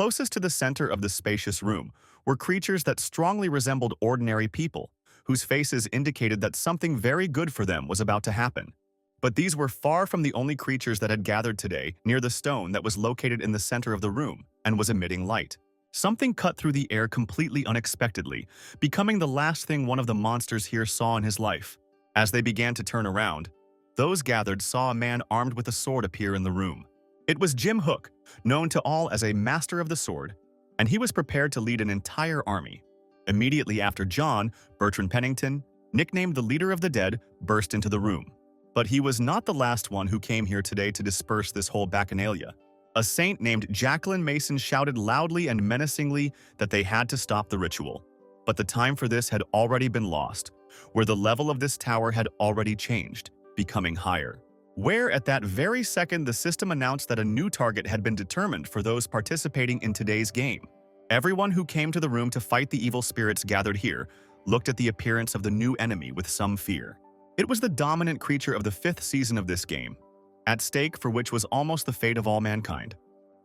Closest to the center of the spacious room were creatures that strongly resembled ordinary people, whose faces indicated that something very good for them was about to happen. But these were far from the only creatures that had gathered today near the stone that was located in the center of the room and was emitting light. Something cut through the air completely unexpectedly, becoming the last thing one of the monsters here saw in his life. As they began to turn around, those gathered saw a man armed with a sword appear in the room. It was Jim Hook, known to all as a master of the sword, and he was prepared to lead an entire army. Immediately after John, Bertrand Pennington, nicknamed the Leader of the Dead, burst into the room. But he was not the last one who came here today to disperse this whole bacchanalia. A saint named Jacqueline Mason shouted loudly and menacingly that they had to stop the ritual. But the time for this had already been lost, where the level of this tower had already changed, becoming higher. Where at that very second the system announced that a new target had been determined for those participating in today's game. Everyone who came to the room to fight the evil spirits gathered here looked at the appearance of the new enemy with some fear. It was the dominant creature of the 5th season of this game, at stake for which was almost the fate of all mankind.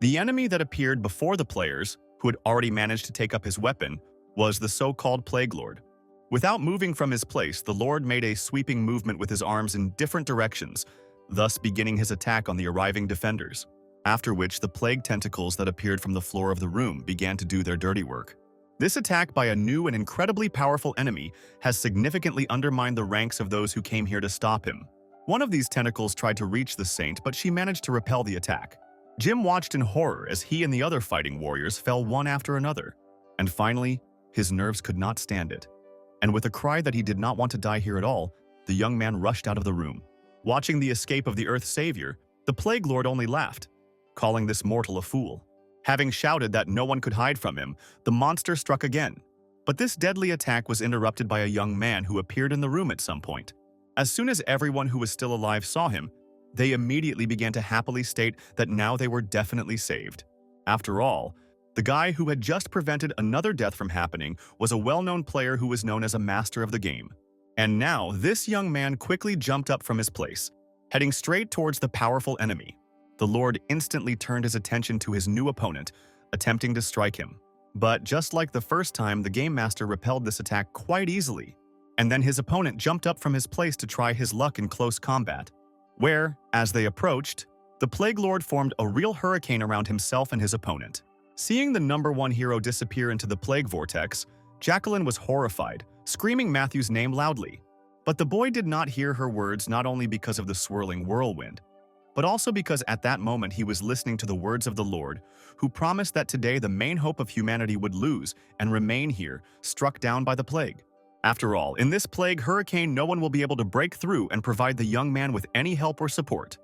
The enemy that appeared before the players, who had already managed to take up his weapon, was the so-called Plague Lord. Without moving from his place, the Lord made a sweeping movement with his arms in different directions, thus beginning his attack on the arriving defenders, after which the plague tentacles that appeared from the floor of the room began to do their dirty work. This attack by a new and incredibly powerful enemy has significantly undermined the ranks of those who came here to stop him. One of these tentacles tried to reach the saint, but she managed to repel the attack. Jim watched in horror as he and the other fighting warriors fell one after another, and finally, his nerves could not stand it. And with a cry that he did not want to die here at all, the young man rushed out of the room. Watching the escape of the Earth's savior, the Plague Lord only laughed, calling this mortal a fool. Having shouted that no one could hide from him, the monster struck again. But this deadly attack was interrupted by a young man who appeared in the room at some point. As soon as everyone who was still alive saw him, they immediately began to happily state that now they were definitely saved. After all, the guy who had just prevented another death from happening was a well-known player who was known as a master of the game. And now, this young man quickly jumped up from his place, heading straight towards the powerful enemy. The Lord instantly turned his attention to his new opponent, attempting to strike him. But just like the first time, the Game Master repelled this attack quite easily, and then his opponent jumped up from his place to try his luck in close combat, where, as they approached, the Plague Lord formed a real hurricane around himself and his opponent. Seeing the #1 hero disappear into the plague vortex, Jacqueline was horrified, screaming Matthew's name loudly. But the boy did not hear her words, not only because of the swirling whirlwind, but also because at that moment he was listening to the words of the Lord, who promised that today the main hope of humanity would lose and remain here, struck down by the plague. After all, in this plague hurricane, no one will be able to break through and provide the young man with any help or support.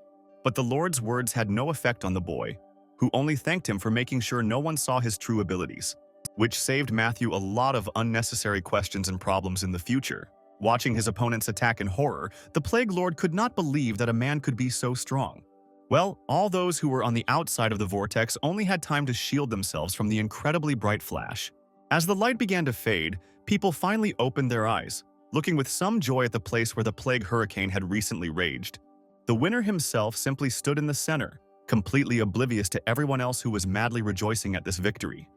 But the Lord's words had no effect on the boy, who only thanked him for making sure no one saw his true abilities, which saved Matthew a lot of unnecessary questions and problems in the future. Watching his opponent's attack in horror, the Plague Lord could not believe that a man could be so strong. Well, all those who were on the outside of the vortex only had time to shield themselves from the incredibly bright flash. As the light began to fade, people finally opened their eyes, looking with some joy at the place where the plague hurricane had recently raged. The winner himself simply stood in the center, completely oblivious to everyone else who was madly rejoicing at this victory.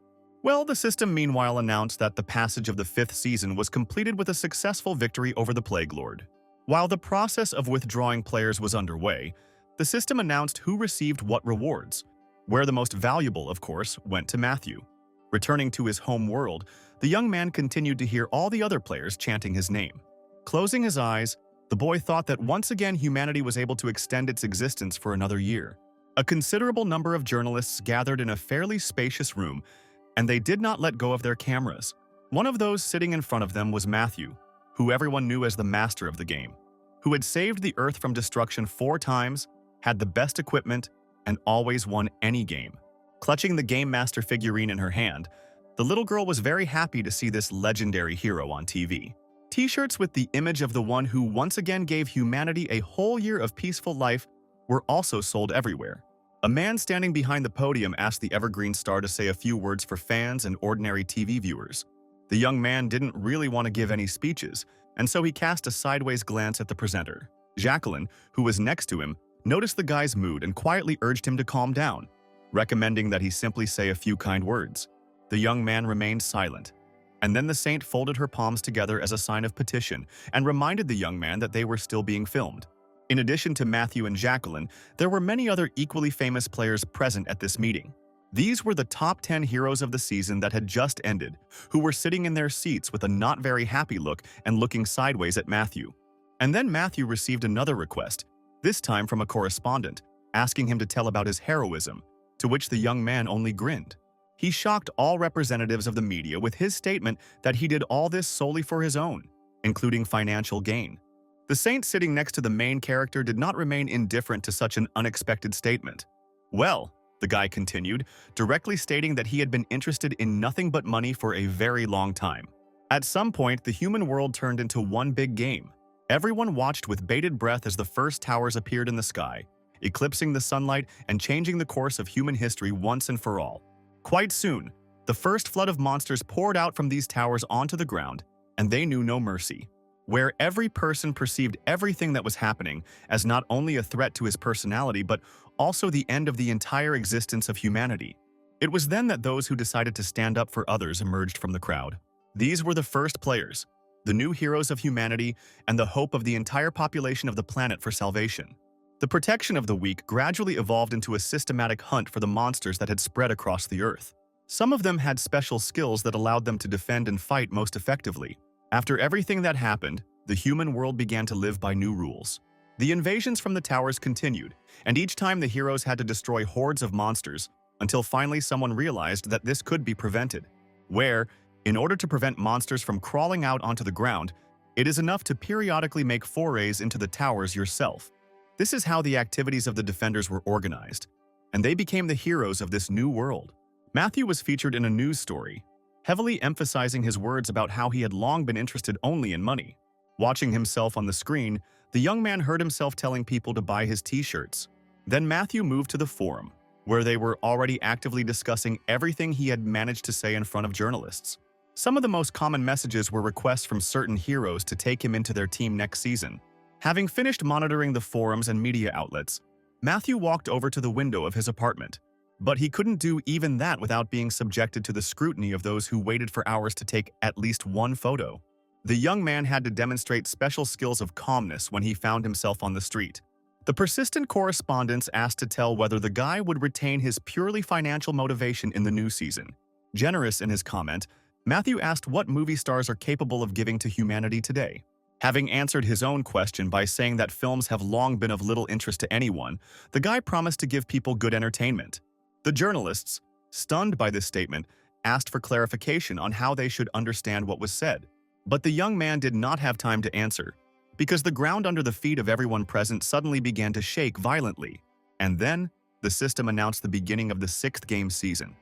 Well, the system meanwhile announced that the passage of the 5th season was completed with a successful victory over the Plague Lord. While the process of withdrawing players was underway, the system announced who received what rewards, where the most valuable, of course, went to Matthew. Returning to his home world, the young man continued to hear all the other players chanting his name. Closing his eyes, the boy thought that once again humanity was able to extend its existence for another year. A considerable number of journalists gathered in a fairly spacious room, and they did not let go of their cameras. One of those sitting in front of them was Matthew, who everyone knew as the master of the game, who had saved the Earth from destruction 4 times, had the best equipment, and always won any game. Clutching the Game Master figurine in her hand, the little girl was very happy to see this legendary hero on TV. T-shirts with the image of the one who once again gave humanity a whole year of peaceful life were also sold everywhere. A man standing behind the podium asked the Evergreen Star to say a few words for fans and ordinary TV viewers. The young man didn't really want to give any speeches, and so he cast a sideways glance at the presenter. Jacqueline, who was next to him, noticed the guy's mood and quietly urged him to calm down. recommending that he simply say a few kind words. The young man remained silent, and then the saint folded her palms together as a sign of petition and reminded the young man that they were still being filmed. In addition to Matthew and Jacqueline, there were many other equally famous players present at this meeting. These were the top 10 heroes of the season that had just ended, who were sitting in their seats with a not very happy look and looking sideways at Matthew. And then Matthew received another request, this time from a correspondent, asking him to tell about his heroism, to which the young man only grinned. He shocked all representatives of the media with his statement that he did all this solely for his own, including financial gain. The saint sitting next to the main character did not remain indifferent to such an unexpected statement. Well, the guy continued, directly stating that he had been interested in nothing but money for a very long time. At some point, the human world turned into one big game. Everyone watched with bated breath as the first towers appeared in the sky, eclipsing the sunlight and changing the course of human history once and for all. Quite soon, the first flood of monsters poured out from these towers onto the ground, and they knew no mercy, where every person perceived everything that was happening as not only a threat to his personality but also the end of the entire existence of humanity. It was then that those who decided to stand up for others emerged from the crowd. These were the first players, the new heroes of humanity, and the hope of the entire population of the planet for salvation. The protection of the weak gradually evolved into a systematic hunt for the monsters that had spread across the earth. Some of them had special skills that allowed them to defend and fight most effectively. After everything that happened, the human world began to live by new rules. The invasions from the towers continued, and each time the heroes had to destroy hordes of monsters, until finally someone realized that this could be prevented, where, in order to prevent monsters from crawling out onto the ground, it is enough to periodically make forays into the towers yourself. This is how the activities of the defenders were organized, and they became the heroes of this new world. Matthew was featured in a news story, heavily emphasizing his words about how he had long been interested only in money. Watching himself on the screen, the young man heard himself telling people to buy his t-shirts. Then Matthew moved to the forum, where they were already actively discussing everything he had managed to say in front of journalists. Some of the most common messages were requests from certain heroes to take him into their team next season. Having finished monitoring the forums and media outlets, Matthew walked over to the window of his apartment. But he couldn't do even that without being subjected to the scrutiny of those who waited for hours to take at least one photo. The young man had to demonstrate special skills of calmness when he found himself on the street. The persistent correspondents asked to tell whether the guy would retain his purely financial motivation in the new season. Generous in his comment, Matthew asked what movie stars are capable of giving to humanity today. Having answered his own question by saying that films have long been of little interest to anyone, the guy promised to give people good entertainment. The journalists, stunned by this statement, asked for clarification on how they should understand what was said. But the young man did not have time to answer, because the ground under the feet of everyone present suddenly began to shake violently. And then, the system announced the beginning of the 6th game season,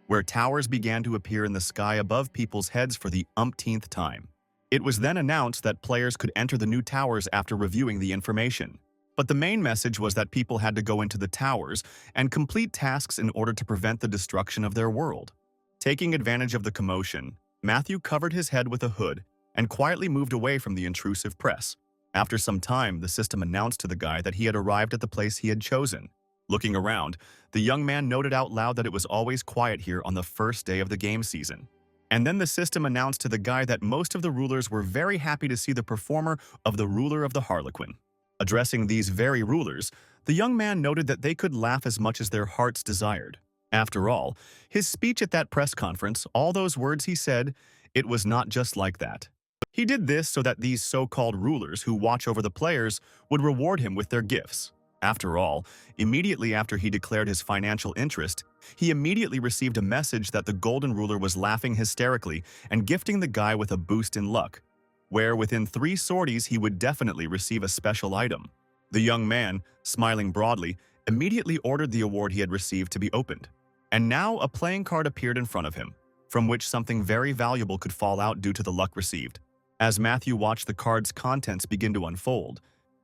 where towers began to appear in the sky above people's heads for the umpteenth time. It was then announced that players could enter the new towers after reviewing the information. But the main message was that people had to go into the towers and complete tasks in order to prevent the destruction of their world. Taking advantage of the commotion, Matthew covered his head with a hood and quietly moved away from the intrusive press. After some time, the system announced to the guy that he had arrived at the place he had chosen. Looking around, the young man noted out loud that it was always quiet here on the first day of the game season. And then the system announced to the guy that most of the rulers were very happy to see the performer of the ruler of the Harlequin. Addressing these very rulers, the young man noted that they could laugh as much as their hearts desired. After all, his speech at that press conference, all those words he said, it was not just like that. He did this so that these so-called rulers who watch over the players would reward him with their gifts. After all, immediately after he declared his financial interest, he immediately received a message that the Golden Ruler was laughing hysterically and gifting the guy with a boost in luck, where within 3 sorties he would definitely receive a special item. The young man, smiling broadly, immediately ordered the award he had received to be opened. And now a playing card appeared in front of him, from which something very valuable could fall out due to the luck received. As Matthew watched the card's contents begin to unfold,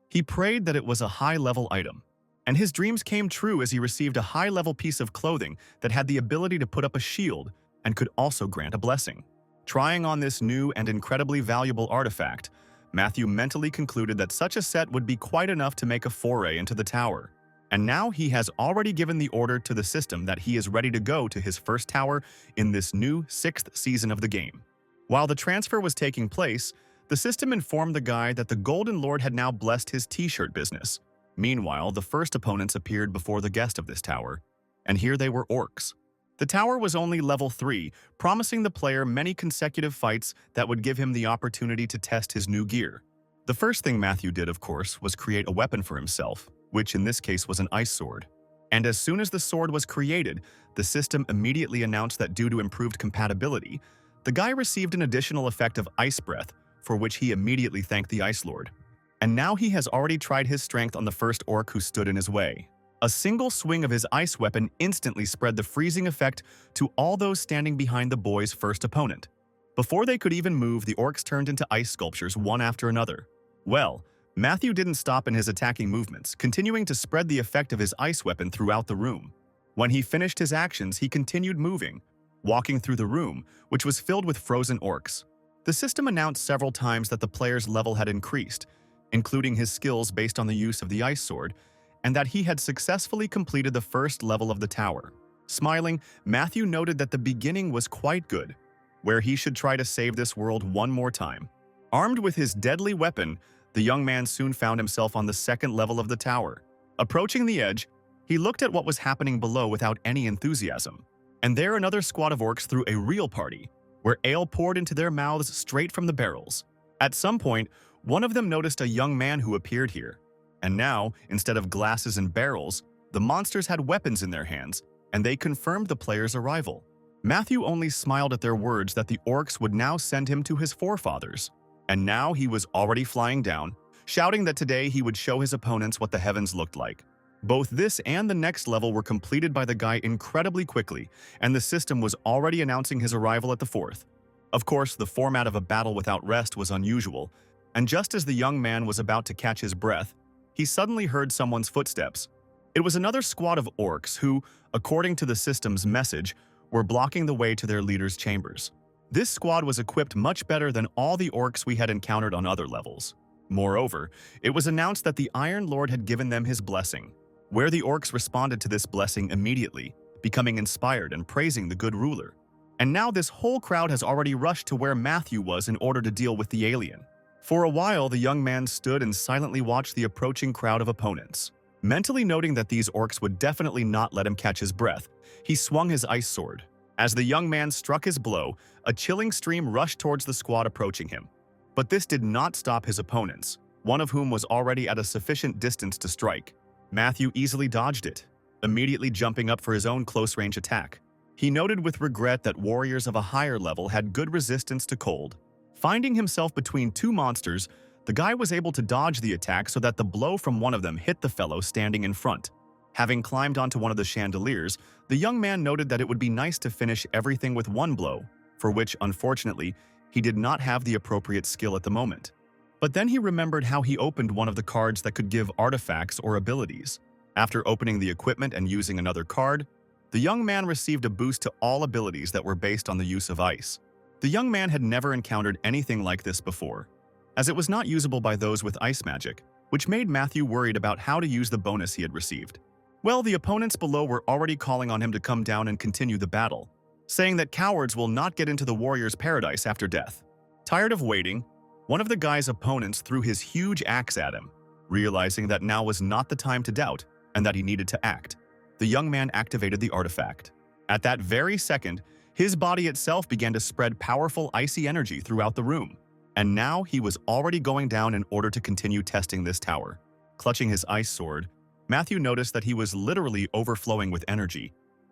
he prayed that it was a high-level item, and his dreams came true as he received a high-level piece of clothing that had the ability to put up a shield and could also grant a blessing. Trying on this new and incredibly valuable artifact, Matthew mentally concluded that such a set would be quite enough to make a foray into the tower. And now he has already given the order to the system that he is ready to go to his first tower in this new 6th season of the game. While the transfer was taking place, the system informed the guy that the Golden Lord had now blessed his t-shirt business. Meanwhile, the first opponents appeared before the guest of this tower, and here they were orcs. The tower was only level 3, promising the player many consecutive fights that would give him the opportunity to test his new gear. The first thing Matthew did, of course, was create a weapon for himself, which in this case was an ice sword. And as soon as the sword was created, the system immediately announced that due to improved compatibility, the guy received an additional effect of ice breath, for which he immediately thanked the Ice Lord. And now he has already tried his strength on the first orc who stood in his way. A single swing of his ice weapon instantly spread the freezing effect to all those standing behind the boy's first opponent. Before they could even move, the orcs turned into ice sculptures one after another. Well, Matthew didn't stop in his attacking movements, continuing to spread the effect of his ice weapon throughout the room. When he finished his actions, he continued moving, walking through the room, which was filled with frozen orcs. The system announced several times that the player's level had increased, including his skills based on the use of the ice sword, and that he had successfully completed the first level of the tower. Smiling, Matthew noted that the beginning was quite good, where he should try to save this world one more time. Armed with his deadly weapon, the young man soon found himself on the second level of the tower. Approaching the edge, he looked at what was happening below without any enthusiasm. And there another squad of orcs threw a real party, where ale poured into their mouths straight from the barrels. At some point, one of them noticed a young man who appeared here. And now, instead of glasses and barrels, the monsters had weapons in their hands, and they confirmed the player's arrival. Matthew only smiled at their words that the orcs would now send him to his forefathers. And now he was already flying down, shouting that today he would show his opponents what the heavens looked like. Both this and the next level were completed by the guy incredibly quickly, and the system was already announcing his arrival at the 4th. Of course, the format of a battle without rest was unusual, and just as the young man was about to catch his breath, he suddenly heard someone's footsteps. It was another squad of orcs who, according to the system's message, were blocking the way to their leader's chambers. This squad was equipped much better than all the orcs we had encountered on other levels. Moreover, it was announced that the Iron Lord had given them his blessing, where the orcs responded to this blessing immediately, becoming inspired and praising the good ruler. And now this whole crowd has already rushed to where Matthew was in order to deal with the alien. For a while, the young man stood and silently watched the approaching crowd of opponents. Mentally noting that these orcs would definitely not let him catch his breath, he swung his ice sword. As the young man struck his blow, a chilling stream rushed towards the squad approaching him. But this did not stop his opponents, one of whom was already at a sufficient distance to strike. Matthew easily dodged it, immediately jumping up for his own close-range attack. He noted with regret that warriors of a higher level had good resistance to cold. Finding himself between two monsters, the guy was able to dodge the attack so that the blow from one of them hit the fellow standing in front. Having climbed onto one of the chandeliers, the young man noted that it would be nice to finish everything with one blow, for which, unfortunately, he did not have the appropriate skill at the moment. But then he remembered how he opened one of the cards that could give artifacts or abilities. After opening the equipment and using another card, the young man received a boost to all abilities that were based on the use of ice. The young man had never encountered anything like this before, as it was not usable by those with ice magic, which made Matthew worried about how to use the bonus he had received. Well, the opponents below were already calling on him to come down and continue the battle, saying that cowards will not get into the warrior's paradise after death. Tired of waiting, one of the guy's opponents threw his huge axe at him, realizing that now was not the time to doubt and that he needed to act. The young man activated the artifact. At that very second, his body itself began to spread powerful icy energy throughout the room, and now he was already going down in order to continue testing this tower. Clutching his ice sword, Matthew noticed that he was literally overflowing with energy,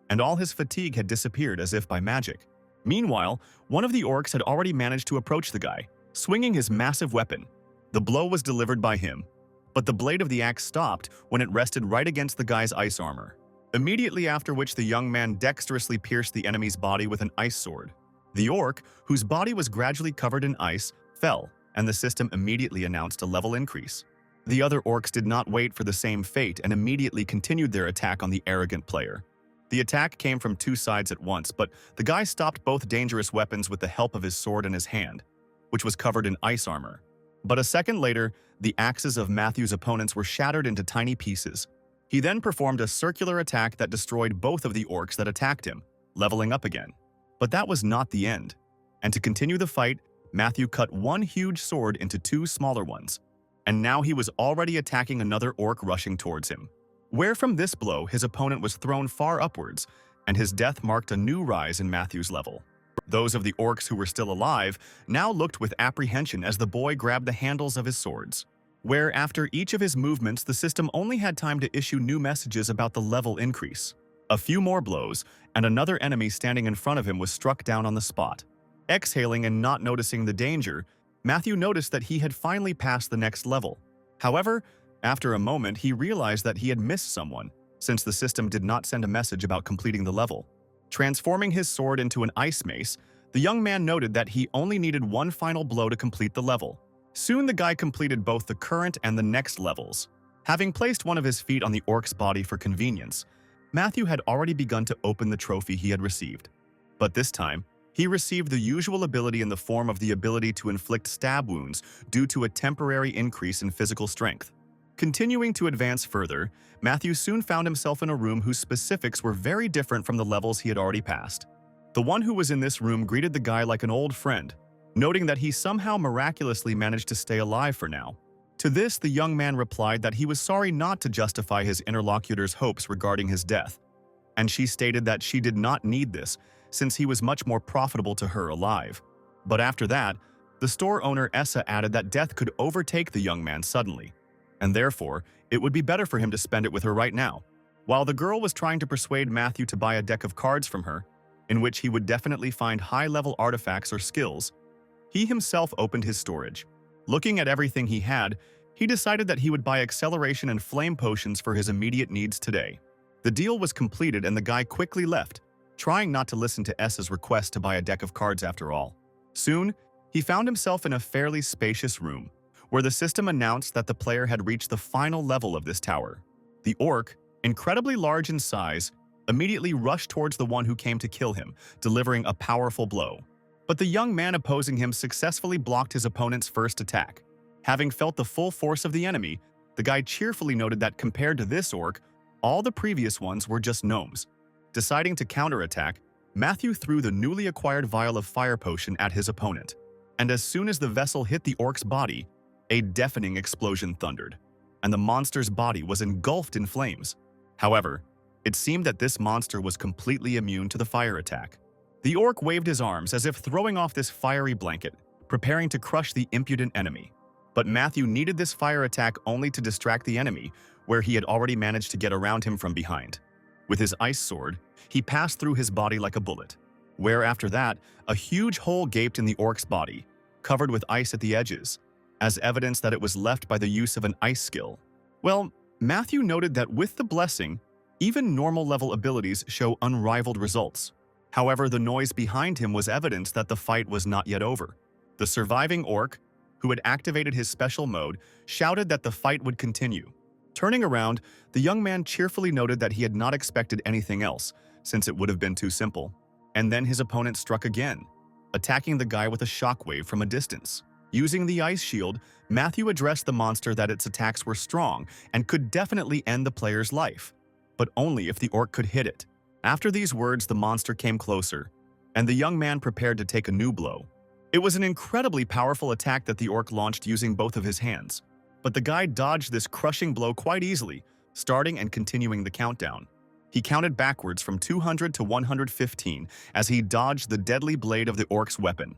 and all his fatigue had disappeared as if by magic. Meanwhile, one of the orcs had already managed to approach the guy, swinging his massive weapon. The blow was delivered by him, but the blade of the axe stopped when it rested right against the guy's ice armor. Immediately after which the young man dexterously pierced the enemy's body with an ice sword. The orc, whose body was gradually covered in ice, fell, and the system immediately announced a level increase. The other orcs did not wait for the same fate and immediately continued their attack on the arrogant player. The attack came from two sides at once, but the guy stopped both dangerous weapons with the help of his sword in his hand, which was covered in ice armor. But a second later, the axes of Matthew's opponents were shattered into tiny pieces, He then performed a circular attack that destroyed both of the orcs that attacked him, leveling up again. But that was not the end. And to continue the fight, Matthew cut one huge sword into two smaller ones. And now he was already attacking another orc rushing towards him. Where from this blow, his opponent was thrown far upwards, and his death marked a new rise in Matthew's level. Those of the orcs who were still alive now looked with apprehension as the boy grabbed the handles of his swords. Where after each of his movements, the system only had time to issue new messages about the level increase. A few more blows, and another enemy standing in front of him was struck down on the spot. Exhaling and not noticing the danger, Matthew noticed that he had finally passed the next level. However, after a moment, he realized that he had missed someone, since the system did not send a message about completing the level. Transforming his sword into an ice mace, the young man noted that he only needed one final blow to complete the level. Soon the guy completed both the current and the next levels. Having placed one of his feet on the orc's body for convenience, Matthew had already begun to open the trophy he had received. But this time, he received the usual ability in the form of the ability to inflict stab wounds due to a temporary increase in physical strength. Continuing to advance further, Matthew soon found himself in a room whose specifics were very different from the levels he had already passed. The one who was in this room greeted the guy like an old friend, noting that he somehow miraculously managed to stay alive for now. To this, the young man replied that he was sorry not to justify his interlocutor's hopes regarding his death, and she stated that she did not need this since he was much more profitable to her alive. But after that, the store owner Essa added that death could overtake the young man suddenly, and therefore, it would be better for him to spend it with her right now. While the girl was trying to persuade Matthew to buy a deck of cards from her, in which he would definitely find high-level artifacts or skills, he himself opened his storage. Looking at everything he had, he decided that he would buy acceleration and flame potions for his immediate needs today. The deal was completed and the guy quickly left, trying not to listen to Essa's request to buy a deck of cards after all. Soon, he found himself in a fairly spacious room, where the system announced that the player had reached the final level of this tower. The orc, incredibly large in size, immediately rushed towards the one who came to kill him, delivering a powerful blow. But the young man opposing him successfully blocked his opponent's first attack. Having felt the full force of the enemy, the guy cheerfully noted that compared to this orc, all the previous ones were just gnomes. Deciding to counterattack, Matthew threw the newly acquired vial of fire potion at his opponent, and as soon as the vessel hit the orc's body, a deafening explosion thundered, and the monster's body was engulfed in flames. However, it seemed that this monster was completely immune to the fire attack. The orc waved his arms as if throwing off this fiery blanket, preparing to crush the impudent enemy. But Matthew needed this fire attack only to distract the enemy, where he had already managed to get around him from behind. With his ice sword, he passed through his body like a bullet, where after that, a huge hole gaped in the orc's body, covered with ice at the edges, as evidence that it was left by the use of an ice skill. Well, Matthew noted that with the blessing, even normal-level abilities show unrivaled results. However, the noise behind him was evidence that the fight was not yet over. The surviving orc, who had activated his special mode, shouted that the fight would continue. Turning around, the young man cheerfully noted that he had not expected anything else, since it would have been too simple. And then his opponent struck again, attacking the guy with a shockwave from a distance. Using the ice shield, Matthew addressed the monster that its attacks were strong and could definitely end the player's life, but only if the orc could hit it. After these words, the monster came closer, and the young man prepared to take a new blow. It was an incredibly powerful attack that the orc launched using both of his hands, but the guy dodged this crushing blow quite easily, starting and continuing the countdown. He counted backwards from 200 to 115 as he dodged the deadly blade of the orc's weapon.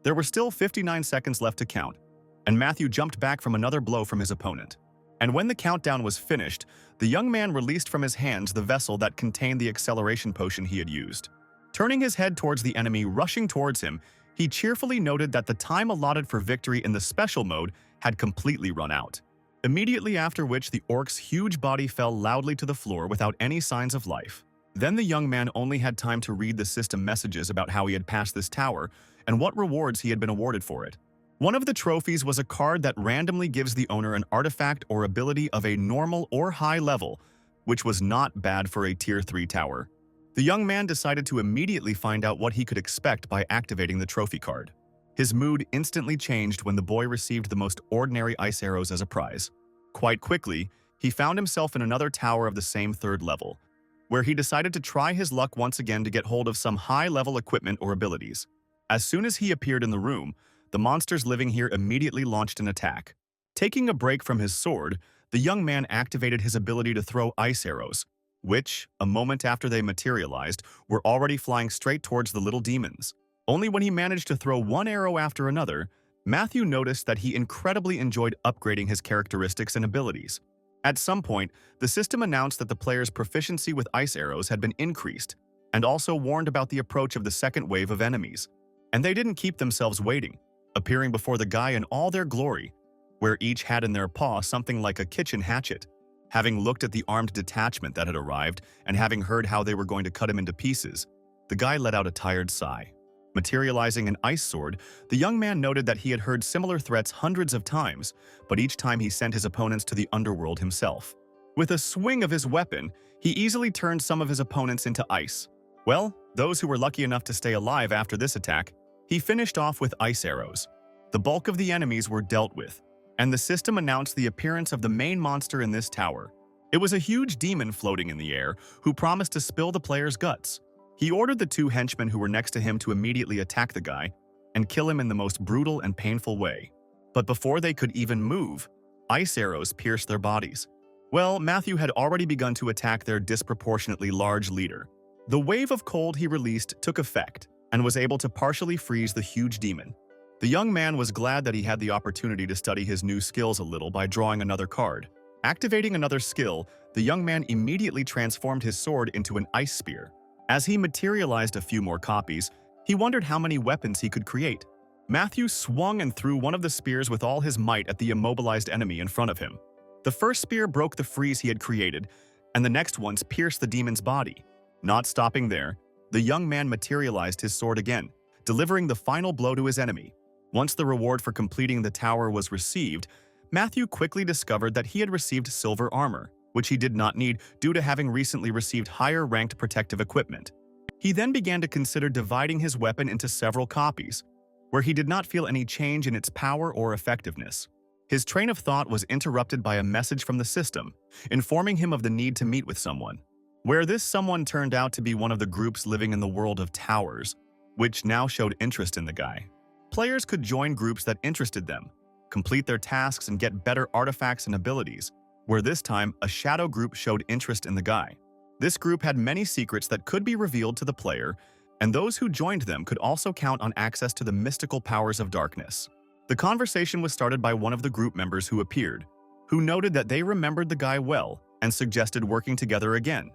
There were still 59 seconds left to count, and Matthew jumped back from another blow from his opponent. And when the countdown was finished, the young man released from his hands the vessel that contained the acceleration potion he had used. Turning his head towards the enemy rushing towards him, he cheerfully noted that the time allotted for victory in the special mode had completely run out. Immediately after which the orc's huge body fell loudly to the floor without any signs of life. Then the young man only had time to read the system messages about how he had passed this tower and what rewards he had been awarded for it. One of the trophies was a card that randomly gives the owner an artifact or ability of a normal or high level, which was not bad for a Tier 3 tower. The young man decided to immediately find out what he could expect by activating the trophy card. His mood instantly changed when the boy received the most ordinary ice arrows as a prize. Quite quickly, he found himself in another tower of the same third level, where he decided to try his luck once again to get hold of some high-level equipment or abilities. As soon as he appeared in the room, the monsters living here immediately launched an attack. Taking a break from his sword, the young man activated his ability to throw ice arrows, which, a moment after they materialized, were already flying straight towards the little demons. Only when he managed to throw one arrow after another, Matthew noticed that he incredibly enjoyed upgrading his characteristics and abilities. At some point, the system announced that the player's proficiency with ice arrows had been increased, and also warned about the approach of the second wave of enemies. And they didn't keep themselves waiting, appearing before the guy in all their glory, where each had in their paw something like a kitchen hatchet. Having looked at the armed detachment that had arrived, and having heard how they were going to cut him into pieces, the guy let out a tired sigh. Materializing an ice sword, the young man noted that he had heard similar threats hundreds of times, but each time he sent his opponents to the underworld himself. With a swing of his weapon, he easily turned some of his opponents into ice. Well, those who were lucky enough to stay alive after this attack, he finished off with ice arrows. The bulk of the enemies were dealt with, and the system announced the appearance of the main monster in this tower. It was a huge demon floating in the air who promised to spill the player's guts. He ordered the two henchmen who were next to him to immediately attack the guy and kill him in the most brutal and painful way. But before they could even move, ice arrows pierced their bodies. Well, Matthew had already begun to attack their disproportionately large leader. The wave of cold he released took effect and was able to partially freeze the huge demon. The young man was glad that he had the opportunity to study his new skills a little by drawing another card. Activating another skill, the young man immediately transformed his sword into an ice spear. As he materialized a few more copies, he wondered how many weapons he could create. Matthew swung and threw one of the spears with all his might at the immobilized enemy in front of him. The first spear broke the freeze he had created, and the next ones pierced the demon's body. Not stopping there, the young man materialized his sword again, delivering the final blow to his enemy. Once the reward for completing the tower was received, Matthew quickly discovered that he had received silver armor, which he did not need due to having recently received higher-ranked protective equipment. He then began to consider dividing his weapon into several copies, where he did not feel any change in its power or effectiveness. His train of thought was interrupted by a message from the system, informing him of the need to meet with someone, where this someone turned out to be one of the groups living in the world of towers, which now showed interest in the guy. Players could join groups that interested them, complete their tasks and get better artifacts and abilities, where this time a shadow group showed interest in the guy. This group had many secrets that could be revealed to the player, and those who joined them could also count on access to the mystical powers of darkness. The conversation was started by one of the group members who appeared, who noted that they remembered the guy well and suggested working together again.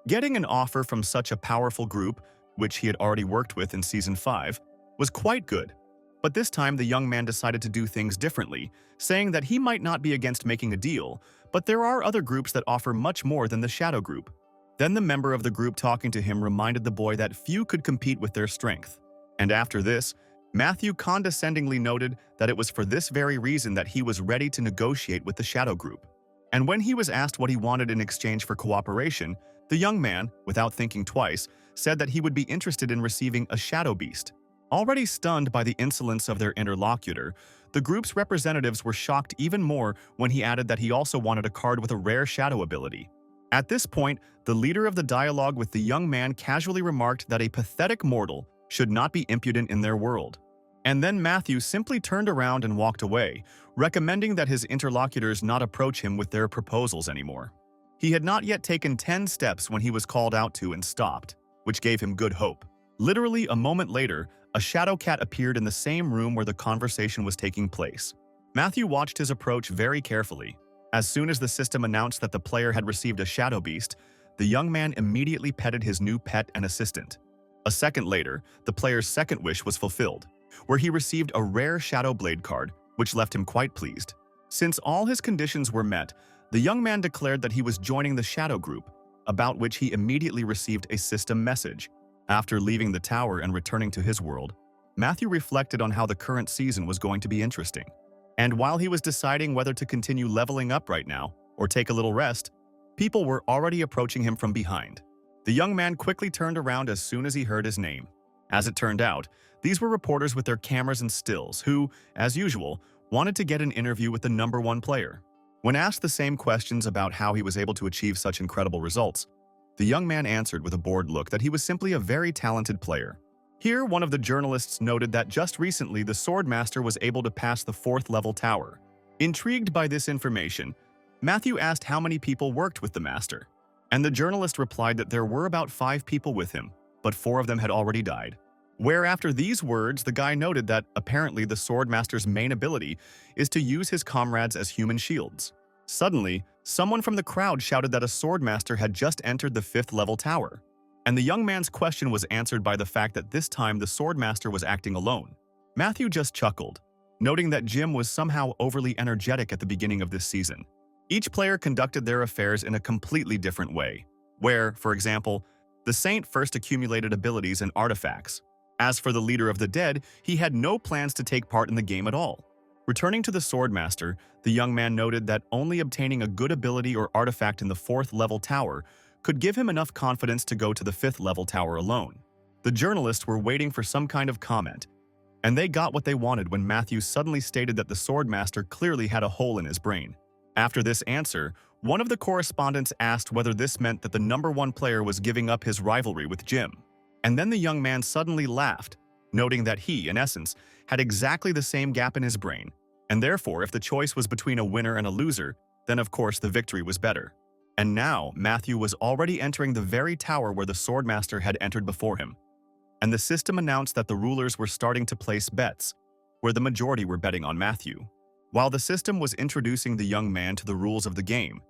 Getting an offer from such a powerful group, which he had already worked with in Season 5, was quite good. But this time the young man decided to do things differently, saying that he might not be against making a deal, but there are other groups that offer much more than the Shadow Group. Then the member of the group talking to him reminded the boy that few could compete with their strength. And after this, Matthew condescendingly noted that it was for this very reason that he was ready to negotiate with the Shadow Group. And when he was asked what he wanted in exchange for cooperation, the young man, without thinking twice, said that he would be interested in receiving a Shadow Beast. Already stunned by the insolence of their interlocutor, the group's representatives were shocked even more when he added that he also wanted a card with a rare shadow ability. At this point, the leader of the dialogue with the young man casually remarked that a pathetic mortal should not be impudent in their world. And then Matthew simply turned around and walked away, recommending that his interlocutors not approach him with their proposals anymore. He had not yet taken 10 steps when he was called out to and stopped, which gave him good hope. Literally a moment later, a shadow cat appeared in the same room where the conversation was taking place. Matthew watched his approach very carefully. As soon as the system announced that the player had received a shadow beast, the young man immediately petted his new pet and assistant. A second later, the player's second wish was fulfilled, where he received a rare Shadow Blade card, which left him quite pleased. Since all his conditions were met, the young man declared that he was joining the Shadow Group, about which he immediately received a system message. After leaving the tower and returning to his world, Matthew reflected on how the current season was going to be interesting. And while he was deciding whether to continue leveling up right now or take a little rest, people were already approaching him from behind. The young man quickly turned around as soon as he heard his name. As it turned out, these were reporters with their cameras and stills who, as usual, wanted to get an interview with the #1 player. When asked the same questions about how he was able to achieve such incredible results, the young man answered with a bored look that he was simply a very talented player. Here, one of the journalists noted that just recently the Sword Master was able to pass the 4th level tower. Intrigued by this information, Matthew asked how many people worked with the Master, and the journalist replied that there were about 5 people with him, but 4 of them had already died. Where after these words, the guy noted that apparently the Sword Master's main ability is to use his comrades as human shields. Suddenly, someone from the crowd shouted that a Sword Master had just entered the 5th level tower, and the young man's question was answered by the fact that this time the Sword Master was acting alone. Matthew just chuckled, noting that Jim was somehow overly energetic at the beginning of this season. Each player conducted their affairs in a completely different way, where, for example, the Saint first accumulated abilities and artifacts. As for the leader of the dead, he had no plans to take part in the game at all. Returning to the Sword Master, the young man noted that only obtaining a good ability or artifact in the 4th level tower could give him enough confidence to go to the 5th level tower alone. The journalists were waiting for some kind of comment, and they got what they wanted when Matthew suddenly stated that the Sword Master clearly had a hole in his brain. After this answer, one of the correspondents asked whether this meant that the #1 player was giving up his rivalry with Jim. And then the young man suddenly laughed, noting that he, in essence, had exactly the same gap in his brain, and therefore if the choice was between a winner and a loser, then of course the victory was better. And now Matthew was already entering the very tower where the Sword Master had entered before him. And the system announced that the rulers were starting to place bets, where the majority were betting on Matthew. While the system was introducing the young man to the rules of the game,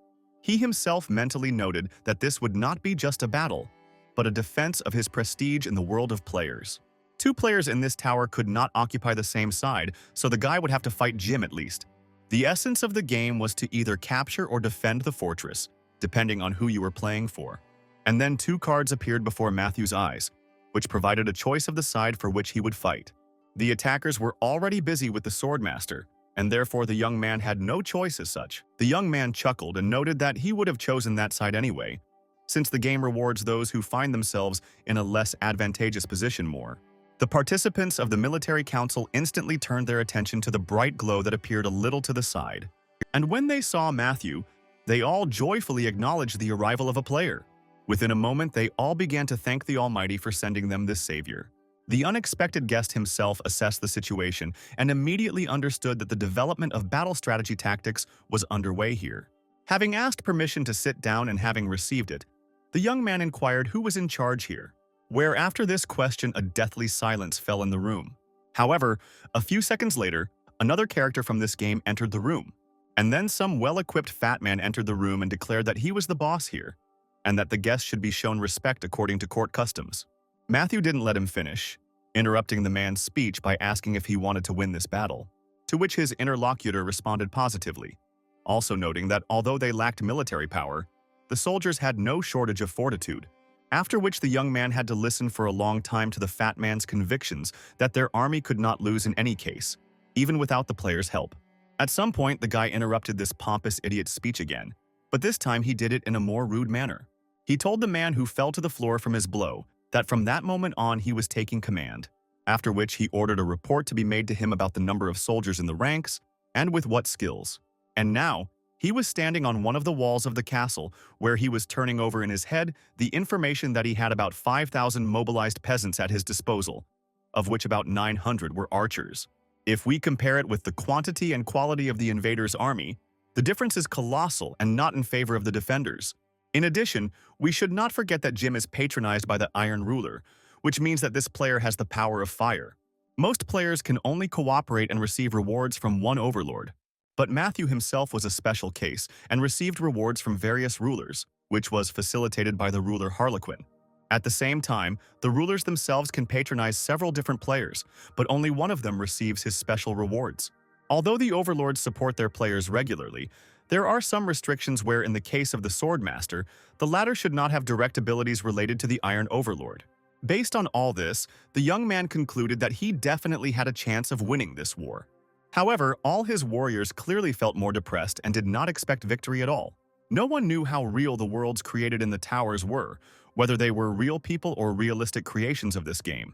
he himself mentally noted that this would not be just a battle, but a defense of his prestige in the world of players. 2 players in this tower could not occupy the same side, so the guy would have to fight Jim at least. The essence of the game was to either capture or defend the fortress, depending on who you were playing for. And then 2 cards appeared before Matthew's eyes, which provided a choice of the side for which he would fight. The attackers were already busy with the Sword Master, and therefore the young man had no choice as such. The young man chuckled and noted that he would have chosen that side anyway, since the game rewards those who find themselves in a less advantageous position more. The participants of the military council instantly turned their attention to the bright glow that appeared a little to the side. And when they saw Matthew, they all joyfully acknowledged the arrival of a player. Within a moment, they all began to thank the Almighty for sending them this savior. The unexpected guest himself assessed the situation and immediately understood that the development of battle strategy tactics was underway here. Having asked permission to sit down and having received it, the young man inquired who was in charge here, where after this question a deathly silence fell in the room. However, a few seconds later, another character from this game entered the room, and then some well-equipped fat man entered the room and declared that he was the boss here, and that the guest should be shown respect according to court customs. Matthew didn't let him finish, interrupting the man's speech by asking if he wanted to win this battle, to which his interlocutor responded positively, also noting that although they lacked military power, the soldiers had no shortage of fortitude, after which the young man had to listen for a long time to the fat man's convictions that their army could not lose in any case, even without the player's help. At some point, the guy interrupted this pompous idiot's speech again, but this time he did it in a more rude manner. He told the man who fell to the floor from his blow that from that moment on he was taking command, after which he ordered a report to be made to him about the number of soldiers in the ranks and with what skills. And now, he was standing on one of the walls of the castle where he was turning over in his head the information that he had about 5,000 mobilized peasants at his disposal, of which about 900 were archers. If we compare it with the quantity and quality of the invaders' army, the difference is colossal and not in favor of the defenders. In addition, we should not forget that Jim is patronized by the Iron Ruler, which means that this player has the power of fire. Most players can only cooperate and receive rewards from one overlord. But Matthew himself was a special case and received rewards from various rulers, which was facilitated by the ruler Harlequin. At the same time, the rulers themselves can patronize several different players, but only one of them receives his special rewards. Although the overlords support their players regularly, there are some restrictions where in the case of the Sword Master, the latter should not have direct abilities related to the Iron Overlord. Based on all this, the young man concluded that he definitely had a chance of winning this war. However, all his warriors clearly felt more depressed and did not expect victory at all. No one knew how real the worlds created in the towers were, whether they were real people or realistic creations of this game.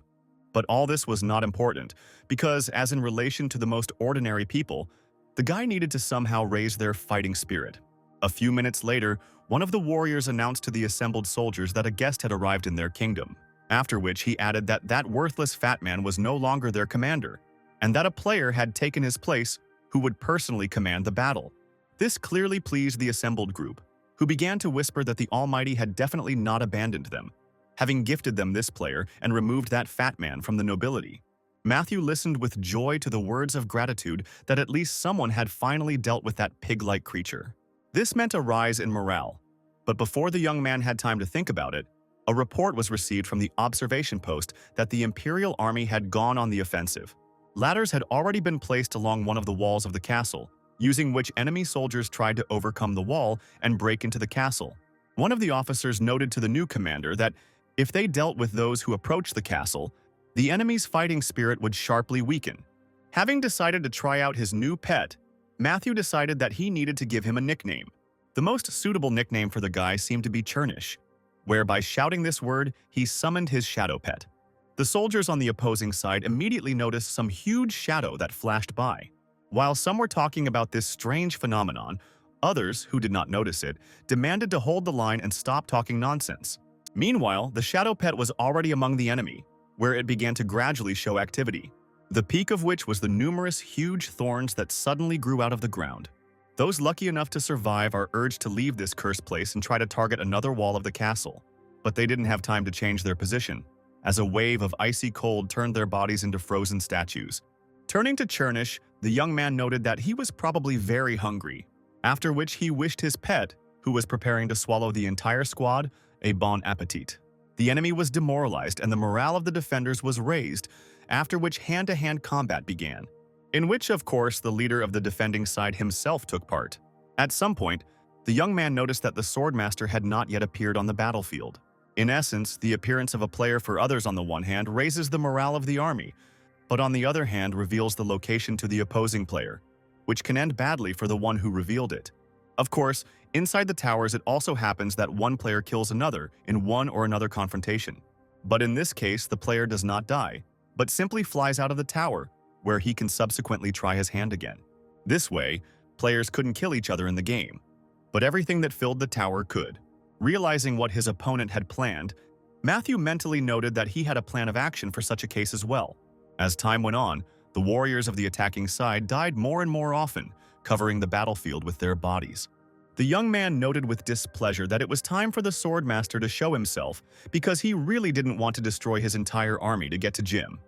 But all this was not important, because as in relation to the most ordinary people, The guy needed to somehow raise their fighting spirit. A few minutes later, one of the warriors announced to the assembled soldiers that a guest had arrived in their kingdom, after which he added that that worthless fat man was no longer their commander, and that a player had taken his place who would personally command the battle. This clearly pleased the assembled group, who began to whisper that the Almighty had definitely not abandoned them, having gifted them this player and removed that fat man from the nobility. Matthew listened with joy to the words of gratitude that at least someone had finally dealt with that pig-like creature. This meant a rise in morale, but before the young man had time to think about it, a report was received from the observation post that the Imperial army had gone on the offensive. Ladders had already been placed along one of the walls of the castle, using which enemy soldiers tried to overcome the wall and break into the castle. One of the officers noted to the new commander that if they dealt with those who approached the castle, the enemy's fighting spirit would sharply weaken. Having decided to try out his new pet, Matthew decided that he needed to give him a nickname. The most suitable nickname for the guy seemed to be Churnish, where by shouting this word, he summoned his shadow pet. The soldiers on the opposing side immediately noticed some huge shadow that flashed by. While some were talking about this strange phenomenon, others, who did not notice it, demanded to hold the line and stop talking nonsense. Meanwhile, the shadow pet was already among the enemy, where it began to gradually show activity, the peak of which was the numerous huge thorns that suddenly grew out of the ground. Those lucky enough to survive are urged to leave this cursed place and try to target another wall of the castle, but they didn't have time to change their position, as a wave of icy cold turned their bodies into frozen statues. Turning to Churnish, the young man noted that he was probably very hungry, after which he wished his pet, who was preparing to swallow the entire squad, a bon appetit. The enemy was demoralized and the morale of the defenders was raised, after which hand-to-hand combat began, in which, of course, the leader of the defending side himself took part. At some point, the young man noticed that the swordmaster had not yet appeared on the battlefield. In essence, the appearance of a player for others on the one hand raises the morale of the army, but on the other hand reveals the location to the opposing player, which can end badly for the one who revealed it. Of course, inside the towers it also happens that one player kills another in one or another confrontation. But in this case, the player does not die, but simply flies out of the tower, where he can subsequently try his hand again. This way, players couldn't kill each other in the game, but everything that filled the tower could. Realizing what his opponent had planned, Matthew mentally noted that he had a plan of action for such a case as well. As time went on, the warriors of the attacking side died more and more often, covering the battlefield with their bodies. The young man noted with displeasure that it was time for the swordmaster to show himself because he really didn't want to destroy his entire army to get to Jim.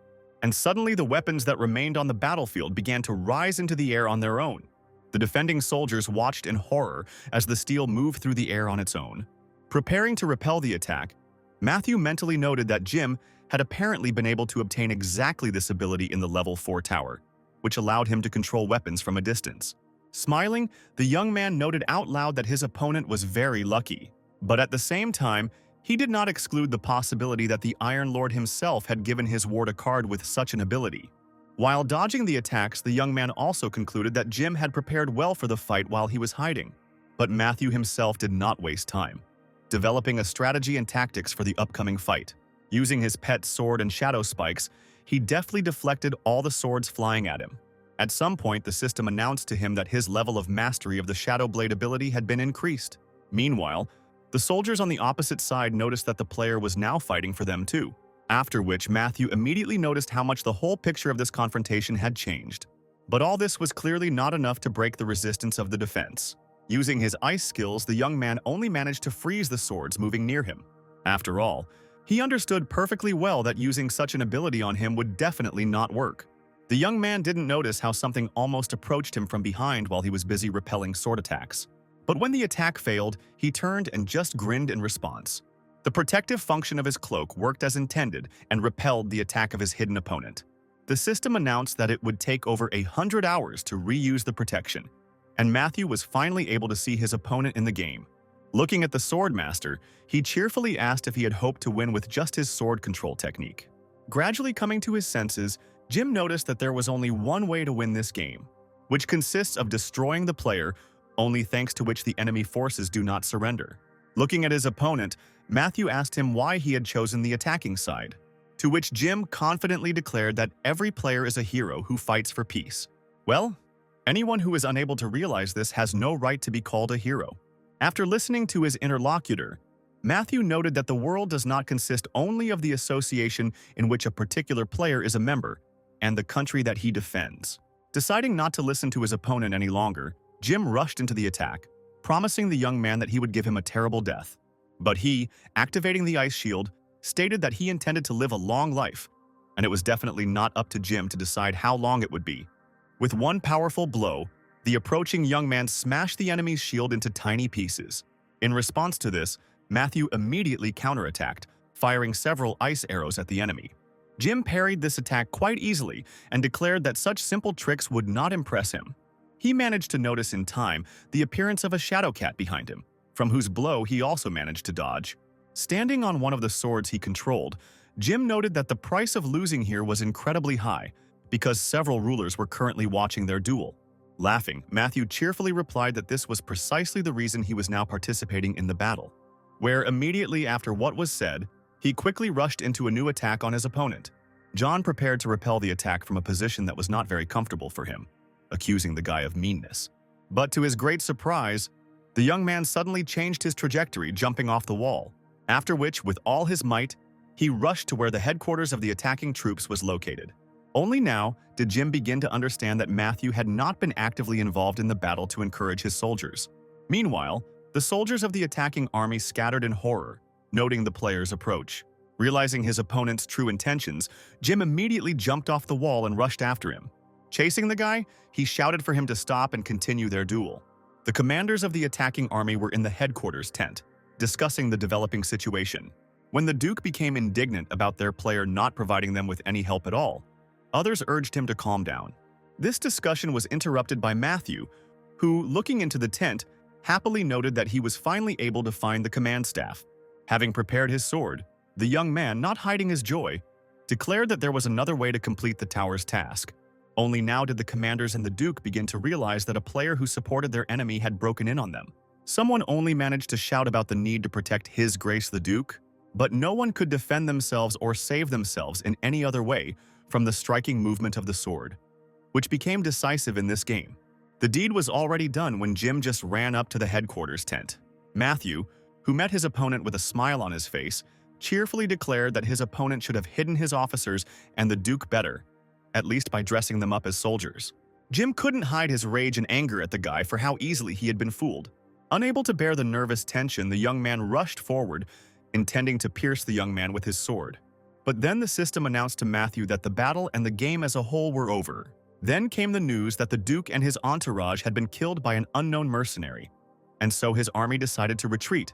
And suddenly the weapons that remained on the battlefield began to rise into the air on their own. The defending soldiers watched in horror as the steel moved through the air on its own. Preparing to repel the attack, Matthew mentally noted that Jim had apparently been able to obtain exactly this ability in the level 4 tower, which allowed him to control weapons from a distance. Smiling, the young man noted out loud that his opponent was very lucky, but at the same time, he did not exclude the possibility that the Iron Lord himself had given his ward a card with such an ability. While dodging the attacks, the young man also concluded that Jim had prepared well for the fight while he was hiding. But Matthew himself did not waste time, developing a strategy and tactics for the upcoming fight. Using his pet sword and shadow spikes, he deftly deflected all the swords flying at him. At some point, the system announced to him that his level of mastery of the Shadow Blade ability had been increased. Meanwhile, the soldiers on the opposite side noticed that the player was now fighting for them too, after which Matthew immediately noticed how much the whole picture of this confrontation had changed. But all this was clearly not enough to break the resistance of the defense. Using his ice skills, the young man only managed to freeze the swords moving near him. After all, he understood perfectly well that using such an ability on him would definitely not work. The young man didn't notice how something almost approached him from behind while he was busy repelling sword attacks. But when the attack failed, he turned and just grinned in response. The protective function of his cloak worked as intended and repelled the attack of his hidden opponent. The system announced that it would take over 100 hours to reuse the protection, and Matthew was finally able to see his opponent in the game. Looking at the Swordmaster, he cheerfully asked if he had hoped to win with just his sword control technique. Gradually coming to his senses, Jim noticed that there was only one way to win this game, which consists of destroying the player, only thanks to which the enemy forces do not surrender. Looking at his opponent, Matthew asked him why he had chosen the attacking side, to which Jim confidently declared that every player is a hero who fights for peace. Well, Anyone who is unable to realize this has no right to be called a hero. After listening to his interlocutor, Matthew noted that the world does not consist only of the association in which a particular player is a member and the country that he defends. Deciding not to listen to his opponent any longer, Jim rushed into the attack, promising the young man that he would give him a terrible death. But he, activating the ice shield, stated that he intended to live a long life, and it was definitely not up to Jim to decide how long it would be. With one powerful blow, the approaching young man smashed the enemy's shield into tiny pieces. In response to this, Matthew immediately counterattacked, firing several ice arrows at the enemy. Jim parried this attack quite easily and declared that such simple tricks would not impress him. He managed to notice in time the appearance of a shadow cat behind him, from whose blow he also managed to dodge. Standing on one of the swords he controlled, Jim noted that the price of losing here was incredibly high, because several rulers were currently watching their duel. Laughing, Matthew cheerfully replied that this was precisely the reason he was now participating in the battle, where immediately after what was said, he quickly rushed into a new attack on his opponent. John prepared to repel the attack from a position that was not very comfortable for him, accusing the guy of meanness. But to his great surprise, the young man suddenly changed his trajectory, jumping off the wall, after which, with all his might, he rushed to where the headquarters of the attacking troops was located. Only now did Jim begin to understand that Matthew had not been actively involved in the battle to encourage his soldiers. Meanwhile, the soldiers of the attacking army scattered in horror, noting the player's approach. Realizing his opponent's true intentions, Jim immediately jumped off the wall and rushed after him. Chasing the guy, he shouted for him to stop and continue their duel. The commanders of the attacking army were in the headquarters tent, discussing the developing situation. When the Duke became indignant about their player not providing them with any help at all, others urged him to calm down. This discussion was interrupted by Matthew, who, looking into the tent, happily noted that he was finally able to find the command staff. Having prepared his sword, the young man, not hiding his joy, declared that there was another way to complete the tower's task. Only now did the commanders and the Duke begin to realize that a player who supported their enemy had broken in on them. Someone only managed to shout about the need to protect His Grace the Duke, but no one could defend themselves or save themselves in any other way from the striking movement of the sword, which became decisive in this game. The deed was already done when Jim just ran up to the headquarters tent. Matthew, who met his opponent with a smile on his face, cheerfully declared that his opponent should have hidden his officers and the Duke better, at least by dressing them up as soldiers. Jim couldn't hide his rage and anger at the guy for how easily he had been fooled. Unable to bear the nervous tension, the young man rushed forward, intending to pierce the young man with his sword. But then the system announced to Matthew that the battle and the game as a whole were over. Then came the news that the Duke and his entourage had been killed by an unknown mercenary, and so his army decided to retreat,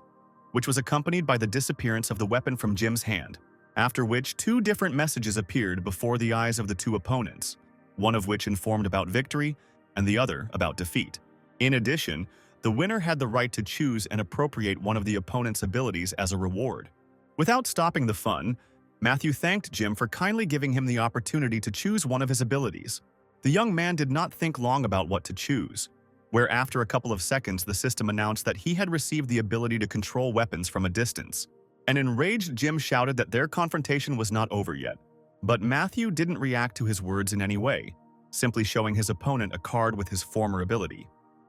which was accompanied by the disappearance of the weapon from Jim's hand, after which two different messages appeared before the eyes of the two opponents, one of which informed about victory and the other about defeat. In addition, the winner had the right to choose and appropriate one of the opponent's abilities as a reward. Without stopping the fun, Matthew thanked Jim for kindly giving him the opportunity to choose one of his abilities. The young man did not think long about what to choose, where after a couple of seconds the system announced that he had received the ability to control weapons from a distance. An enraged Jim shouted that their confrontation was not over yet, but Matthew didn't react to his words in any way, simply showing his opponent a card with his former ability.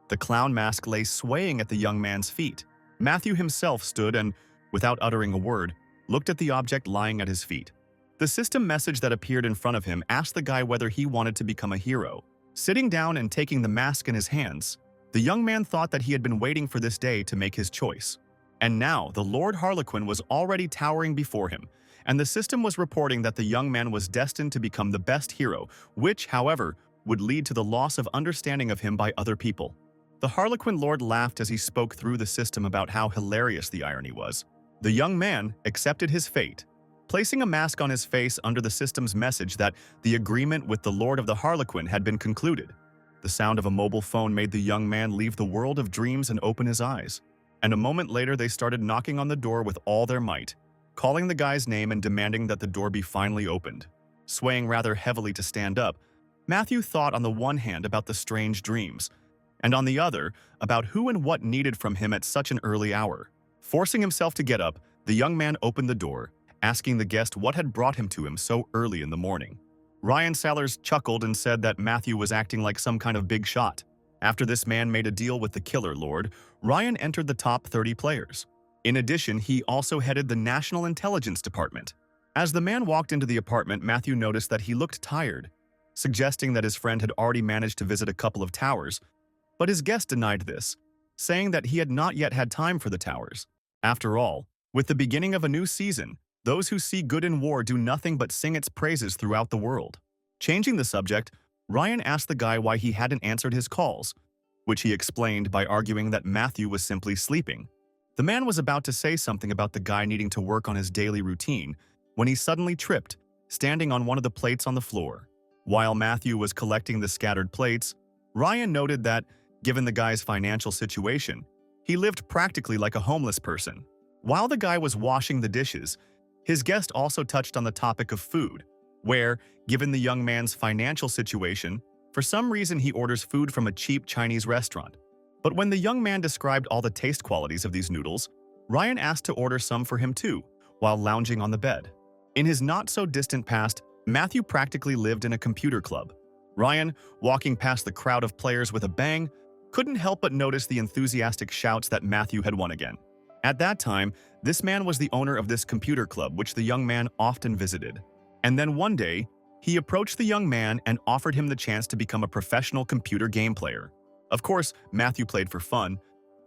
The clown mask lay swaying at the young man's feet. Matthew himself stood and, without uttering a word, looked at the object lying at his feet. The system message that appeared in front of him asked the guy whether he wanted to become a hero. Sitting down and taking the mask in his hands, the young man thought that he had been waiting for this day to make his choice. And now the Lord Harlequin was already towering before him, and the system was reporting that the young man was destined to become the best hero, which, however, would lead to the loss of understanding of him by other people. The Harlequin Lord laughed as he spoke through the system about how hilarious the irony was. The young man accepted his fate, placing a mask on his face under the system's message that the agreement with the Lord of the Harlequin had been concluded. The sound of a mobile phone made the young man leave the world of dreams and open his eyes. And a moment later they started knocking on the door with all their might, calling the guy's name and demanding that the door be finally opened. Swaying rather heavily to stand up, Matthew thought on the one hand about the strange dreams, and on the other, about who and what needed from him at such an early hour. Forcing himself to get up, the young man opened the door, asking the guest what had brought him to him so early in the morning. Ryan Sellers chuckled and said that Matthew was acting like some kind of big shot. After this man made a deal with the Killer Lord, Ryan entered the top 30 players. In addition, he also headed the National Intelligence Department. As the man walked into the apartment, Matthew noticed that he looked tired, suggesting that his friend had already managed to visit a couple of towers, but his guest denied this, saying that he had not yet had time for the towers. After all, with the beginning of a new season, those who see good in war do nothing but sing its praises throughout the world. Changing the subject, Ryan asked the guy why he hadn't answered his calls, which he explained by arguing that Matthew was simply sleeping. The man was about to say something about the guy needing to work on his daily routine when he suddenly tripped, standing on one of the plates on the floor. While Matthew was collecting the scattered plates, Ryan noted that, given the guy's financial situation, he lived practically like a homeless person. While the guy was washing the dishes, his guest also touched on the topic of food, where, given the young man's financial situation, for some reason he orders food from a cheap Chinese restaurant. But when the young man described all the taste qualities of these noodles, Ryan asked to order some for him too, while lounging on the bed. In his not-so-distant past, Matthew practically lived in a computer club. Ryan, walking past the crowd of players with a bang, couldn't help but notice the enthusiastic shouts that Matthew had won again. At that time, this man was the owner of this computer club which the young man often visited. And then one day, he approached the young man and offered him the chance to become a professional computer game player. Of course, Matthew played for fun,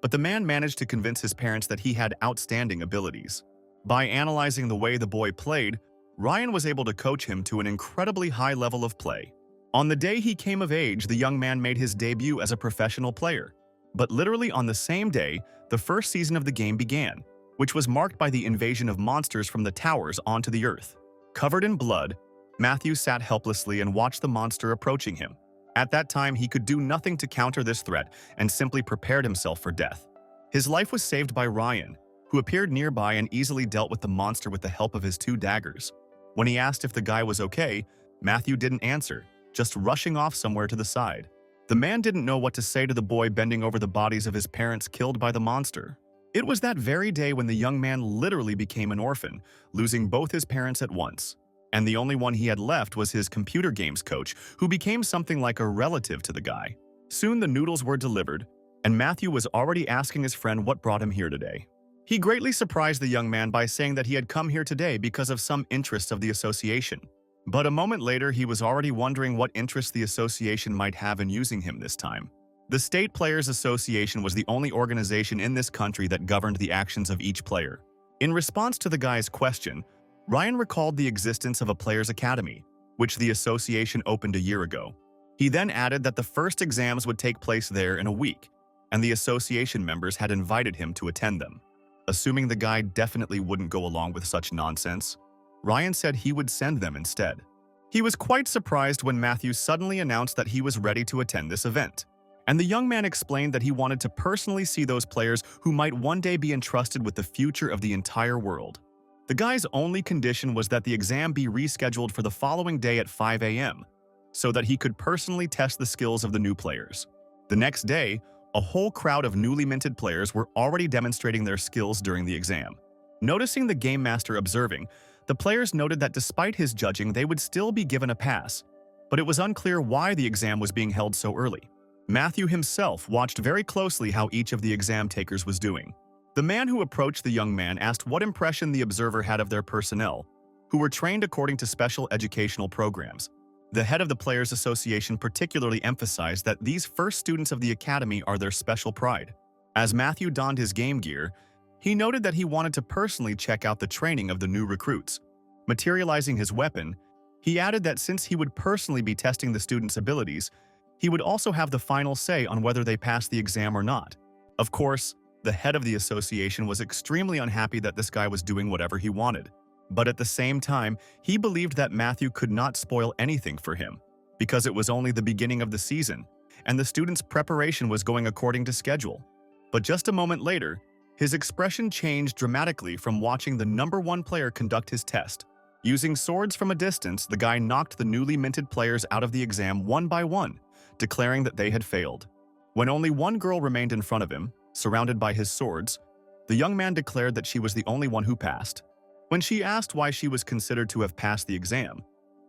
but the man managed to convince his parents that he had outstanding abilities. By analyzing the way the boy played, Ryan was able to coach him to an incredibly high level of play. On the day he came of age, the young man made his debut as a professional player. But literally on the same day, the first season of the game began, which was marked by the invasion of monsters from the towers onto the earth. Covered in blood, Matthew sat helplessly and watched the monster approaching him. At that time, he could do nothing to counter this threat and simply prepared himself for death. His life was saved by Ryan, who appeared nearby and easily dealt with the monster with the help of his 2 daggers. When he asked if the guy was okay, Matthew didn't answer, just rushing off somewhere to the side. The man didn't know what to say to the boy bending over the bodies of his parents killed by the monster. It was that very day when the young man literally became an orphan, losing both his parents at once. And the only one he had left was his computer games coach, who became something like a relative to the guy. Soon the noodles were delivered, and Matthew was already asking his friend what brought him here today. He greatly surprised the young man by saying that he had come here today because of some interest of the association. But a moment later, he was already wondering what interest the association might have in using him this time. The State Players Association was the only organization in this country that governed the actions of each player. In response to the guy's question, Ryan recalled the existence of a players' academy, which the association opened a year ago. He then added that the first exams would take place there in a week, and the association members had invited him to attend them. Assuming the guy definitely wouldn't go along with such nonsense, Ryan said he would send them instead. He was quite surprised when Matthew suddenly announced that he was ready to attend this event. And the young man explained that he wanted to personally see those players who might one day be entrusted with the future of the entire world. The guy's only condition was that the exam be rescheduled for the following day at 5 a.m., so that he could personally test the skills of the new players. The next day, a whole crowd of newly minted players were already demonstrating their skills during the exam. Noticing the game master observing, the players noted that despite his judging, they would still be given a pass, but it was unclear why the exam was being held so early. Matthew himself watched very closely how each of the exam takers was doing. The man who approached the young man asked what impression the observer had of their personnel, who were trained according to special educational programs. The head of the Players Association particularly emphasized that these first students of the academy are their special pride. As Matthew donned his game gear, he noted that he wanted to personally check out the training of the new recruits. Materializing his weapon, he added that since he would personally be testing the students' abilities, he would also have the final say on whether they passed the exam or not. Of course, the head of the association was extremely unhappy that this guy was doing whatever he wanted. But at the same time, he believed that Matthew could not spoil anything for him, because it was only the beginning of the season, and the students' preparation was going according to schedule. But just a moment later, his expression changed dramatically from watching the #1 player conduct his test. Using swords from a distance, the guy knocked the newly minted players out of the exam one by one, declaring that they had failed. When only one girl remained in front of him, surrounded by his swords, the young man declared that she was the only one who passed. When she asked why she was considered to have passed the exam,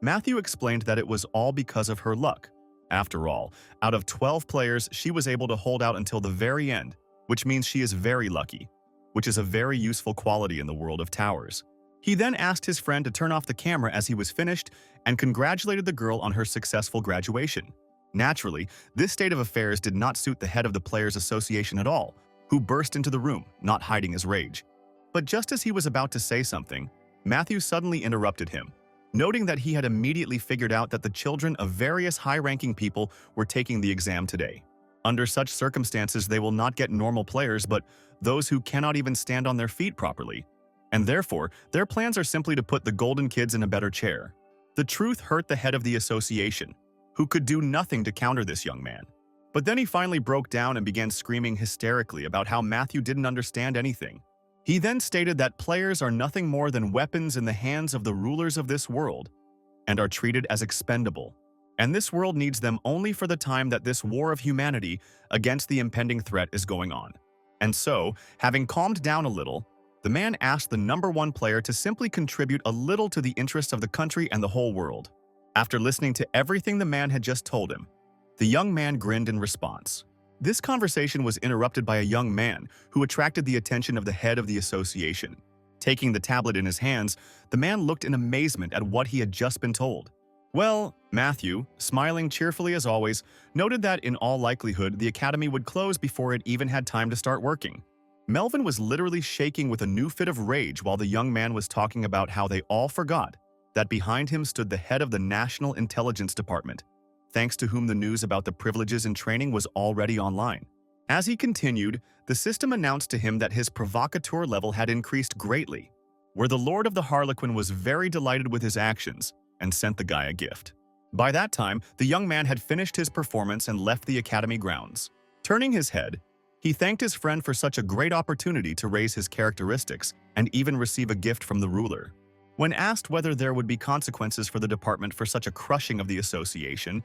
Matthew explained that it was all because of her luck. After all, out of 12 players, she was able to hold out until the very end, which means she is very lucky, which is a very useful quality in the world of towers. He then asked his friend to turn off the camera as he was finished and congratulated the girl on her successful graduation. Naturally, this state of affairs did not suit the head of the Players Association at all, who burst into the room, not hiding his rage. But just as he was about to say something, Matthew suddenly interrupted him, noting that he had immediately figured out that the children of various high-ranking people were taking the exam today. Under such circumstances, they will not get normal players, but those who cannot even stand on their feet properly. And therefore, their plans are simply to put the golden kids in a better chair. The truth hurt the head of the association, who could do nothing to counter this young man. But then he finally broke down and began screaming hysterically about how Matthew didn't understand anything. He then stated that players are nothing more than weapons in the hands of the rulers of this world and are treated as expendable. And this world needs them only for the time that this war of humanity against the impending threat is going on. And so, having calmed down a little, the man asked the number one player to simply contribute a little to the interests of the country and the whole world. After listening to everything the man had just told him, the young man grinned in response. This conversation was interrupted by a young man who attracted the attention of the head of the association. Taking the tablet in his hands, the man looked in amazement at what he had just been told. Well, Matthew, smiling cheerfully as always, noted that in all likelihood the academy would close before it even had time to start working. Melvin was literally shaking with a new fit of rage while the young man was talking about how they all forgot that behind him stood the head of the National Intelligence Department, thanks to whom the news about the privileges in training was already online. As he continued, the system announced to him that his provocateur level had increased greatly, where the Lord of the Harlequin was very delighted with his actions and sent the guy a gift. By that time, the young man had finished his performance and left the academy grounds. Turning his head, he thanked his friend for such a great opportunity to raise his characteristics and even receive a gift from the ruler. When asked whether there would be consequences for the department for such a crushing of the association,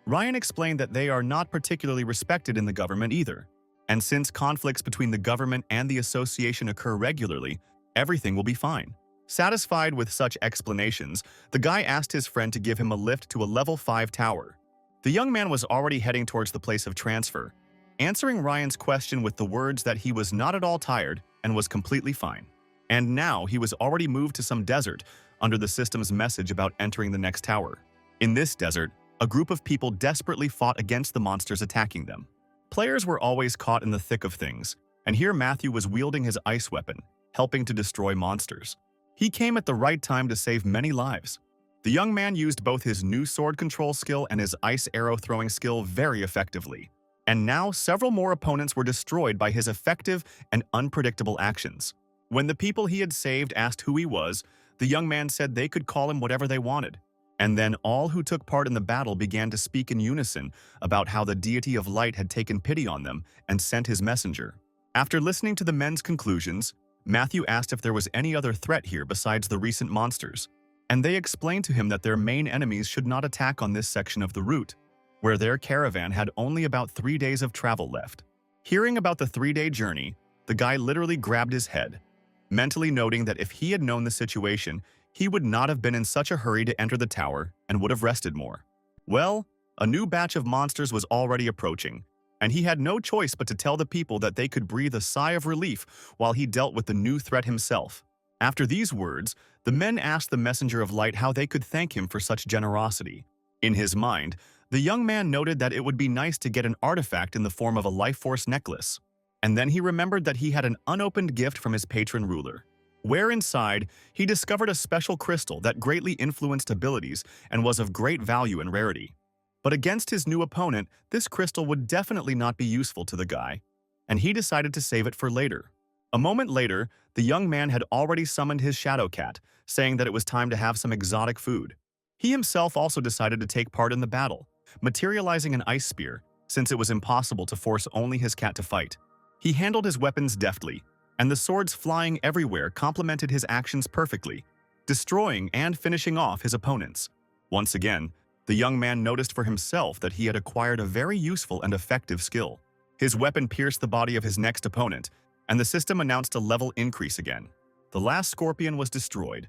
Ryan explained that they are not particularly respected in the government either. And since conflicts between the government and the association occur regularly, everything will be fine. Satisfied with such explanations, the guy asked his friend to give him a lift to a level 5 tower. The young man was already heading towards the place of transfer, answering Ryan's question with the words that he was not at all tired and was completely fine. And now he was already moved to some desert under the system's message about entering the next tower. In this desert, a group of people desperately fought against the monsters attacking them. Players were always caught in the thick of things, and here Matthew was wielding his ice weapon, helping to destroy monsters. He came at the right time to save many lives. The young man used both his new sword control skill and his ice arrow throwing skill very effectively. And now several more opponents were destroyed by his effective and unpredictable actions. When the people he had saved asked who he was, the young man said they could call him whatever they wanted. And then all who took part in the battle began to speak in unison about how the deity of light had taken pity on them and sent his messenger. After listening to the men's conclusions, Matthew asked if there was any other threat here besides the recent monsters, and they explained to him that their main enemies should not attack on this section of the route, where their caravan had only about 3 days of travel left. Hearing about the 3-day journey, the guy literally grabbed his head, mentally noting that if he had known the situation, he would not have been in such a hurry to enter the tower and would have rested more. Well, a new batch of monsters was already approaching, and he had no choice but to tell the people that they could breathe a sigh of relief while he dealt with the new threat himself. After these words, the men asked the messenger of light how they could thank him for such generosity. In his mind, the young man noted that it would be nice to get an artifact in the form of a life force necklace. And then he remembered that he had an unopened gift from his patron ruler, where inside he discovered a special crystal that greatly influenced abilities and was of great value and rarity. But against his new opponent, this crystal would definitely not be useful to the guy, and he decided to save it for later. A moment later, the young man had already summoned his shadow cat, saying that it was time to have some exotic food. He himself also decided to take part in the battle, materializing an ice spear, since it was impossible to force only his cat to fight. He handled his weapons deftly, and the swords flying everywhere complemented his actions perfectly, destroying and finishing off his opponents. Once again, the young man noticed for himself that he had acquired a very useful and effective skill. His weapon pierced the body of his next opponent, and the system announced a level increase again. The last scorpion was destroyed,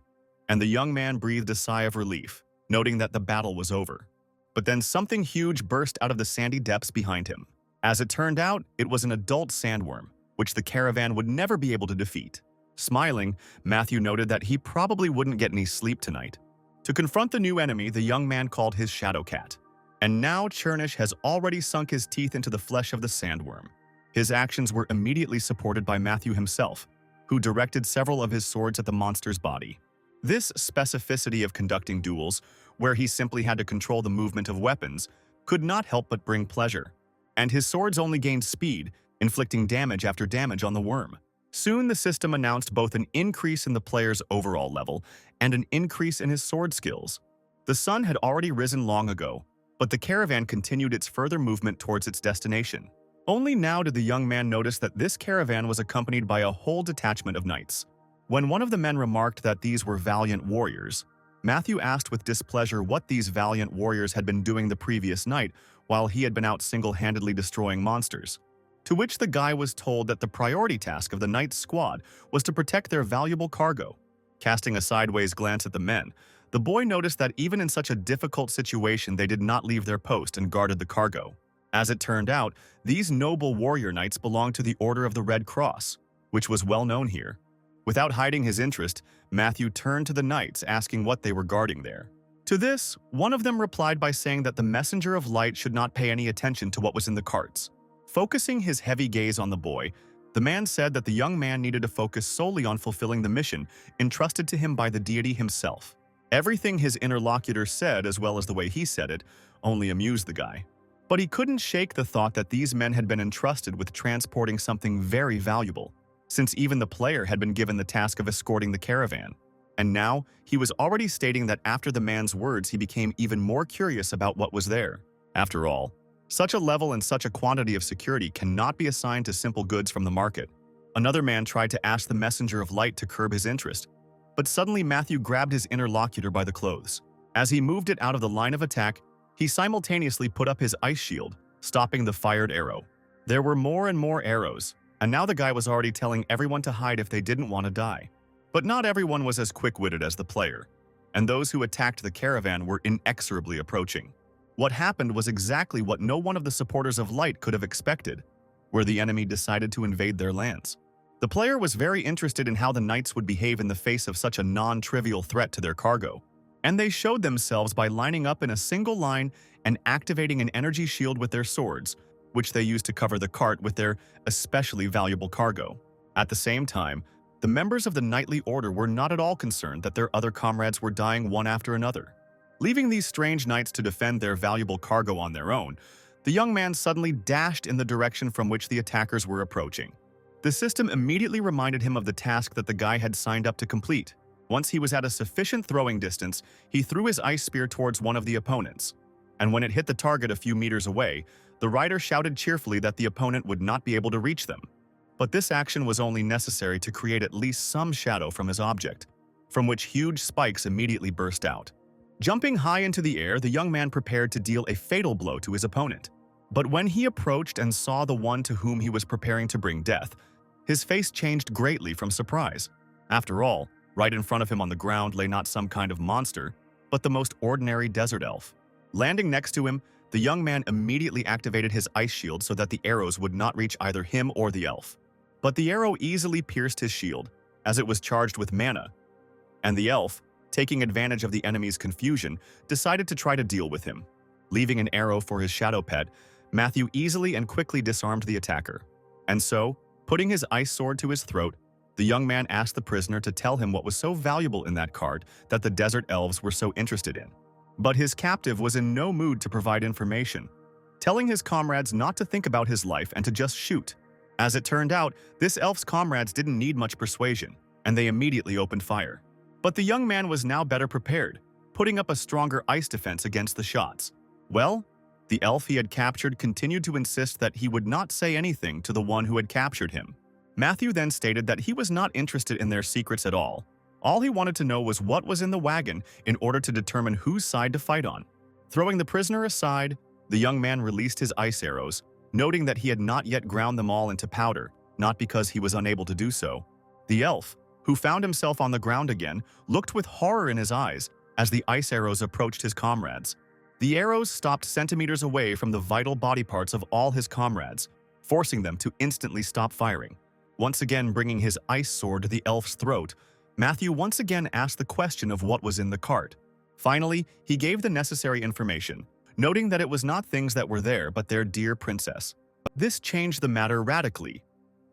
and the young man breathed a sigh of relief. noting that the battle was over. But then something huge burst out of the sandy depths behind him. As it turned out, it was an adult sandworm, which the caravan would never be able to defeat. Smiling, Matthew noted that he probably wouldn't get any sleep tonight. To confront the new enemy, the young man called his shadow cat. And now Chernish has already sunk his teeth into the flesh of the sandworm. His actions were immediately supported by Matthew himself, who directed several of his swords at the monster's body. This specificity of conducting duels, where he simply had to control the movement of weapons, could not help but bring pleasure. And his swords only gained speed, inflicting damage after damage on the worm. Soon the system announced both an increase in the player's overall level and an increase in his sword skills. The sun had already risen long ago, but the caravan continued its further movement towards its destination. Only now did the young man notice that this caravan was accompanied by a whole detachment of knights. When one of the men remarked that these were valiant warriors, Matthew asked with displeasure what these valiant warriors had been doing the previous night while he had been out single-handedly destroying monsters. To which the guy was told that the priority task of the knight's squad was to protect their valuable cargo. Casting a sideways glance at the men, the boy noticed that even in such a difficult situation they did not leave their post and guarded the cargo. As it turned out, these noble warrior knights belonged to the Order of the Red Cross, which was well known here. Without hiding his interest, Matthew turned to the knights, asking what they were guarding there. To this, one of them replied by saying that the messenger of light should not pay any attention to what was in the carts. Focusing his heavy gaze on the boy, the man said that the young man needed to focus solely on fulfilling the mission entrusted to him by the deity himself. Everything his interlocutor said, as well as the way he said it, only amused the guy. But he couldn't shake the thought that these men had been entrusted with transporting something very valuable, since even the player had been given the task of escorting the caravan. And now, he was already stating that after the man's words he became even more curious about what was there. After all, such a level and such a quantity of security cannot be assigned to simple goods from the market. Another man tried to ask the messenger of light to curb his interest, but suddenly Matthew grabbed his interlocutor by the clothes. As he moved it out of the line of attack, he simultaneously put up his ice shield, stopping the fired arrow. There were more and more arrows, and now the guy was already telling everyone to hide if they didn't want to die. But not everyone was as quick-witted as the player, and those who attacked the caravan were inexorably approaching. What happened was exactly what no one of the supporters of light could have expected, where the enemy decided to invade their lands. The player was very interested in how the knights would behave in the face of such a non-trivial threat to their cargo, and they showed themselves by lining up in a single line and activating an energy shield with their swords, which they used to cover the cart with their especially valuable cargo. At the same time, the members of the knightly order were not at all concerned that their other comrades were dying one after another. Leaving these strange knights to defend their valuable cargo on their own, the young man suddenly dashed in the direction from which the attackers were approaching. The system immediately reminded him of the task that the guy had signed up to complete. Once he was at a sufficient throwing distance, he threw his ice spear towards one of the opponents. And when it hit the target a few meters away, the rider shouted cheerfully that the opponent would not be able to reach them. But this action was only necessary to create at least some shadow from his object, from which huge spikes immediately burst out. Jumping high into the air, the young man prepared to deal a fatal blow to his opponent. But when he approached and saw the one to whom he was preparing to bring death, his face changed greatly from surprise. After all, right in front of him on the ground lay not some kind of monster, but the most ordinary desert elf. Landing next to him, the young man immediately activated his ice shield so that the arrows would not reach either him or the elf. But the arrow easily pierced his shield, as it was charged with mana, and the elf, taking advantage of the enemy's confusion, decided to try to deal with him. Leaving an arrow for his shadow pet, Matthew easily and quickly disarmed the attacker. And so, putting his ice sword to his throat, the young man asked the prisoner to tell him what was so valuable in that card that the desert elves were so interested in. But his captive was in no mood to provide information, telling his comrades not to think about his life and to just shoot. As it turned out, this elf's comrades didn't need much persuasion, and they immediately opened fire. But the young man was now better prepared, putting up a stronger ice defense against the shots. Well, the elf he had captured continued to insist that he would not say anything to the one who had captured him. Matthew then stated that he was not interested in their secrets at all. All he wanted to know was what was in the wagon in order to determine whose side to fight on. Throwing the prisoner aside, the young man released his ice arrows, noting that he had not yet ground them all into powder, not because he was unable to do so. The elf, who found himself on the ground again, looked with horror in his eyes As the ice arrows approached his comrades, the arrows stopped centimeters away from the vital body parts of all his comrades, forcing them to instantly stop firing. Once again bringing his ice sword to the elf's throat, Matthew once again asked the question of what was in the cart. Finally, he gave the necessary information, noting that it was not things that were there but their dear princess. This changed the matter radically,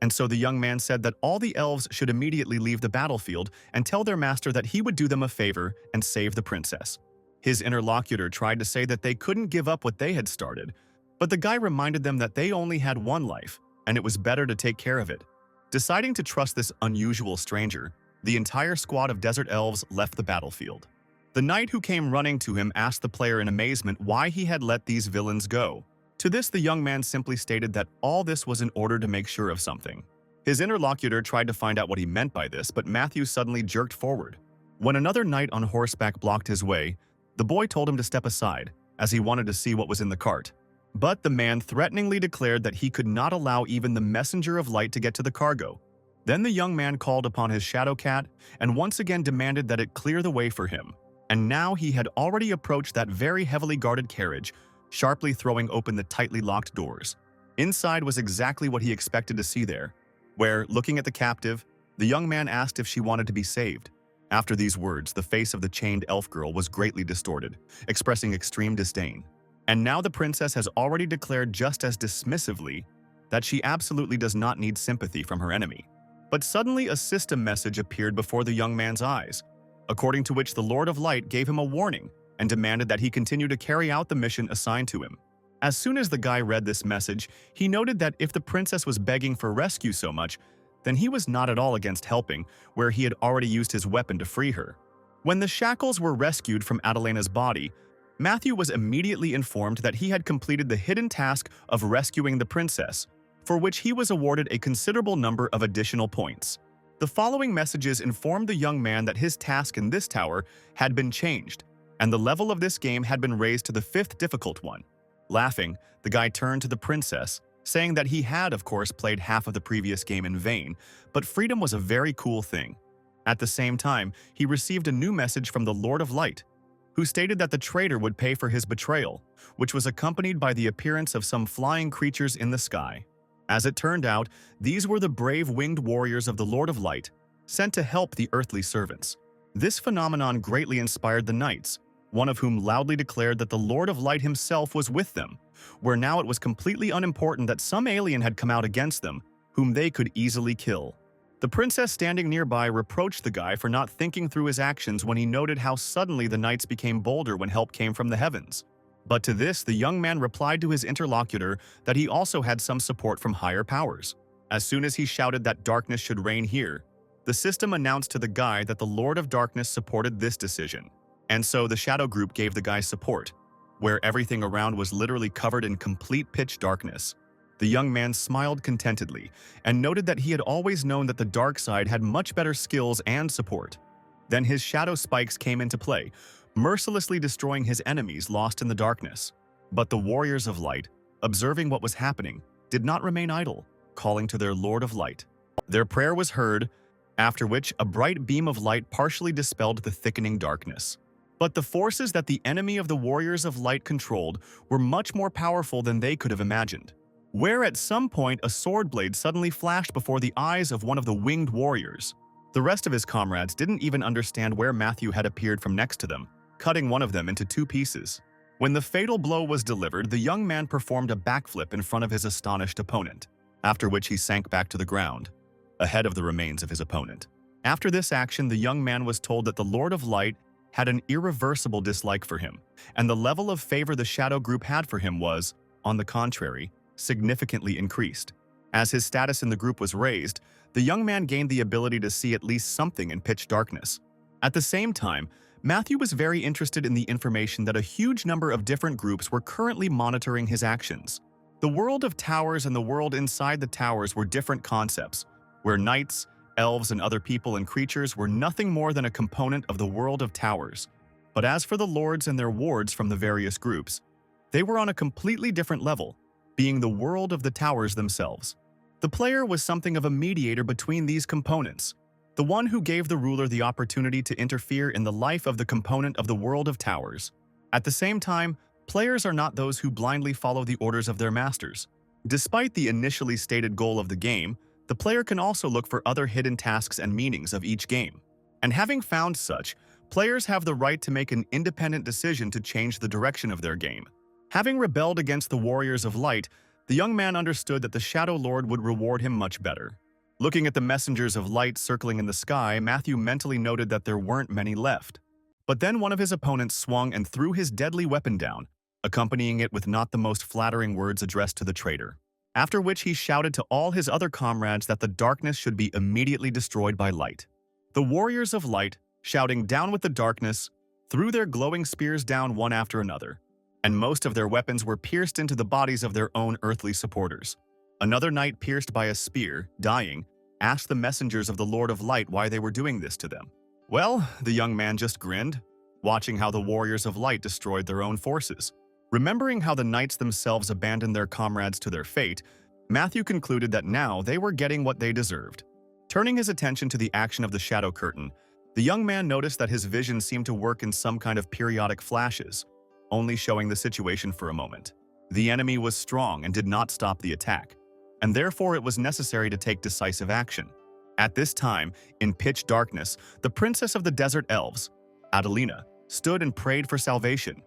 and so the young man said that all the elves should immediately leave the battlefield and tell their master that he would do them a favor and save the princess. His interlocutor tried to say that they couldn't give up what they had started, but the guy reminded them that they only had one life, and it was better to take care of it. Deciding to trust this unusual stranger, the entire squad of desert elves left the battlefield. The knight who came running to him asked the player in amazement why he had let these villains go. To this, the young man simply stated that all this was in order to make sure of something. His interlocutor tried to find out what he meant by this, but Matthew suddenly jerked forward. When another knight on horseback blocked his way, the boy told him to step aside, as he wanted to see what was in the cart. But the man threateningly declared that he could not allow even the messenger of light to get to the cargo. Then the young man called upon his shadow cat and once again demanded that it clear the way for him. And now he had already approached that very heavily guarded carriage, sharply throwing open the tightly locked doors. Inside was exactly what he expected to see there, where, looking at the captive, the young man asked if she wanted to be saved. After these words, the face of the chained elf girl was greatly distorted, expressing extreme disdain. And now the princess has already declared just as dismissively that she absolutely does not need sympathy from her enemy. But suddenly a system message appeared before the young man's eyes, according to which the Lord of Light gave him a warning and demanded that he continue to carry out the mission assigned to him. As soon as the guy read this message, he noted that if the princess was begging for rescue so much, then he was not at all against helping, where he had already used his weapon to free her. When the shackles were rescued from Adelena's body, Matthew was immediately informed that he had completed the hidden task of rescuing the princess, for which he was awarded a considerable number of additional points. The following messages informed the young man that his task in this tower had been changed, and the level of this game had been raised to the 5th difficult one. Laughing, the guy turned to the princess, saying that he had, of course, played half of the previous game in vain, but freedom was a very cool thing. At the same time, he received a new message from the Lord of Light, who stated that the traitor would pay for his betrayal, which was accompanied by the appearance of some flying creatures in the sky. As it turned out, these were the brave winged warriors of the Lord of Light, sent to help the earthly servants. This phenomenon greatly inspired the knights, one of whom loudly declared that the Lord of Light himself was with them, where now it was completely unimportant that some alien had come out against them, whom they could easily kill. The princess standing nearby reproached the guy for not thinking through his actions when he noted how suddenly the knights became bolder when help came from the heavens. But to this, the young man replied to his interlocutor that he also had some support from higher powers. As soon as he shouted that darkness should reign here, the system announced to the guy that the Lord of Darkness supported this decision. And so the shadow group gave the guy support, where everything around was literally covered in complete pitch darkness. The young man smiled contentedly and noted that he had always known that the dark side had much better skills and support. Then his shadow spikes came into play, mercilessly destroying his enemies lost in the darkness. But the warriors of light, observing what was happening, did not remain idle, calling to their Lord of Light. Their prayer was heard, after which a bright beam of light partially dispelled the thickening darkness. But the forces that the enemy of the warriors of light controlled were much more powerful than they could have imagined, where at some point a sword blade suddenly flashed before the eyes of one of the winged warriors. The rest of his comrades didn't even understand where Matthew had appeared from next to them, cutting one of them into 2 pieces. When the fatal blow was delivered, the young man performed a backflip in front of his astonished opponent, after which he sank back to the ground, ahead of the remains of his opponent. After this action, the young man was told that the Lord of Light had an irreversible dislike for him, and the level of favor the shadow group had for him was, on the contrary, significantly increased. As his status in the group was raised, the young man gained the ability to see at least something in pitch darkness. At the same time, Matthew was very interested in the information that a huge number of different groups were currently monitoring his actions. The world of towers and the world inside the towers were different concepts, where knights, elves, and other people and creatures were nothing more than a component of the world of towers. But as for the lords and their wards from the various groups, they were on a completely different level, being the world of the towers themselves. The player was something of a mediator between these components, the one who gave the ruler the opportunity to interfere in the life of the component of the world of towers. At the same time, players are not those who blindly follow the orders of their masters. Despite the initially stated goal of the game, the player can also look for other hidden tasks and meanings of each game. And having found such, players have the right to make an independent decision to change the direction of their game. Having rebelled against the Warriors of Light, the young man understood that the Shadow Lord would reward him much better. Looking at the messengers of light circling in the sky, Matthew mentally noted that there weren't many left. But then one of his opponents swung and threw his deadly weapon down, accompanying it with not the most flattering words addressed to the traitor. After which he shouted to all his other comrades that the darkness should be immediately destroyed by light. The Warriors of Light, shouting "Down with the darkness," threw their glowing spears down one after another, and most of their weapons were pierced into the bodies of their own earthly supporters. Another knight pierced by a spear, dying, asked the messengers of the Lord of Light why they were doing this to them. Well, the young man just grinned, watching how the Warriors of Light destroyed their own forces. Remembering how the knights themselves abandoned their comrades to their fate, Matthew concluded that now they were getting what they deserved. Turning his attention to the action of the Shadow Curtain, the young man noticed that his vision seemed to work in some kind of periodic flashes, only showing the situation for a moment. The enemy was strong and did not stop the attack, and therefore it was necessary to take decisive action. At this time, in pitch darkness, the princess of the desert elves, Adelina, stood and prayed for salvation.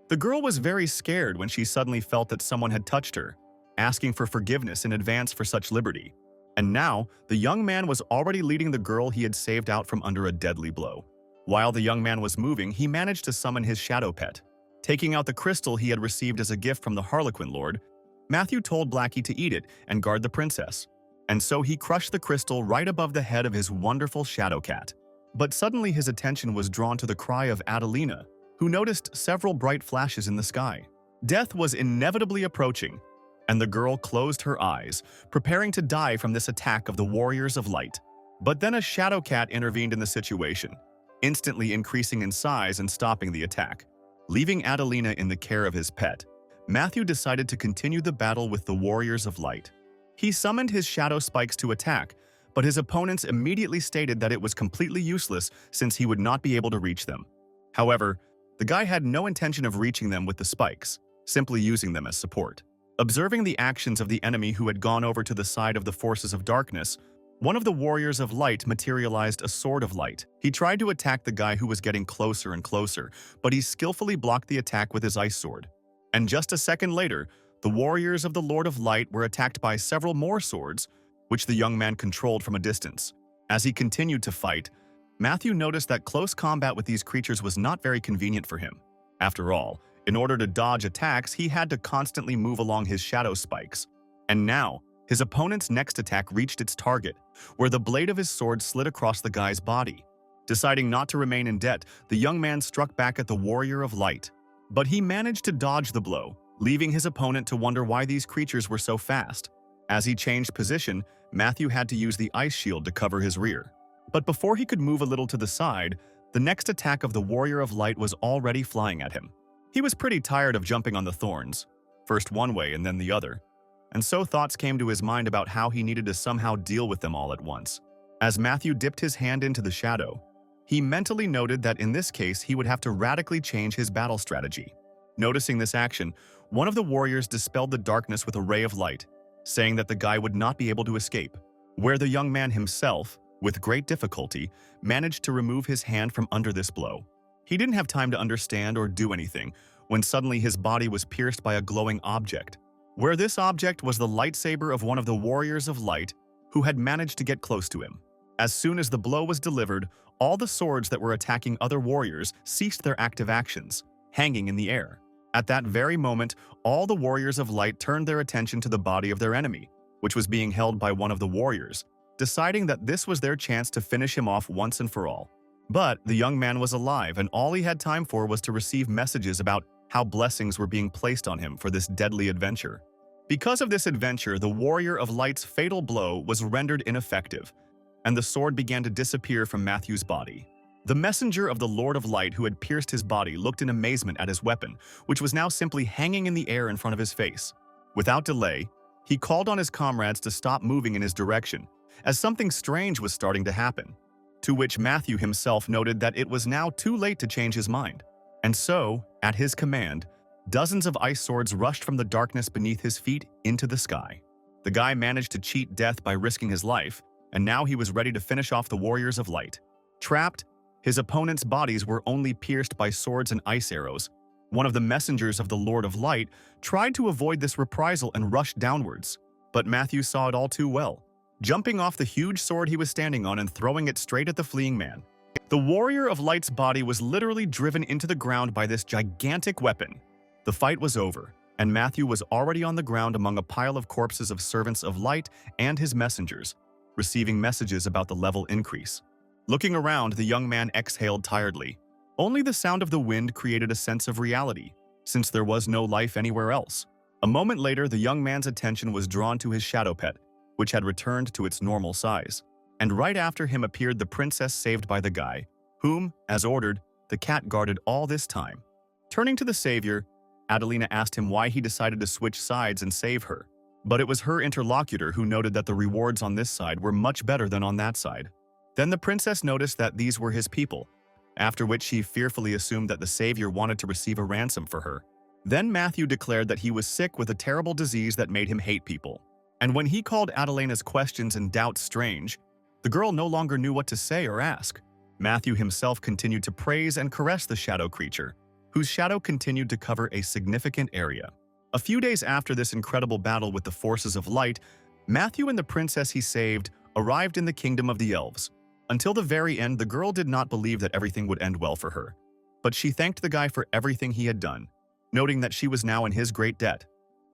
The girl was very scared when she suddenly felt that someone had touched her, asking for forgiveness in advance for such liberty. And now, the young man was already leading the girl he had saved out from under a deadly blow. While the young man was moving, he managed to summon his shadow pet. Taking out the crystal he had received as a gift from the Harlequin Lord, Matthew told Blackie to eat it and guard the princess. And so he crushed the crystal right above the head of his wonderful shadow cat. But suddenly his attention was drawn to the cry of Adelina, who noticed several bright flashes in the sky. Death was inevitably approaching, and the girl closed her eyes, preparing to die from this attack of the Warriors of Light. But then a shadow cat intervened in the situation, instantly increasing in size and stopping the attack. Leaving Adelina in the care of his pet, Matthew decided to continue the battle with the Warriors of Light. He summoned his shadow spikes to attack, but his opponents immediately stated that it was completely useless since he would not be able to reach them. However, the guy had no intention of reaching them with the spikes, simply using them as support. Observing the actions of the enemy who had gone over to the side of the forces of darkness, one of the Warriors of Light materialized a sword of light. He tried to attack the guy who was getting closer and closer, but he skillfully blocked the attack with his ice sword. And just a second later, the Warriors of the Lord of Light were attacked by several more swords, which the young man controlled from a distance. As he continued to fight, Matthew noticed that close combat with these creatures was not very convenient for him. After all, in order to dodge attacks, he had to constantly move along his shadow spikes. And now, his opponent's next attack reached its target, where the blade of his sword slid across the guy's body. Deciding not to remain in debt, the young man struck back at the Warrior of Light. But he managed to dodge the blow, leaving his opponent to wonder why these creatures were so fast. As he changed position, Matthew had to use the ice shield to cover his rear. But before he could move a little to the side, the next attack of the Warrior of Light was already flying at him. He was pretty tired of jumping on the thorns, first one way and then the other, and so thoughts came to his mind about how he needed to somehow deal with them all at once. As Matthew dipped his hand into the shadow, he mentally noted that in this case he would have to radically change his battle strategy. Noticing this action, one of the warriors dispelled the darkness with a ray of light, saying that the guy would not be able to escape, where the young man himself, with great difficulty, managed to remove his hand from under this blow. He didn't have time to understand or do anything when suddenly his body was pierced by a glowing object, where this object was the lightsaber of one of the Warriors of Light who had managed to get close to him. As soon as the blow was delivered, all the swords that were attacking other warriors ceased their active actions, hanging in the air. At that very moment, all the Warriors of Light turned their attention to the body of their enemy, which was being held by one of the warriors, deciding that this was their chance to finish him off once and for all. But the young man was alive, and all he had time for was to receive messages about how blessings were being placed on him for this deadly adventure. Because of this adventure, the Warrior of Light's fatal blow was rendered ineffective, and the sword began to disappear from Matthew's body. The messenger of the Lord of Light who had pierced his body looked in amazement at his weapon, which was now simply hanging in the air in front of his face. Without delay, he called on his comrades to stop moving in his direction, as something strange was starting to happen. to which Matthew himself noted that it was now too late to change his mind. And so, at his command, dozens of ice swords rushed from the darkness beneath his feet into the sky. The guy managed to cheat death by risking his life, and now he was ready to finish off the warriors of light. Trapped, his opponents' bodies were only pierced by swords and ice arrows. One of the messengers of the Lord of Light tried to avoid this reprisal and rushed downwards, but Matthew saw it all too well, jumping off the huge sword he was standing on and throwing it straight at the fleeing man. The warrior of Light's body was literally driven into the ground by this gigantic weapon. The fight was over, and Matthew was already on the ground among a pile of corpses of servants of Light and his messengers, receiving messages about the level increase. Looking around, the young man exhaled tiredly. Only the sound of the wind created a sense of reality, since there was no life anywhere else. A moment later, the young man's attention was drawn to his shadow pet, which had returned to its normal size. And right after him appeared the princess saved by the guy, whom, as ordered, the cat guarded all this time. Turning to the savior, Adelina asked him why he decided to switch sides and save her. But it was her interlocutor who noted that the rewards on this side were much better than on that side. Then the princess noticed that these were his people, after which she fearfully assumed that the savior wanted to receive a ransom for her. Then Matthew declared that he was sick with a terrible disease that made him hate people. And when he called Adelina's questions and doubts strange, the girl no longer knew what to say or ask. Matthew himself continued to praise and caress the shadow creature, whose shadow continued to cover a significant area. A few days after this incredible battle with the forces of light, Matthew and the princess he saved arrived in the kingdom of the elves. Until the very end, the girl did not believe that everything would end well for her. But she thanked the guy for everything he had done, noting that she was now in his great debt.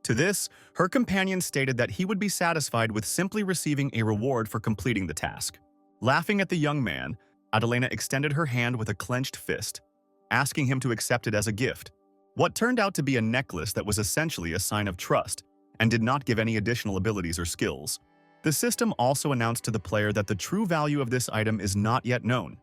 To this, her companion stated that he would be satisfied with simply receiving a reward for completing the task. Laughing at the young man, Adelina extended her hand with a clenched fist, asking him to accept it as a gift. What turned out to be a necklace that was essentially a sign of trust and did not give any additional abilities or skills. The system also announced to the player that the true value of this item is not yet known,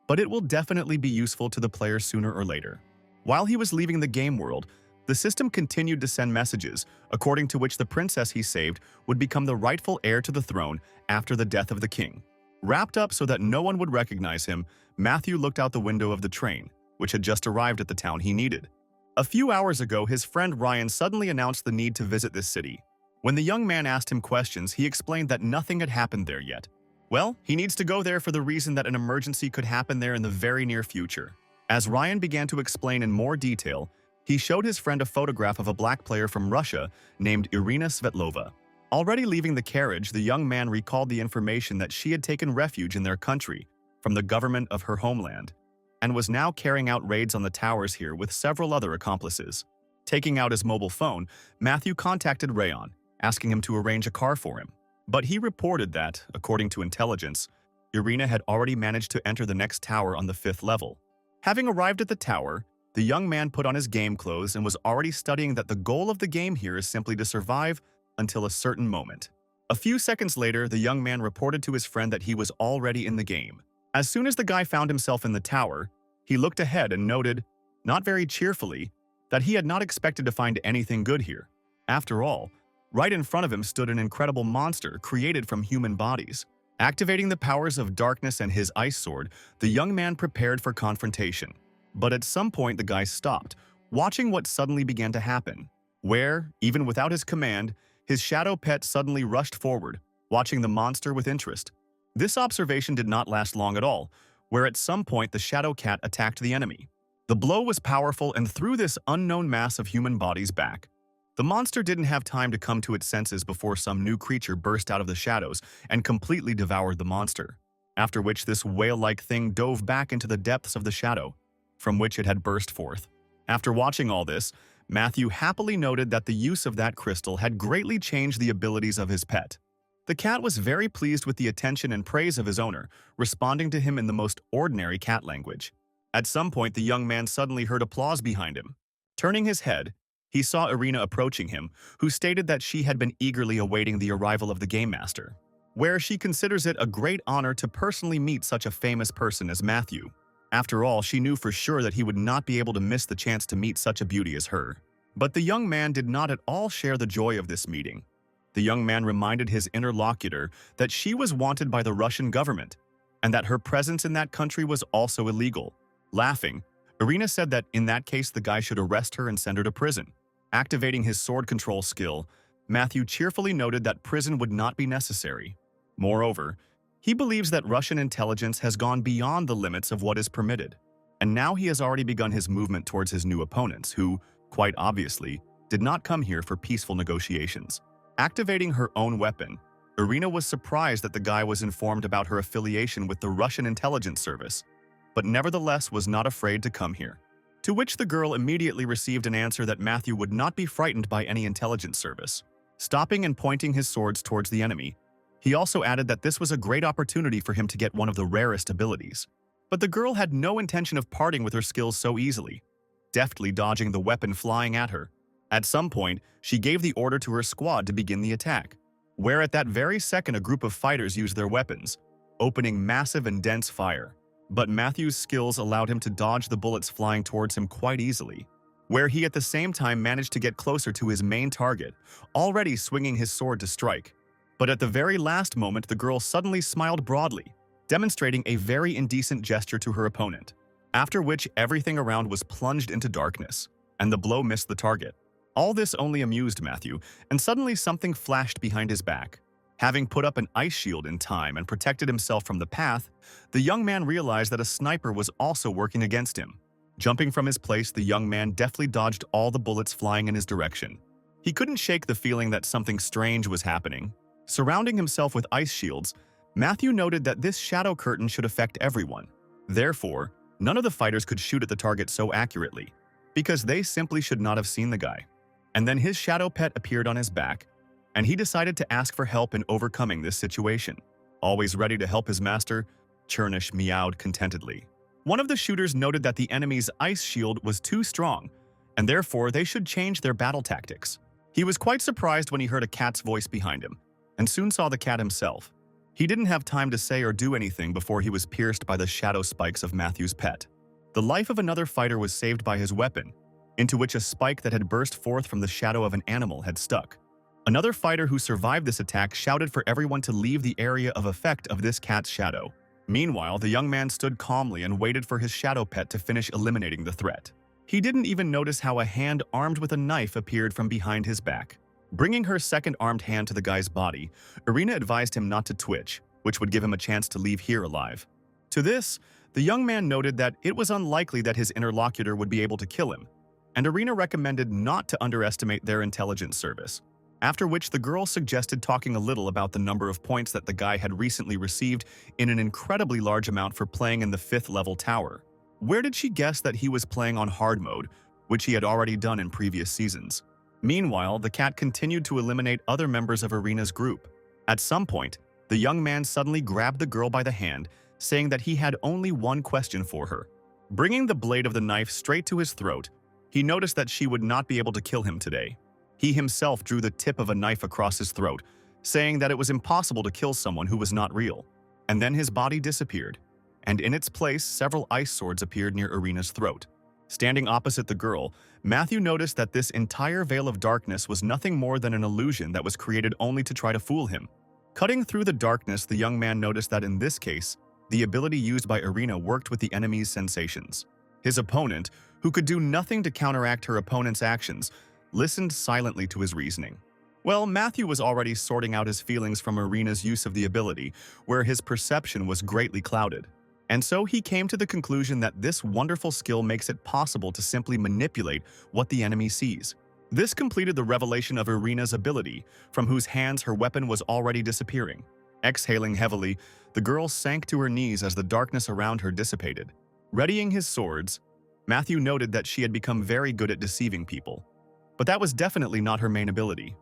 but it will definitely be useful to the player sooner or later. While he was leaving the game world, the system continued to send messages, according to which the princess he saved would become the rightful heir to the throne after the death of the king. Wrapped up so that no one would recognize him, Matthew looked out the window of the train, which had just arrived at the town he needed. A few hours ago, his friend Ryan suddenly announced the need to visit this city. When the young man asked him questions, he explained that nothing had happened there yet. Well, he needs to go there for the reason that an emergency could happen there in the very near future. As Ryan began to explain in more detail, he showed his friend a photograph of a black player from Russia named Irina Svetlova. Already leaving the carriage, the young man recalled the information that she had taken refuge in their country from the government of her homeland, and was now carrying out raids on the towers here with several other accomplices. Taking out his mobile phone, Matthew contacted Rayon, asking him to arrange a car for him. But he reported that, according to intelligence, Irina had already managed to enter the next tower on the 5th level. Having arrived at the tower, the young man put on his game clothes and was already studying that the goal of the game here is simply to survive until a certain moment. A few seconds later, the young man reported to his friend that he was already in the game. As soon as the guy found himself in the tower, he looked ahead and noted, not very cheerfully, that he had not expected to find anything good here. After all, right in front of him stood an incredible monster created from human bodies. Activating the powers of darkness and his ice sword, the young man prepared for confrontation. But at some point the guy stopped, watching what suddenly began to happen, where, even without his command, his shadow pet suddenly rushed forward, watching the monster with interest. This observation did not last long at all, where at some point the shadow cat attacked the enemy. The blow was powerful and threw this unknown mass of human bodies back. The monster didn't have time to come to its senses before some new creature burst out of the shadows and completely devoured the monster, after which this whale-like thing dove back into the depths of the shadow, from which it had burst forth. After watching all this, Matthew happily noted that the use of that crystal had greatly changed the abilities of his pet. The cat was very pleased with the attention and praise of his owner, responding to him in the most ordinary cat language. At some point, the young man suddenly heard applause behind him. Turning his head, he saw Irina approaching him, who stated that she had been eagerly awaiting the arrival of the Game Master, where she considers it a great honor to personally meet such a famous person as Matthew. After all, she knew for sure that he would not be able to miss the chance to meet such a beauty as her. But the young man did not at all share the joy of this meeting. The young man reminded his interlocutor that she was wanted by the Russian government, and that her presence in that country was also illegal. Laughing, Irina said that in that case the guy should arrest her and send her to prison. Activating his sword control skill, Matthew cheerfully noted that prison would not be necessary. Moreover, he believes that Russian intelligence has gone beyond the limits of what is permitted, and now he has already begun his movement towards his new opponents who, quite obviously, did not come here for peaceful negotiations. Activating her own weapon, Irina was surprised that the guy was informed about her affiliation with the Russian intelligence service, but nevertheless was not afraid to come here. To which the girl immediately received an answer that Matthew would not be frightened by any intelligence service. Stopping and pointing his swords towards the enemy, he also added that this was a great opportunity for him to get one of the rarest abilities. But the girl had no intention of parting with her skills so easily, deftly dodging the weapon flying at her. At some point, she gave the order to her squad to begin the attack, where at that very second a group of fighters used their weapons, opening massive and dense fire. But Matthew's skills allowed him to dodge the bullets flying towards him quite easily, where he at the same time managed to get closer to his main target, already swinging his sword to strike. But at the very last moment, the girl suddenly smiled broadly, demonstrating a very indecent gesture to her opponent, after which everything around was plunged into darkness, and the blow missed the target. All this only amused Matthew, and suddenly something flashed behind his back. Having put up an ice shield in time and protected himself from the path, the young man realized that a sniper was also working against him. Jumping from his place, the young man deftly dodged all the bullets flying in his direction. He couldn't shake the feeling that something strange was happening. Surrounding himself with ice shields, Matthew noted that this shadow curtain should affect everyone. Therefore, none of the fighters could shoot at the target so accurately, because they simply should not have seen the guy. And then his shadow pet appeared on his back, and he decided to ask for help in overcoming this situation. Always ready to help his master, Chernish meowed contentedly. One of the shooters noted that the enemy's ice shield was too strong, and therefore they should change their battle tactics. He was quite surprised when he heard a cat's voice behind him, and soon saw the cat himself. He didn't have time to say or do anything before he was pierced by the shadow spikes of Matthew's pet. The life of another fighter was saved by his weapon, into which a spike that had burst forth from the shadow of an animal had stuck. Another fighter who survived this attack shouted for everyone to leave the area of effect of this cat's shadow. Meanwhile, the young man stood calmly and waited for his shadow pet to finish eliminating the threat. He didn't even notice how a hand armed with a knife appeared from behind his back. Bringing her second armed hand to the guy's body, Irina advised him not to twitch, which would give him a chance to leave here alive. To this, the young man noted that it was unlikely that his interlocutor would be able to kill him, and Irina recommended not to underestimate their intelligence service. After which the girl suggested talking a little about the number of points that the guy had recently received in an incredibly large amount for playing in the 5th level tower. Where did she guess that he was playing on hard mode, which he had already done in previous seasons? Meanwhile, the cat continued to eliminate other members of Irina's group. At some point, the young man suddenly grabbed the girl by the hand, saying that he had only one question for her. Bringing the blade of the knife straight to his throat, he noticed that she would not be able to kill him today. He himself drew the tip of a knife across his throat, saying that it was impossible to kill someone who was not real. And then his body disappeared, and in its place several ice swords appeared near Irina's throat. Standing opposite the girl, Matthew noticed that this entire veil of darkness was nothing more than an illusion that was created only to try to fool him. Cutting through the darkness, the young man noticed that in this case, the ability used by Irina worked with the enemy's sensations. His opponent, who could do nothing to counteract her opponent's actions, listened silently to his reasoning. Well, Matthew was already sorting out his feelings from Irina's use of the ability, where his perception was greatly clouded. And so he came to the conclusion that this wonderful skill makes it possible to simply manipulate what the enemy sees. This completed the revelation of Irina's ability, from whose hands her weapon was already disappearing. Exhaling heavily, the girl sank to her knees as the darkness around her dissipated. Readying his swords, Matthew noted that she had become very good at deceiving people. But that was definitely not her main ability.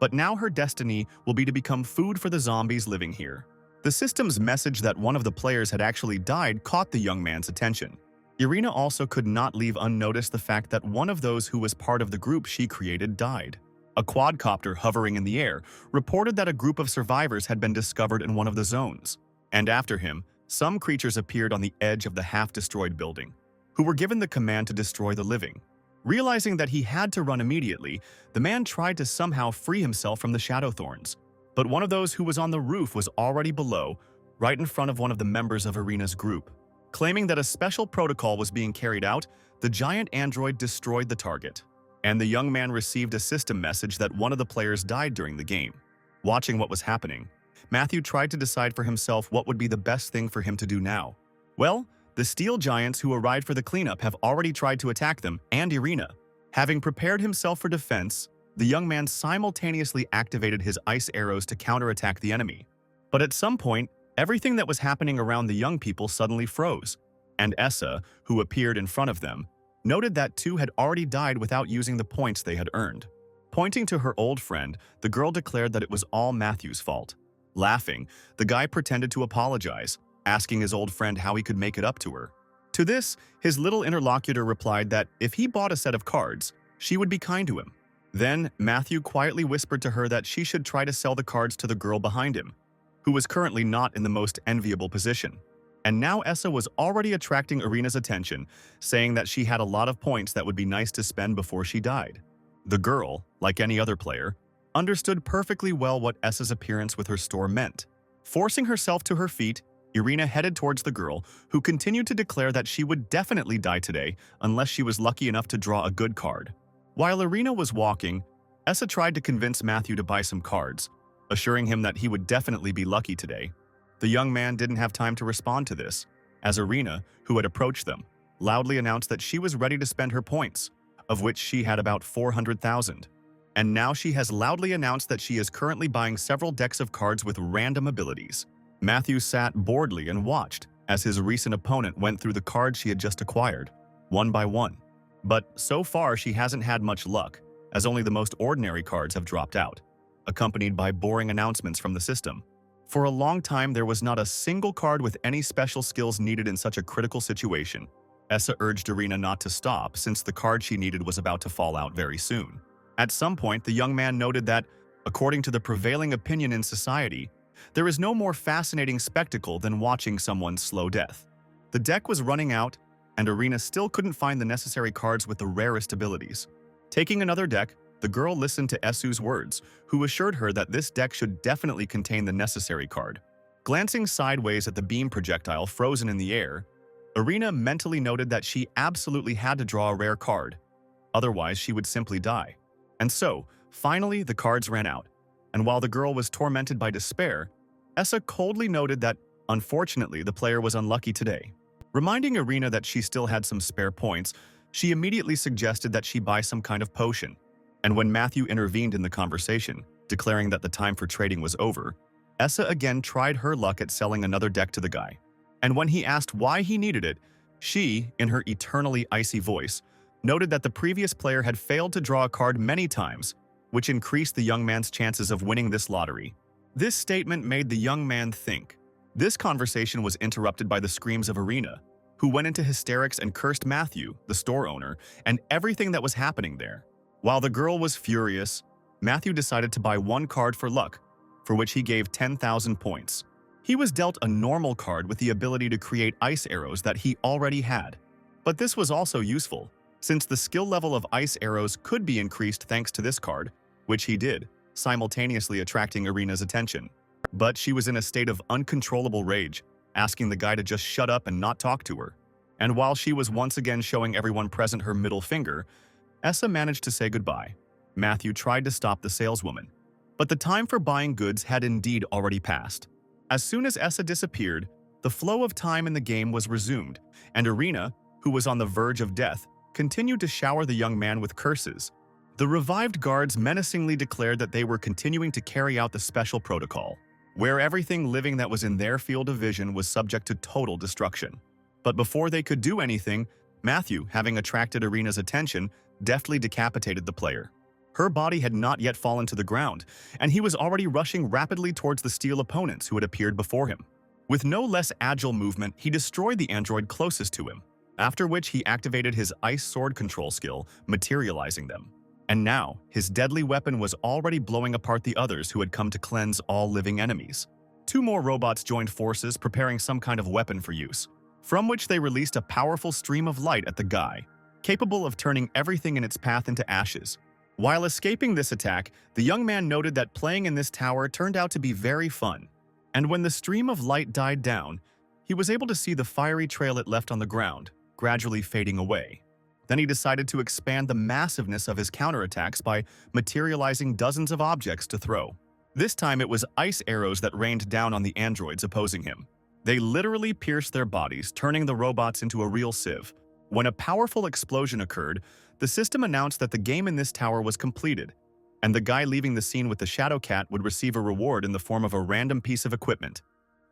But now her destiny will be to become food for the zombies living here. The system's message that one of the players had actually died caught the young man's attention. Irina also could not leave unnoticed the fact that one of those who was part of the group she created died. A quadcopter hovering in the air reported that a group of survivors had been discovered in one of the zones. And after him, some creatures appeared on the edge of the half-destroyed building, who were given the command to destroy the living. Realizing that he had to run immediately, the man tried to somehow free himself from the shadow thorns. But one of those who was on the roof was already below, right in front of one of the members of Irina's group. Claiming that a special protocol was being carried out, the giant android destroyed the target, and the young man received a system message that one of the players died during the game. Watching what was happening, Matthew tried to decide for himself what would be the best thing for him to do now. Well, the steel giants who arrived for the cleanup have already tried to attack them and Irina. Having prepared himself for defense, the young man simultaneously activated his ice arrows to counterattack the enemy. But at some point, everything that was happening around the young people suddenly froze, and Essa, who appeared in front of them, noted that two had already died without using the points they had earned. Pointing to her old friend, the girl declared that it was all Matthew's fault. Laughing, the guy pretended to apologize, asking his old friend how he could make it up to her. To this, his little interlocutor replied that if he bought a set of cards, she would be kind to him. Then, Matthew quietly whispered to her that she should try to sell the cards to the girl behind him, who was currently not in the most enviable position. And now Essa was already attracting Irina's attention, saying that she had a lot of points that would be nice to spend before she died. The girl, like any other player, understood perfectly well what Essa's appearance with her store meant. Forcing herself to her feet, Irina headed towards the girl, who continued to declare that she would definitely die today unless she was lucky enough to draw a good card. While Irina was walking, Essa tried to convince Matthew to buy some cards, assuring him that he would definitely be lucky today. The young man didn't have time to respond to this, as Irina, who had approached them, loudly announced that she was ready to spend her points, of which she had about 400,000. And now she has loudly announced that she is currently buying several decks of cards with random abilities. Matthew sat boredly and watched as his recent opponent went through the cards she had just acquired, one by one. But so far she hasn't had much luck, as only the most ordinary cards have dropped out, accompanied by boring announcements from the system. For a long time there was not a single card with any special skills needed in such a critical situation. Essa urged Irina not to stop since the card she needed was about to fall out very soon. At some point, the young man noted that, according to the prevailing opinion in society, there is no more fascinating spectacle than watching someone's slow death. The deck was running out, and Irina still couldn't find the necessary cards with the rarest abilities. Taking another deck, the girl listened to Essu's words, who assured her that this deck should definitely contain the necessary card. Glancing sideways at the beam projectile frozen in the air, Irina mentally noted that she absolutely had to draw a rare card, otherwise she would simply die. And so, finally, the cards ran out, and while the girl was tormented by despair, Essa coldly noted that, unfortunately, the player was unlucky today. Reminding Irina that she still had some spare points, she immediately suggested that she buy some kind of potion. And when Matthew intervened in the conversation, declaring that the time for trading was over, Essa again tried her luck at selling another deck to the guy. And when he asked why he needed it, she, in her eternally icy voice, noted that the previous player had failed to draw a card many times, which increased the young man's chances of winning this lottery. This statement made the young man think. This conversation was interrupted by the screams of Irina, who went into hysterics and cursed Matthew, the store owner, and everything that was happening there. While the girl was furious, Matthew decided to buy one card for luck, for which he gave 10,000 points. He was dealt a normal card with the ability to create ice arrows that he already had. But this was also useful, since the skill level of ice arrows could be increased thanks to this card, which he did, simultaneously attracting Irina's attention. But she was in a state of uncontrollable rage, asking the guy to just shut up and not talk to her. And while she was once again showing everyone present her middle finger, Essa managed to say goodbye. Matthew tried to stop the saleswoman, but the time for buying goods had indeed already passed. As soon as Essa disappeared, the flow of time in the game was resumed, and Irina, who was on the verge of death, continued to shower the young man with curses. The revived guards menacingly declared that they were continuing to carry out the special protocol, where everything living that was in their field of vision was subject to total destruction. But before they could do anything, Matthew, having attracted Irina's attention, deftly decapitated the player. Her body had not yet fallen to the ground, and he was already rushing rapidly towards the steel opponents who had appeared before him. With no less agile movement, he destroyed the android closest to him, after which he activated his ice sword control skill, materializing them. And now, his deadly weapon was already blowing apart the others who had come to cleanse all living enemies. Two more robots joined forces, preparing some kind of weapon for use, from which they released a powerful stream of light at the guy, capable of turning everything in its path into ashes. While escaping this attack, the young man noted that playing in this tower turned out to be very fun, And when the stream of light died down, he was able to see the fiery trail it left on the ground, gradually fading away. Then he decided to expand the massiveness of his counterattacks by materializing dozens of objects to throw. This time it was ice arrows that rained down on the androids opposing him. They literally pierced their bodies, turning the robots into a real sieve. When a powerful explosion occurred, the system announced that the game in this tower was completed, and the guy leaving the scene with the Shadow Cat would receive a reward in the form of a random piece of equipment.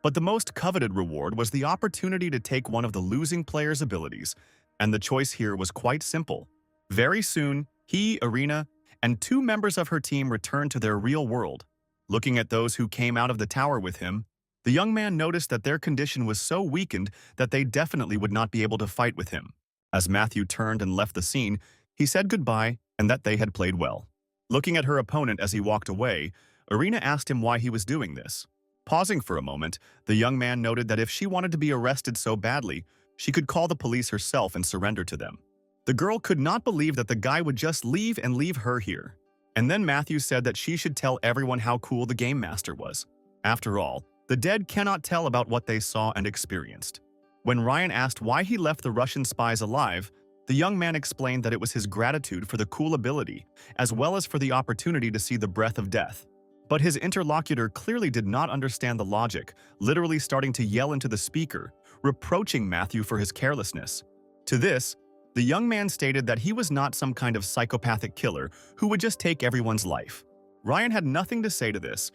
But the most coveted reward was the opportunity to take one of the losing player's abilities, and the choice here was quite simple. Very soon, he, Irina, and 2 members of her team returned to their real world. Looking at those who came out of the tower with him, the young man noticed that their condition was so weakened that they definitely would not be able to fight with him. As Matthew turned and left the scene, he said goodbye and that they had played well. Looking at her opponent as he walked away, Irina asked him why he was doing this. Pausing for a moment, the young man noted that if she wanted to be arrested so badly, she could call the police herself and surrender to them. The girl could not believe that the guy would just leave her here. And then Matthew said that she should tell everyone how cool the Game Master was. After all, the dead cannot tell about what they saw and experienced. When Ryan asked why he left the Russian spies alive, the young man explained that it was his gratitude for the cool ability, as well as for the opportunity to see the breath of death. But his interlocutor clearly did not understand the logic, literally starting to yell into the speaker, reproaching Matthew for his carelessness. To this, the young man stated that he was not some kind of psychopathic killer who would just take everyone's life. Ryan had nothing to say to this,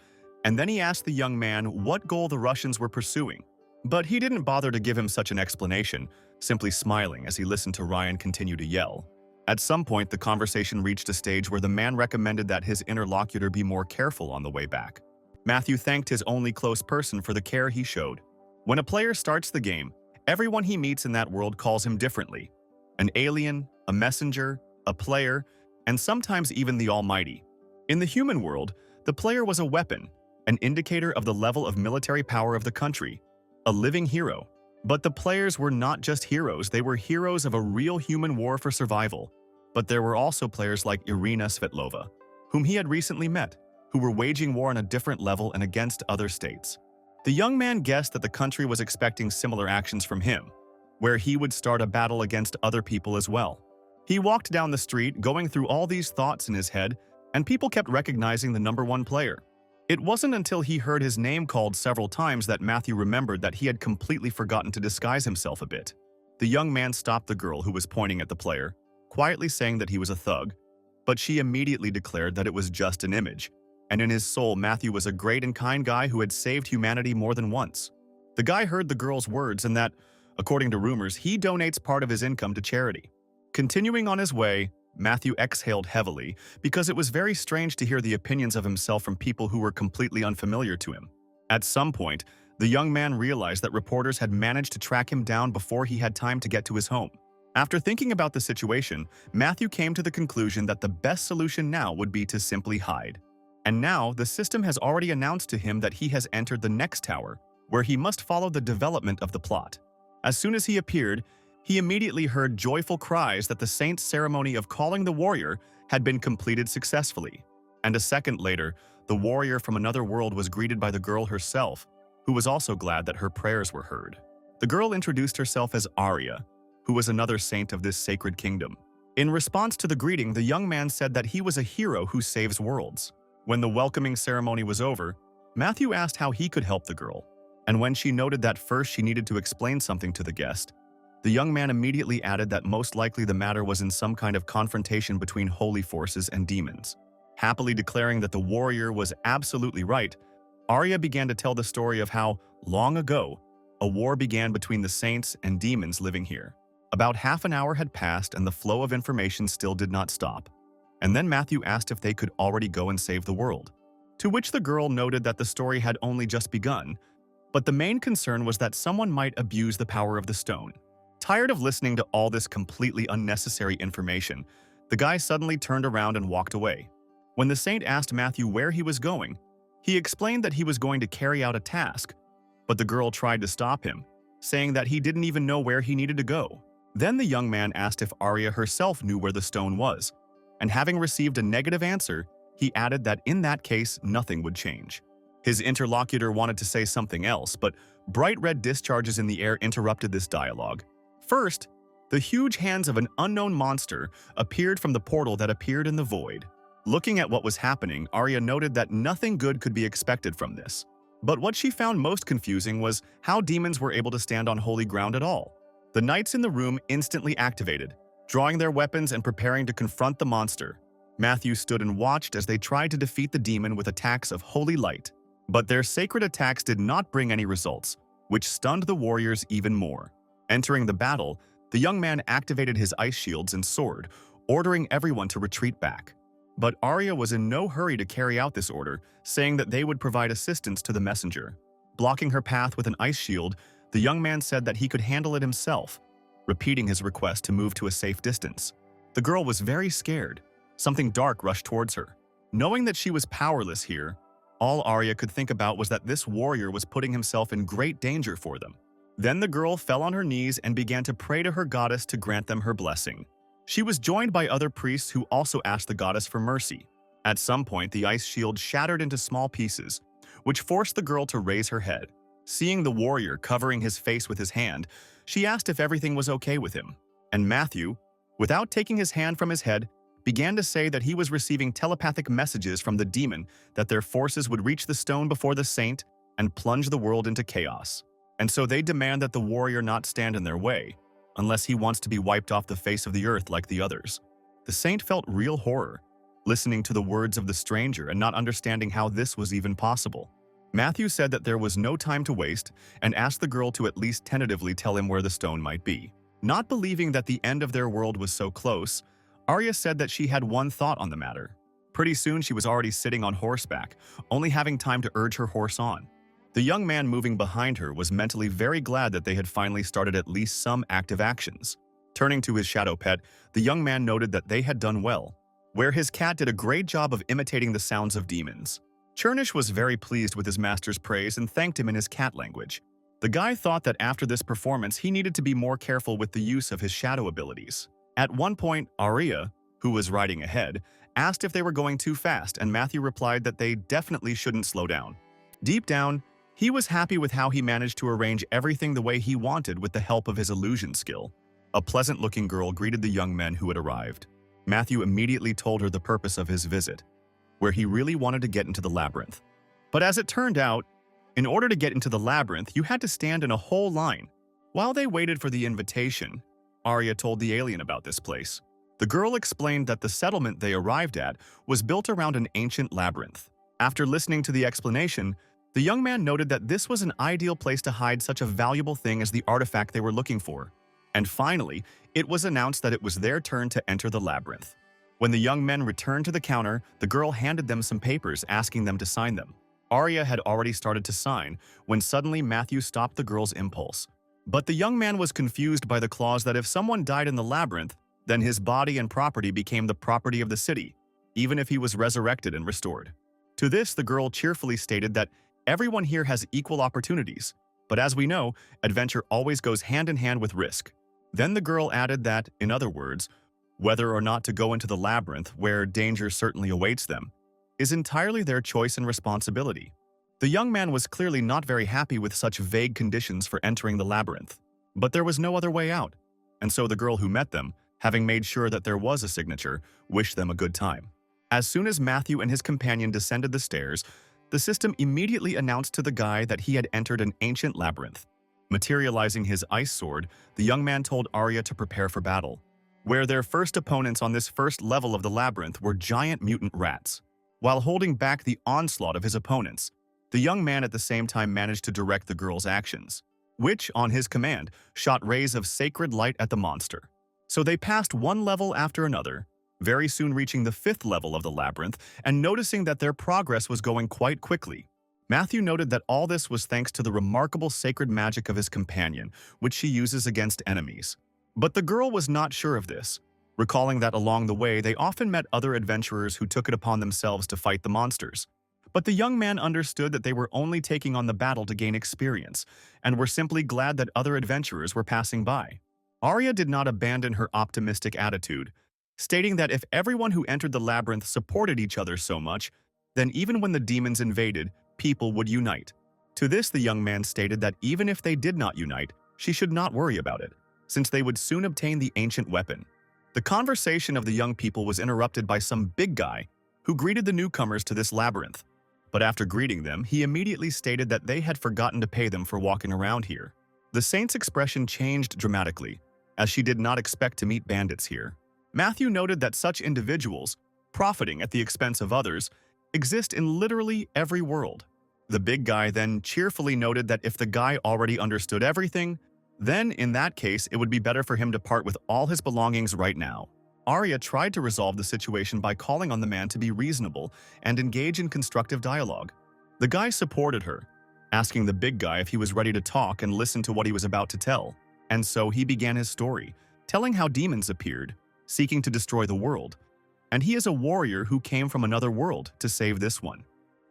and then he asked the young man what goal the Russians were pursuing. But he didn't bother to give him such an explanation, simply smiling as he listened to Ryan continue to yell. At some point, the conversation reached a stage where the man recommended that his interlocutor be more careful on the way back. Matthew thanked his only close person for the care he showed. When a player starts the game, everyone he meets in that world calls him differently. An alien, a messenger, a player, and sometimes even the Almighty. In the human world, the player was a weapon, an indicator of the level of military power of the country, a living hero. But the players were not just heroes, they were heroes of a real human war for survival. But there were also players like Irina Svetlova, whom he had recently met, who were waging war on a different level and against other states. The young man guessed that the country was expecting similar actions from him, where he would start a battle against other people as well. He walked down the street, going through all these thoughts in his head, and people kept recognizing the #1 player. It wasn't until he heard his name called several times that Matthew remembered that he had completely forgotten to disguise himself a bit. The young man stopped the girl who was pointing at the player, quietly saying that he was a thug, but she immediately declared that it was just an image, and in his soul Matthew was a great and kind guy who had saved humanity more than once. The guy heard the girl's words and that, according to rumors, he donates part of his income to charity. Continuing on his way, Matthew exhaled heavily because it was very strange to hear the opinions of himself from people who were completely unfamiliar to him. At some point, the young man realized that reporters had managed to track him down before he had time to get to his home. After thinking about the situation, Matthew came to the conclusion that the best solution now would be to simply hide. And now, the system has already announced to him that he has entered the next tower, where he must follow the development of the plot. As soon as he appeared, he immediately heard joyful cries that the saint's ceremony of calling the warrior had been completed successfully. And a second later, the warrior from another world was greeted by the girl herself, who was also glad that her prayers were heard. The girl introduced herself as Arya, who was another saint of this sacred kingdom. In response to the greeting, the young man said that he was a hero who saves worlds. When the welcoming ceremony was over, Matthew asked how he could help the girl. And when she noted that first she needed to explain something to the guest, the young man immediately added that most likely the matter was in some kind of confrontation between holy forces and demons. Happily declaring that the warrior was absolutely right, Arya began to tell the story of how, long ago, a war began between the saints and demons living here. About half an hour had passed and the flow of information still did not stop. And then Matthew asked if they could already go and save the world. To which the girl noted that the story had only just begun, but the main concern was that someone might abuse the power of the stone. Tired of listening to all this completely unnecessary information, the guy suddenly turned around and walked away. When the saint asked Matthew where he was going, he explained that he was going to carry out a task, but the girl tried to stop him, saying that he didn't even know where he needed to go. Then the young man asked if Arya herself knew where the stone was, and having received a negative answer, he added that in that case, nothing would change. His interlocutor wanted to say something else, but bright red discharges in the air interrupted this dialogue. First, the huge hands of an unknown monster appeared from the portal that appeared in the void. Looking at what was happening, Arya noted that nothing good could be expected from this. But what she found most confusing was how demons were able to stand on holy ground at all. The knights in the room instantly activated, drawing their weapons and preparing to confront the monster. Matthew stood and watched as they tried to defeat the demon with attacks of holy light. But their sacred attacks did not bring any results, which stunned the warriors even more. Entering the battle, the young man activated his ice shields and sword, ordering everyone to retreat back. But Arya was in no hurry to carry out this order, saying that they would provide assistance to the messenger. Blocking her path with an ice shield, the young man said that he could handle it himself, repeating his request to move to a safe distance. The girl was very scared. Something dark rushed towards her. Knowing that she was powerless here, all Arya could think about was that this warrior was putting himself in great danger for them. Then the girl fell on her knees and began to pray to her goddess to grant them her blessing. She was joined by other priests who also asked the goddess for mercy. At some point, the ice shield shattered into small pieces, which forced the girl to raise her head. Seeing the warrior covering his face with his hand, she asked if everything was okay with him. And Matthew, without taking his hand from his head, began to say that he was receiving telepathic messages from the demon that their forces would reach the stone before the saint and plunge the world into chaos. And so they demand that the warrior not stand in their way, unless he wants to be wiped off the face of the earth like the others. The saint felt real horror, listening to the words of the stranger and not understanding how this was even possible. Matthew said that there was no time to waste and asked the girl to at least tentatively tell him where the stone might be. Not believing that the end of their world was so close, Arya said that she had one thought on the matter. Pretty soon she was already sitting on horseback, only having time to urge her horse on. The young man moving behind her was mentally very glad that they had finally started at least some active actions. Turning to his shadow pet, the young man noted that they had done well, where his cat did a great job of imitating the sounds of demons. Chernish was very pleased with his master's praise and thanked him in his cat language. The guy thought that after this performance he needed to be more careful with the use of his shadow abilities. At one point, Arya, who was riding ahead, asked if they were going too fast, and Matthew replied that they definitely shouldn't slow down. Deep down, he was happy with how he managed to arrange everything the way he wanted with the help of his illusion skill. A pleasant-looking girl greeted the young men who had arrived. Matthew immediately told her the purpose of his visit, where he really wanted to get into the labyrinth. But as it turned out, in order to get into the labyrinth, you had to stand in a whole line. While they waited for the invitation, Arya told the alien about this place. The girl explained that the settlement they arrived at was built around an ancient labyrinth. After listening to the explanation, the young man noted that this was an ideal place to hide such a valuable thing as the artifact they were looking for. And finally, it was announced that it was their turn to enter the labyrinth. When the young men returned to the counter, the girl handed them some papers asking them to sign them. Arya had already started to sign when suddenly Matthew stopped the girl's impulse. But the young man was confused by the clause that if someone died in the labyrinth, then his body and property became the property of the city, even if he was resurrected and restored. To this, the girl cheerfully stated that everyone here has equal opportunities, but as we know, adventure always goes hand in hand with risk. Then the girl added that, in other words, whether or not to go into the labyrinth, where danger certainly awaits them, is entirely their choice and responsibility. The young man was clearly not very happy with such vague conditions for entering the labyrinth, but there was no other way out, and so the girl who met them, having made sure that there was a signature, wished them a good time. As soon as Matthew and his companion descended the stairs, the system immediately announced to the guy that he had entered an ancient labyrinth. Materializing his ice sword, the young man told Arya to prepare for battle, where their first opponents on this first level of the labyrinth were giant mutant rats. While holding back the onslaught of his opponents, the young man at the same time managed to direct the girl's actions, which, on his command, shot rays of sacred light at the monster. So they passed one level after another, very soon reaching the 5th level of the labyrinth and noticing that their progress was going quite quickly. Matthew noted that all this was thanks to the remarkable sacred magic of his companion, which she uses against enemies. But the girl was not sure of this, recalling that along the way they often met other adventurers who took it upon themselves to fight the monsters. But the young man understood that they were only taking on the battle to gain experience, and were simply glad that other adventurers were passing by. Arya did not abandon her optimistic attitude, stating that if everyone who entered the labyrinth supported each other so much, then even when the demons invaded, people would unite. To this, the young man stated that even if they did not unite, she should not worry about it, since they would soon obtain the ancient weapon. The conversation of the young people was interrupted by some big guy who greeted the newcomers to this labyrinth. But after greeting them, he immediately stated that they had forgotten to pay them for walking around here. The saint's expression changed dramatically, as she did not expect to meet bandits here. Matthew noted that such individuals, profiting at the expense of others, exist in literally every world. The big guy then cheerfully noted that if the guy already understood everything, then in that case it would be better for him to part with all his belongings right now. Arya tried to resolve the situation by calling on the man to be reasonable and engage in constructive dialogue. The guy supported her, asking the big guy if he was ready to talk and listen to what he was about to tell. And so he began his story, telling how demons appeared, seeking to destroy the world, and he is a warrior who came from another world to save this one.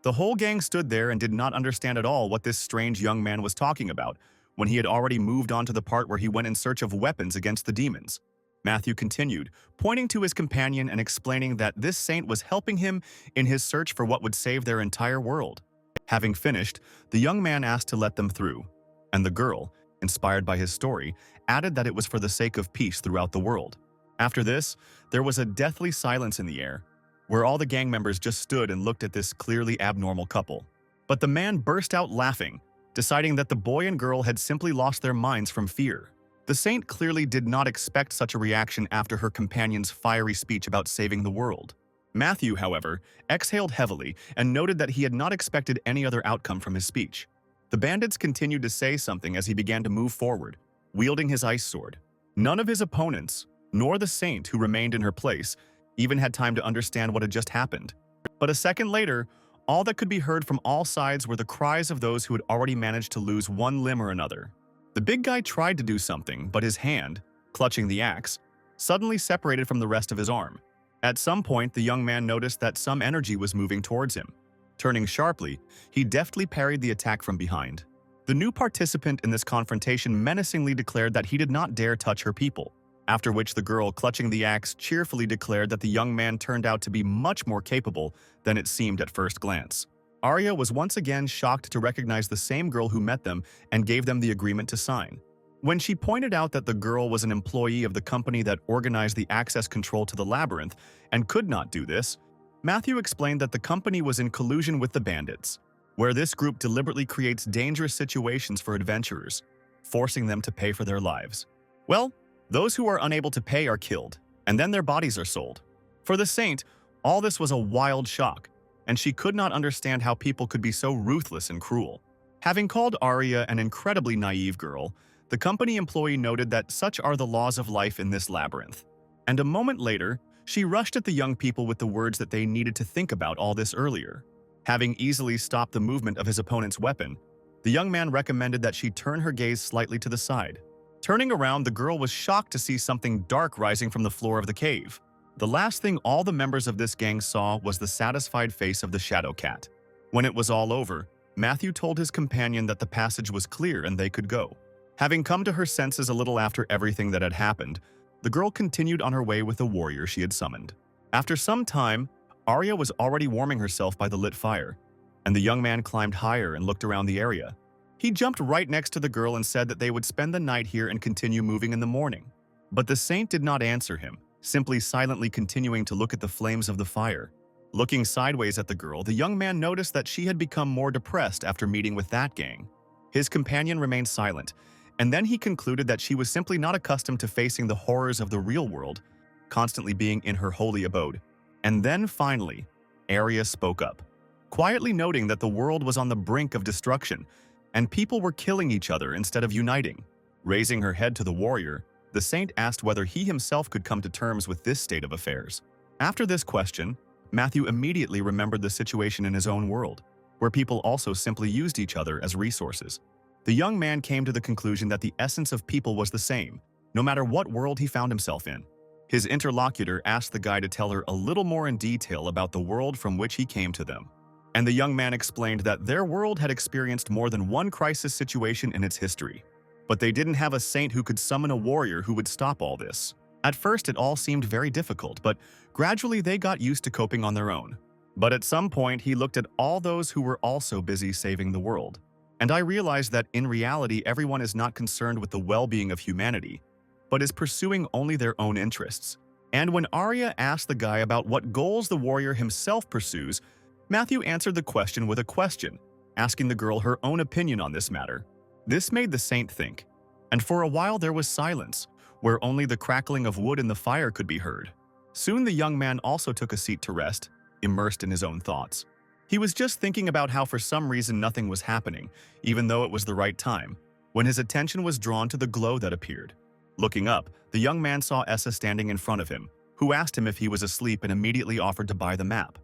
The whole gang stood there and did not understand at all what this strange young man was talking about, when he had already moved on to the part where he went in search of weapons against the demons. Matthew continued, pointing to his companion and explaining that this saint was helping him in his search for what would save their entire world. Having finished, the young man asked to let them through, and the girl, inspired by his story, added that it was for the sake of peace throughout the world. After this, there was a deathly silence in the air, where all the gang members just stood and looked at this clearly abnormal couple. But the man burst out laughing, deciding that the boy and girl had simply lost their minds from fear. The saint clearly did not expect such a reaction after her companion's fiery speech about saving the world. Matthew, however, exhaled heavily and noted that he had not expected any other outcome from his speech. The bandits continued to say something as he began to move forward, wielding his ice sword. None of his opponents, nor the saint who remained in her place, even had time to understand what had just happened. But a second later, all that could be heard from all sides were the cries of those who had already managed to lose one limb or another. The big guy tried to do something, but his hand, clutching the axe, suddenly separated from the rest of his arm. At some point, the young man noticed that some energy was moving towards him. Turning sharply, he deftly parried the attack from behind. The new participant in this confrontation menacingly declared that he did not dare touch her people, after which the girl clutching the axe cheerfully declared that the young man turned out to be much more capable than it seemed at first glance. Arya was once again shocked to recognize the same girl who met them and gave them the agreement to sign. When she pointed out that the girl was an employee of the company that organized the access control to the labyrinth and could not do this, Matthew explained that the company was in collusion with the bandits, where this group deliberately creates dangerous situations for adventurers, forcing them to pay for their lives. Well, those who are unable to pay are killed, and then their bodies are sold. For the saint, all this was a wild shock, and she could not understand how people could be so ruthless and cruel. Having called Arya an incredibly naive girl, the company employee noted that such are the laws of life in this labyrinth. And a moment later, she rushed at the young people with the words that they needed to think about all this earlier. Having easily stopped the movement of his opponent's weapon, the young man recommended that she turn her gaze slightly to the side. Turning around, the girl was shocked to see something dark rising from the floor of the cave. The last thing all the members of this gang saw was the satisfied face of the shadow cat. When it was all over, Matthew told his companion that the passage was clear and they could go. Having come to her senses a little after everything that had happened, the girl continued on her way with the warrior she had summoned. After some time, Arya was already warming herself by the lit fire, and the young man climbed higher and looked around the area. He jumped right next to the girl and said that they would spend the night here and continue moving in the morning. But the saint did not answer him, simply silently continuing to look at the flames of the fire. Looking sideways at the girl, the young man noticed that she had become more depressed after meeting with that gang. His companion remained silent, and then he concluded that she was simply not accustomed to facing the horrors of the real world, constantly being in her holy abode. And then finally, Arya spoke up, quietly noting that the world was on the brink of destruction, and people were killing each other instead of uniting. Raising her head to the warrior, the saint asked whether he himself could come to terms with this state of affairs. After this question, Matthew immediately remembered the situation in his own world, where people also simply used each other as resources. The young man came to the conclusion that the essence of people was the same, no matter what world he found himself in. His interlocutor asked the guy to tell her a little more in detail about the world from which he came to them. And the young man explained that their world had experienced more than one crisis situation in its history. But they didn't have a saint who could summon a warrior who would stop all this. At first, it all seemed very difficult, but gradually they got used to coping on their own. But at some point, he looked at all those who were also busy saving the world. And I realized that in reality, everyone is not concerned with the well-being of humanity, but is pursuing only their own interests. And when Arya asked the guy about what goals the warrior himself pursues, Matthew answered the question with a question, asking the girl her own opinion on this matter. This made the saint think, and for a while there was silence, where only the crackling of wood in the fire could be heard. Soon the young man also took a seat to rest, immersed in his own thoughts. He was just thinking about how for some reason nothing was happening, even though it was the right time, when his attention was drawn to the glow that appeared. Looking up, the young man saw Essa standing in front of him, who asked him if he was asleep and immediately offered to buy the map.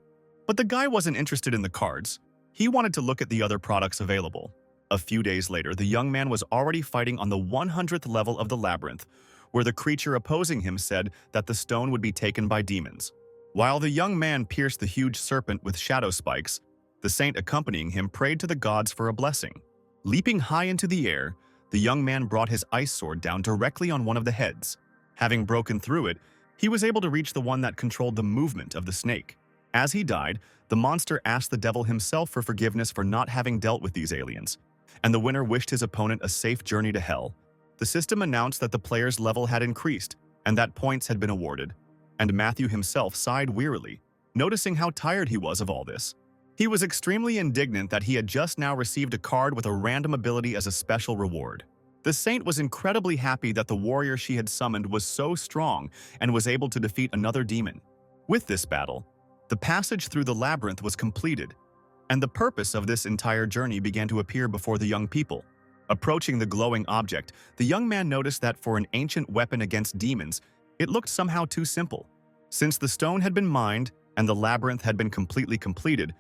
But the guy wasn't interested in the cards. He wanted to look at the other products available. A few days later, the young man was already fighting on the 100th level of the labyrinth, where the creature opposing him said that the stone would be taken by demons. While the young man pierced the huge serpent with shadow spikes, the saint accompanying him prayed to the gods for a blessing. Leaping high into the air, the young man brought his ice sword down directly on one of the heads. Having broken through it, he was able to reach the one that controlled the movement of the snake. As he died, the monster asked the devil himself for forgiveness for not having dealt with these aliens, and the winner wished his opponent a safe journey to hell. The system announced that the player's level had increased and that points had been awarded, and Matthew himself sighed wearily, noticing how tired he was of all this. He was extremely indignant that he had just now received a card with a random ability as a special reward. The saint was incredibly happy that the warrior she had summoned was so strong and was able to defeat another demon. With this battle, the passage through the labyrinth was completed, and the purpose of this entire journey began to appear before the young people. Approaching the glowing object, the young man noticed that for an ancient weapon against demons, it looked somehow too simple. Since the stone had been mined and the labyrinth had been completely completed,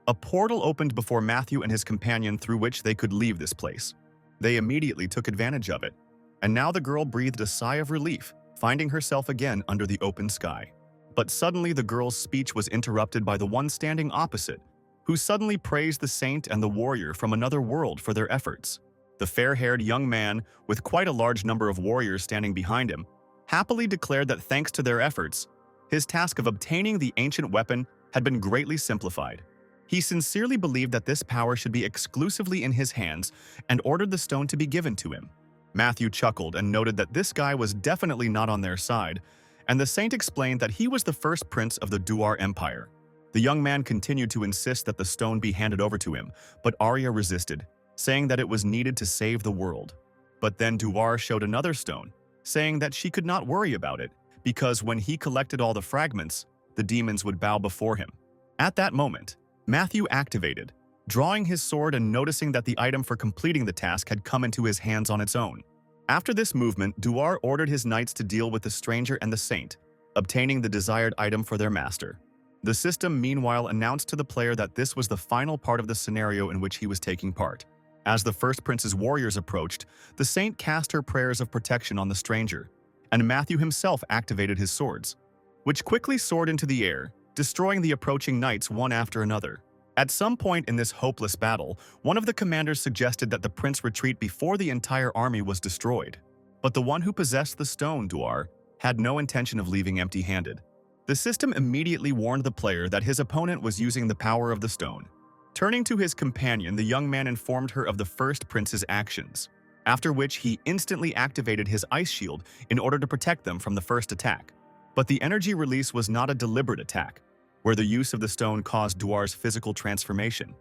a portal opened before Matthew and his companion through which they could leave this place. They immediately took advantage of it, and now the girl breathed a sigh of relief, finding herself again under the open sky. But suddenly the girl's speech was interrupted by the one standing opposite, who suddenly praised the saint and the warrior from another world for their efforts. The fair-haired young man, with quite a large number of warriors standing behind him, happily declared that thanks to their efforts, his task of obtaining the ancient weapon had been greatly simplified. He sincerely believed that this power should be exclusively in his hands and ordered the stone to be given to him. Matthew chuckled and noted that this guy was definitely not on their side, and the saint explained that he was the first prince of the Duar Empire. The young man continued to insist that the stone be handed over to him, but Arya resisted, saying that it was needed to save the world. But then Duar showed another stone, saying that she could not worry about it, because when he collected all the fragments, the demons would bow before him. At that moment, Matthew activated, drawing his sword and noticing that the item for completing the task had come into his hands on its own. After this movement, Duar ordered his knights to deal with the stranger and the saint, obtaining the desired item for their master. The system meanwhile announced to the player that this was the final part of the scenario in which he was taking part. As the first prince's warriors approached, the saint cast her prayers of protection on the stranger, and Matthew himself activated his swords, which quickly soared into the air, destroying the approaching knights one after another. At some point in this hopeless battle, one of the commanders suggested that the prince retreat before the entire army was destroyed. But the one who possessed the stone, Duar, had no intention of leaving empty-handed. The system immediately warned the player that his opponent was using the power of the stone. Turning to his companion, the young man informed her of the first prince's actions, after which he instantly activated his ice shield in order to protect them from the first attack. But the energy release was not a deliberate attack, where the use of the stone caused Duar's physical transformation.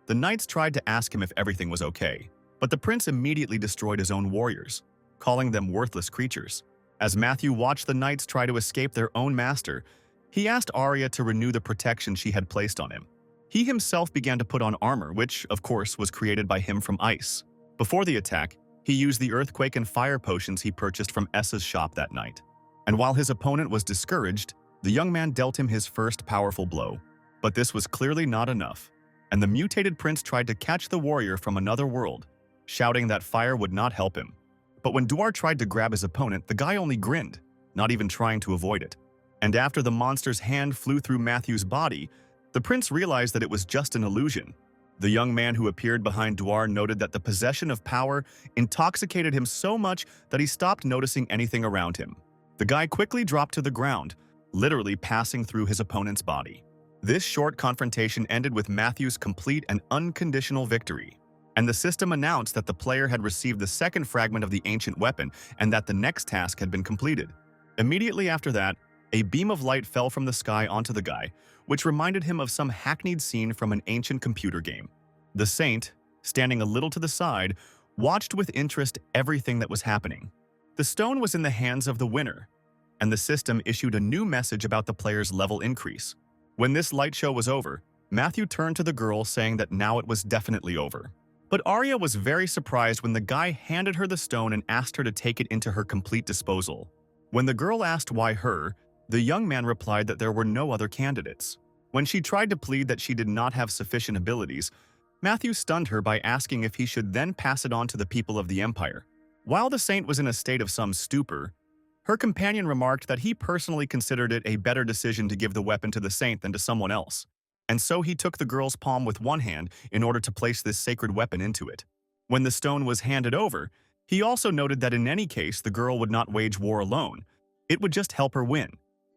The knights tried to ask him if everything was okay, but the prince immediately destroyed his own warriors, calling them worthless creatures. As Matthew watched the knights try to escape their own master, he asked Arya to renew the protection she had placed on him. He himself began to put on armor, which, of course, was created by him from ice. Before the attack, he used the earthquake and fire potions he purchased from Essa's shop that night. And while his opponent was discouraged, the young man dealt him his first powerful blow. But this was clearly not enough, and the mutated prince tried to catch the warrior from another world, shouting that fire would not help him. But when Duar tried to grab his opponent, the guy only grinned, not even trying to avoid it. And after the monster's hand flew through Matthew's body, the prince realized that it was just an illusion. The young man who appeared behind Duar noted that the possession of power intoxicated him so much that he stopped noticing anything around him. The guy quickly dropped to the ground, literally passing through his opponent's body. This short confrontation ended with Matthew's complete and unconditional victory, and the system announced that the player had received the second fragment of the ancient weapon and that the next task had been completed. Immediately after that, a beam of light fell from the sky onto the guy, which reminded him of some hackneyed scene from an ancient computer game. The saint, standing a little to the side, watched with interest everything that was happening. The stone was in the hands of the winner, and the system issued a new message about the player's level increase. When this light show was over, Matthew turned to the girl saying that now it was definitely over. But Arya was very surprised when the guy handed her the stone and asked her to take it into her complete disposal. When the girl asked why her, the young man replied that there were no other candidates. When she tried to plead that she did not have sufficient abilities, Matthew stunned her by asking if he should then pass it on to the people of the Empire. While the saint was in a state of some stupor, her companion remarked that he personally considered it a better decision to give the weapon to the saint than to someone else, and so he took the girl's palm with one hand in order to place this sacred weapon into it. When the stone was handed over, he also noted that in any case the girl would not wage war alone. It would just help her win.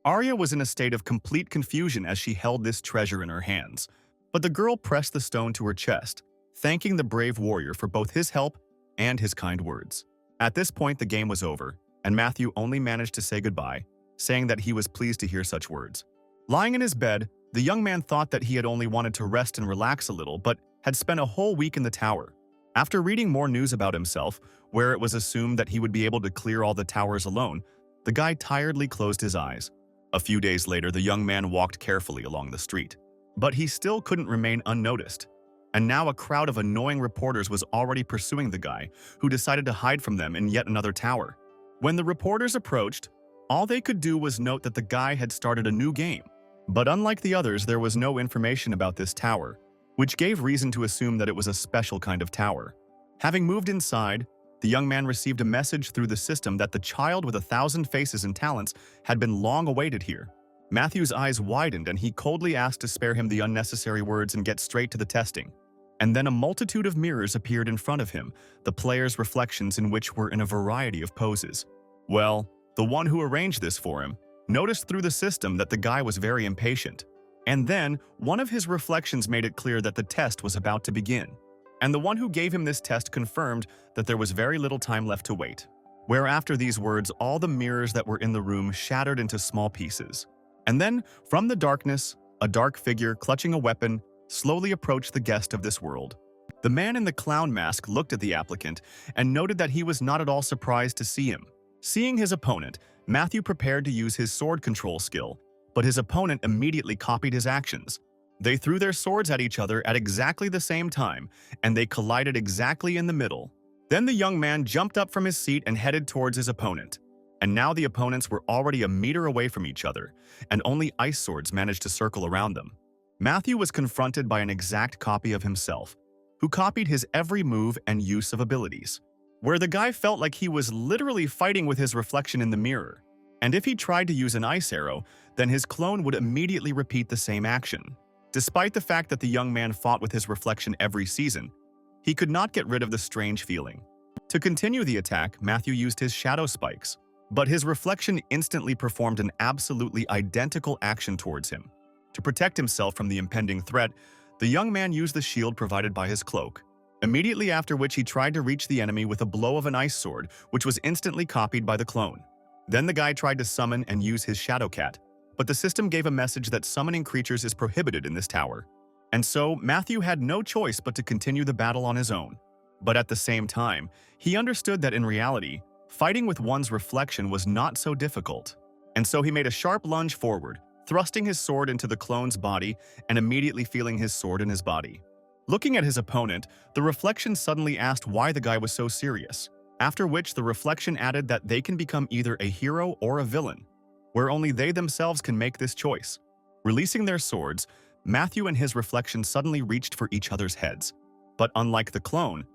Arya was in a state of complete confusion as she held this treasure in her hands, but the girl pressed the stone to her chest, thanking the brave warrior for both his help and his kind words. At this point, the game was over, and Matthew only managed to say goodbye, saying that he was pleased to hear such words. Lying in his bed, the young man thought that he had only wanted to rest and relax a little, but had spent a whole week in the tower. After reading more news about himself, where it was assumed that he would be able to clear all the towers alone, the guy tiredly closed his eyes. A few days later, the young man walked carefully along the street. But he still couldn't remain unnoticed. And now a crowd of annoying reporters was already pursuing the guy, who decided to hide from them in yet another tower. When the reporters approached, all they could do was note that the guy had started a new game. But unlike the others, there was no information about this tower, which gave reason to assume that it was a special kind of tower. Having moved inside, the young man received a message through the system that the child with 1,000 faces and talents had been long awaited here. Matthew's eyes widened and he coldly asked to spare him the unnecessary words and get straight to the testing. And then a multitude of mirrors appeared in front of him, the player's reflections in which were in a variety of poses. Well, the one who arranged this for him noticed through the system that the guy was very impatient. And then, one of his reflections made it clear that the test was about to begin. And the one who gave him this test confirmed that there was very little time left to wait. Where after these words, all the mirrors that were in the room shattered into small pieces. And then, from the darkness, a dark figure clutching a weapon slowly approached the guest of this world. The man in the clown mask looked at the applicant and noted that he was not at all surprised to see him. Seeing his opponent, Matthew prepared to use his sword control skill, but his opponent immediately copied his actions. They threw their swords at each other at exactly the same time, and they collided exactly in the middle. Then the young man jumped up from his seat and headed towards his opponent. And now the opponents were already a meter away from each other, and only ice swords managed to circle around them. Matthew was confronted by an exact copy of himself, who copied his every move and use of abilities. Where the guy felt like he was literally fighting with his reflection in the mirror. And if he tried to use an ice arrow, then his clone would immediately repeat the same action. Despite the fact that the young man fought with his reflection every season, he could not get rid of the strange feeling. To continue the attack, Matthew used his shadow spikes, but his reflection instantly performed an absolutely identical action towards him. To protect himself from the impending threat, the young man used the shield provided by his cloak, immediately after which he tried to reach the enemy with a blow of an ice sword, which was instantly copied by the clone. Then the guy tried to summon and use his shadow cat, but the system gave a message that summoning creatures is prohibited in this tower. And so, Matthew had no choice but to continue the battle on his own. But at the same time, he understood that in reality, fighting with one's reflection was not so difficult. And so he made a sharp lunge forward, thrusting his sword into the clone's body and immediately feeling his sword in his body. Looking at his opponent, the reflection suddenly asked why the guy was so serious, after which the reflection added that they can become either a hero or a villain, where only they themselves can make this choice. Releasing their swords, Matthew and his reflection suddenly reached for each other's heads. But unlike the clone,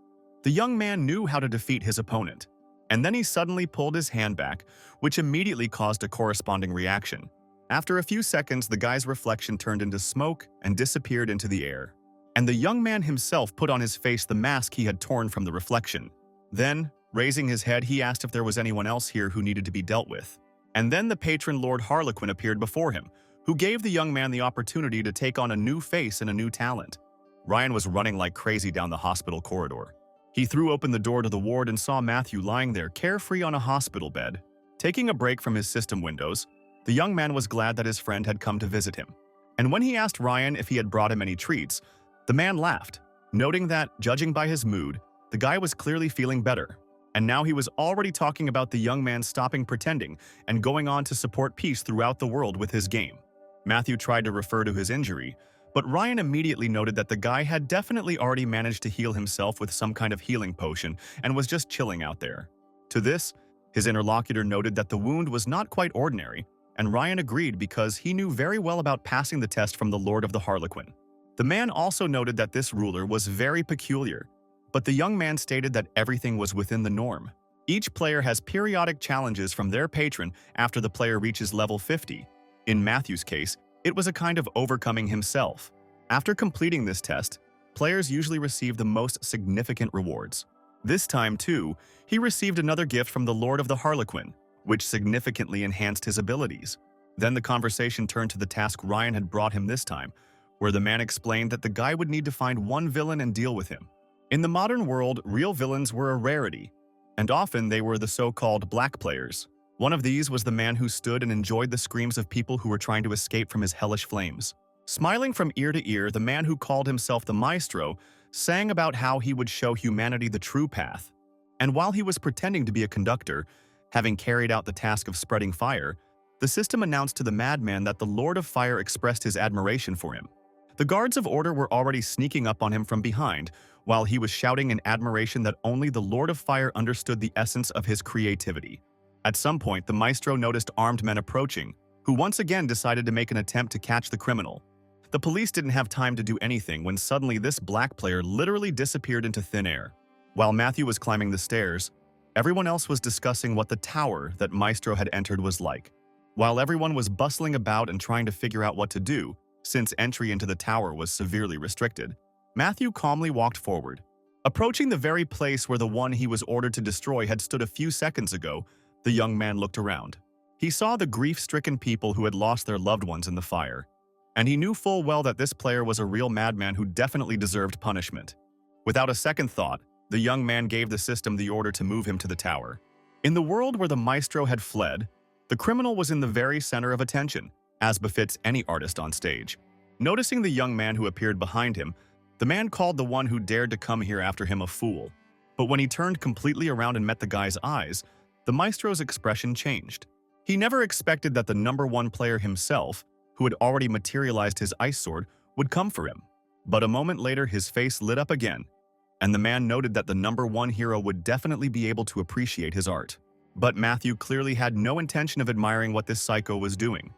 the young man knew how to defeat his opponent. And then he suddenly pulled his hand back, which immediately caused a corresponding reaction. After a few seconds, the guy's reflection turned into smoke and disappeared into the air. And the young man himself put on his face the mask he had torn from the reflection. Then, raising his head, he asked if there was anyone else here who needed to be dealt with. And then the patron Lord Harlequin appeared before him, who gave the young man the opportunity to take on a new face and a new talent. Ryan was running like crazy down the hospital corridor. He threw open the door to the ward and saw Matthew lying there carefree on a hospital bed. Taking a break from his system windows, the young man was glad that his friend had come to visit him. And when he asked Ryan if he had brought him any treats, the man laughed, noting that, judging by his mood, the guy was clearly feeling better. And now he was already talking about the young man stopping pretending and going on to support peace throughout the world with his game. Matthew tried to refer to his injury, but Ryan immediately noted that the guy had definitely already managed to heal himself with some kind of healing potion and was just chilling out there. To this, his interlocutor noted that the wound was not quite ordinary, and Ryan agreed because he knew very well about passing the test from the Lord of the Harlequin. The man also noted that this ruler was very peculiar, but the young man stated that everything was within the norm. Each player has periodic challenges from their patron after the player reaches level 50. In Matthew's case, it was a kind of overcoming himself. After completing this test, players usually receive the most significant rewards. This time, too, he received another gift from the Lord of the Harlequin, which significantly enhanced his abilities. Then the conversation turned to the task Ryan had brought him this time, where the man explained that the guy would need to find one villain and deal with him. In the modern world, real villains were a rarity, and often they were the so-called black players. One of these was the man who stood and enjoyed the screams of people who were trying to escape from his hellish flames. Smiling from ear to ear, the man who called himself the Maestro sang about how he would show humanity the true path. And while he was pretending to be a conductor, having carried out the task of spreading fire, the system announced to the madman that the Lord of Fire expressed his admiration for him. The guards of order were already sneaking up on him from behind, while he was shouting in admiration that only the Lord of Fire understood the essence of his creativity. At some point, the Maestro noticed armed men approaching, who once again decided to make an attempt to catch the criminal. The police didn't have time to do anything when suddenly this black player literally disappeared into thin air. While Matthew was climbing the stairs, everyone else was discussing what the tower that Maestro had entered was like. While everyone was bustling about and trying to figure out what to do, since entry into the tower was severely restricted, Matthew calmly walked forward. Approaching the very place where the one he was ordered to destroy had stood a few seconds ago, the young man looked around. He saw the grief-stricken people who had lost their loved ones in the fire, and he knew full well that this player was a real madman who definitely deserved punishment. Without a second thought, the young man gave the system the order to move him to the tower. In the world where the Maestro had fled, the criminal was in the very center of attention, as befits any artist on stage. Noticing the young man who appeared behind him, the man called the one who dared to come here after him a fool. But when he turned completely around and met the guy's eyes, the Maestro's expression changed. He never expected that the #1 player himself, who had already materialized his ice sword, would come for him. But a moment later, his face lit up again, and the man noted that the #1 hero would definitely be able to appreciate his art. But Matthew clearly had no intention of admiring what this psycho was doing,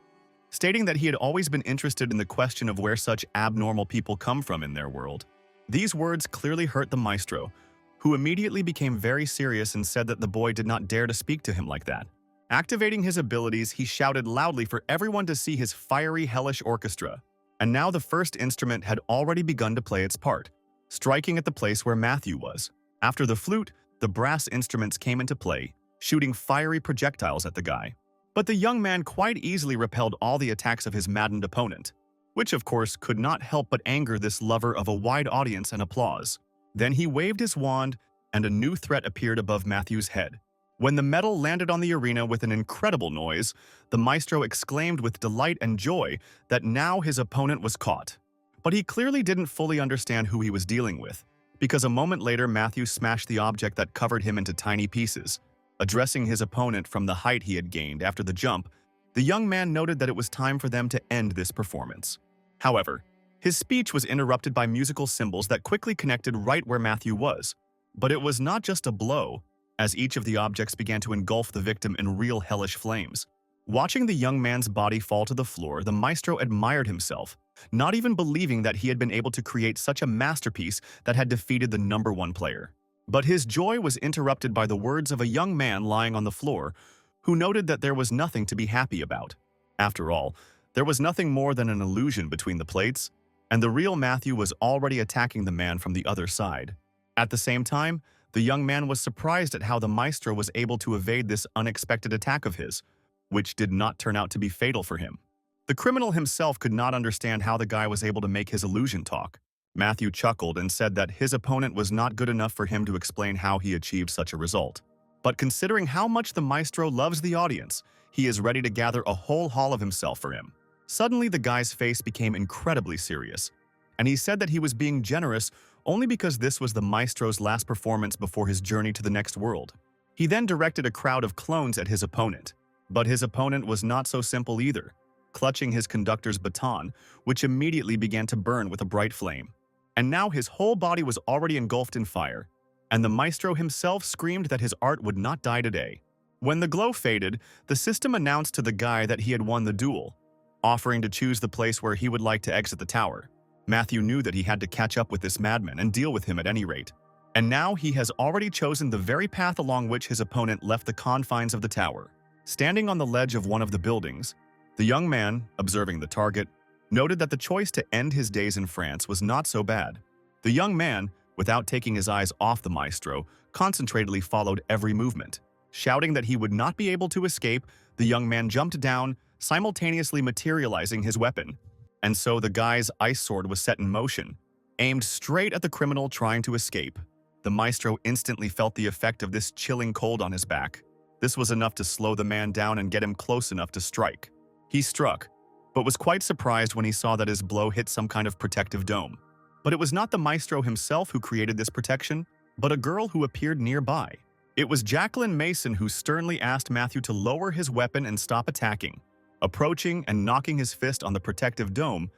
stating that he had always been interested in the question of where such abnormal people come from in their world. These words clearly hurt the Maestro, who immediately became very serious and said that the boy did not dare to speak to him like that. Activating his abilities, he shouted loudly for everyone to see his fiery, hellish orchestra. And now the first instrument had already begun to play its part, striking at the place where Matthew was. After the flute, the brass instruments came into play, shooting fiery projectiles at the guy. But the young man quite easily repelled all the attacks of his maddened opponent, which of course could not help but anger this lover of a wide audience and applause. Then he waved his wand, and a new threat appeared above Matthew's head. When the metal landed on the arena with an incredible noise, the Maestro exclaimed with delight and joy that now his opponent was caught. But he clearly didn't fully understand who he was dealing with, because a moment later Matthew smashed the object that covered him into tiny pieces. Addressing his opponent from the height he had gained after the jump, the young man noted that it was time for them to end this performance. However, his speech was interrupted by musical symbols that quickly connected right where Matthew was. But it was not just a blow, as each of the objects began to engulf the victim in real hellish flames. Watching the young man's body fall to the floor, the Maestro admired himself, not even believing that he had been able to create such a masterpiece that had defeated the #1 player. But his joy was interrupted by the words of a young man lying on the floor, who noted that there was nothing to be happy about. After all, there was nothing more than an illusion between the plates, and the real Matthew was already attacking the man from the other side. At the same time, the young man was surprised at how the Maestro was able to evade this unexpected attack of his, which did not turn out to be fatal for him. The criminal himself could not understand how the guy was able to make his illusion talk. Matthew chuckled and said that his opponent was not good enough for him to explain how he achieved such a result. But considering how much the maestro loves the audience, he is ready to gather a whole hall of himself for him. Suddenly, the guy's face became incredibly serious, and he said that he was being generous only because this was the maestro's last performance before his journey to the next world. He then directed a crowd of clones at his opponent. But his opponent was not so simple either, clutching his conductor's baton, which immediately began to burn with a bright flame. And now his whole body was already engulfed in fire, and the maestro himself screamed that his art would not die today. When the glow faded, the system announced to the guy that he had won the duel, offering to choose the place where he would like to exit the tower. Matthew knew that he had to catch up with this madman and deal with him at any rate. And now he has already chosen the very path along which his opponent left the confines of the tower. Standing on the ledge of one of the buildings, the young man, observing the target, noted that the choice to end his days in France was not so bad. The young man, without taking his eyes off the maestro, concentratedly followed every movement. Shouting that he would not be able to escape, the young man jumped down, simultaneously materializing his weapon. And so the guy's ice sword was set in motion, aimed straight at the criminal trying to escape. The maestro instantly felt the effect of this chilling cold on his back. This was enough to slow the man down and get him close enough to strike. He struck, but was quite surprised when he saw that his blow hit some kind of protective dome. But it was not the maestro himself who created this protection, but a girl who appeared nearby. It was Jacqueline Mason who sternly asked Matthew to lower his weapon and stop attacking. Approaching and knocking his fist on the protective dome,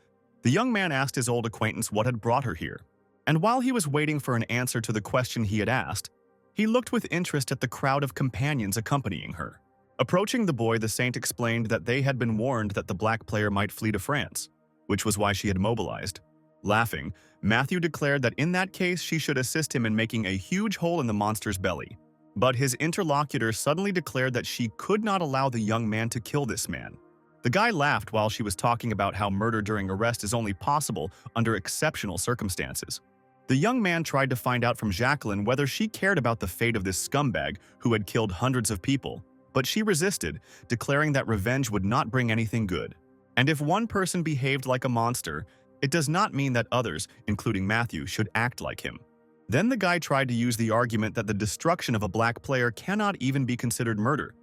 the young man asked his old acquaintance what had brought her here. And while he was waiting for an answer to the question he had asked, he looked with interest at the crowd of companions accompanying her. Approaching the boy, the saint explained that they had been warned that the black player might flee to France, which was why she had mobilized. Laughing, Matthew declared that in that case she should assist him in making a huge hole in the monster's belly. But his interlocutor suddenly declared that she could not allow the young man to kill this man. The guy laughed while she was talking about how murder during arrest is only possible under exceptional circumstances. The young man tried to find out from Jacqueline whether she cared about the fate of this scumbag who had killed hundreds of people, but she resisted, declaring that revenge would not bring anything good. And if one person behaved like a monster, it does not mean that others, including Matthew, should act like him. Then the guy tried to use the argument that the destruction of a black player cannot even be considered murder.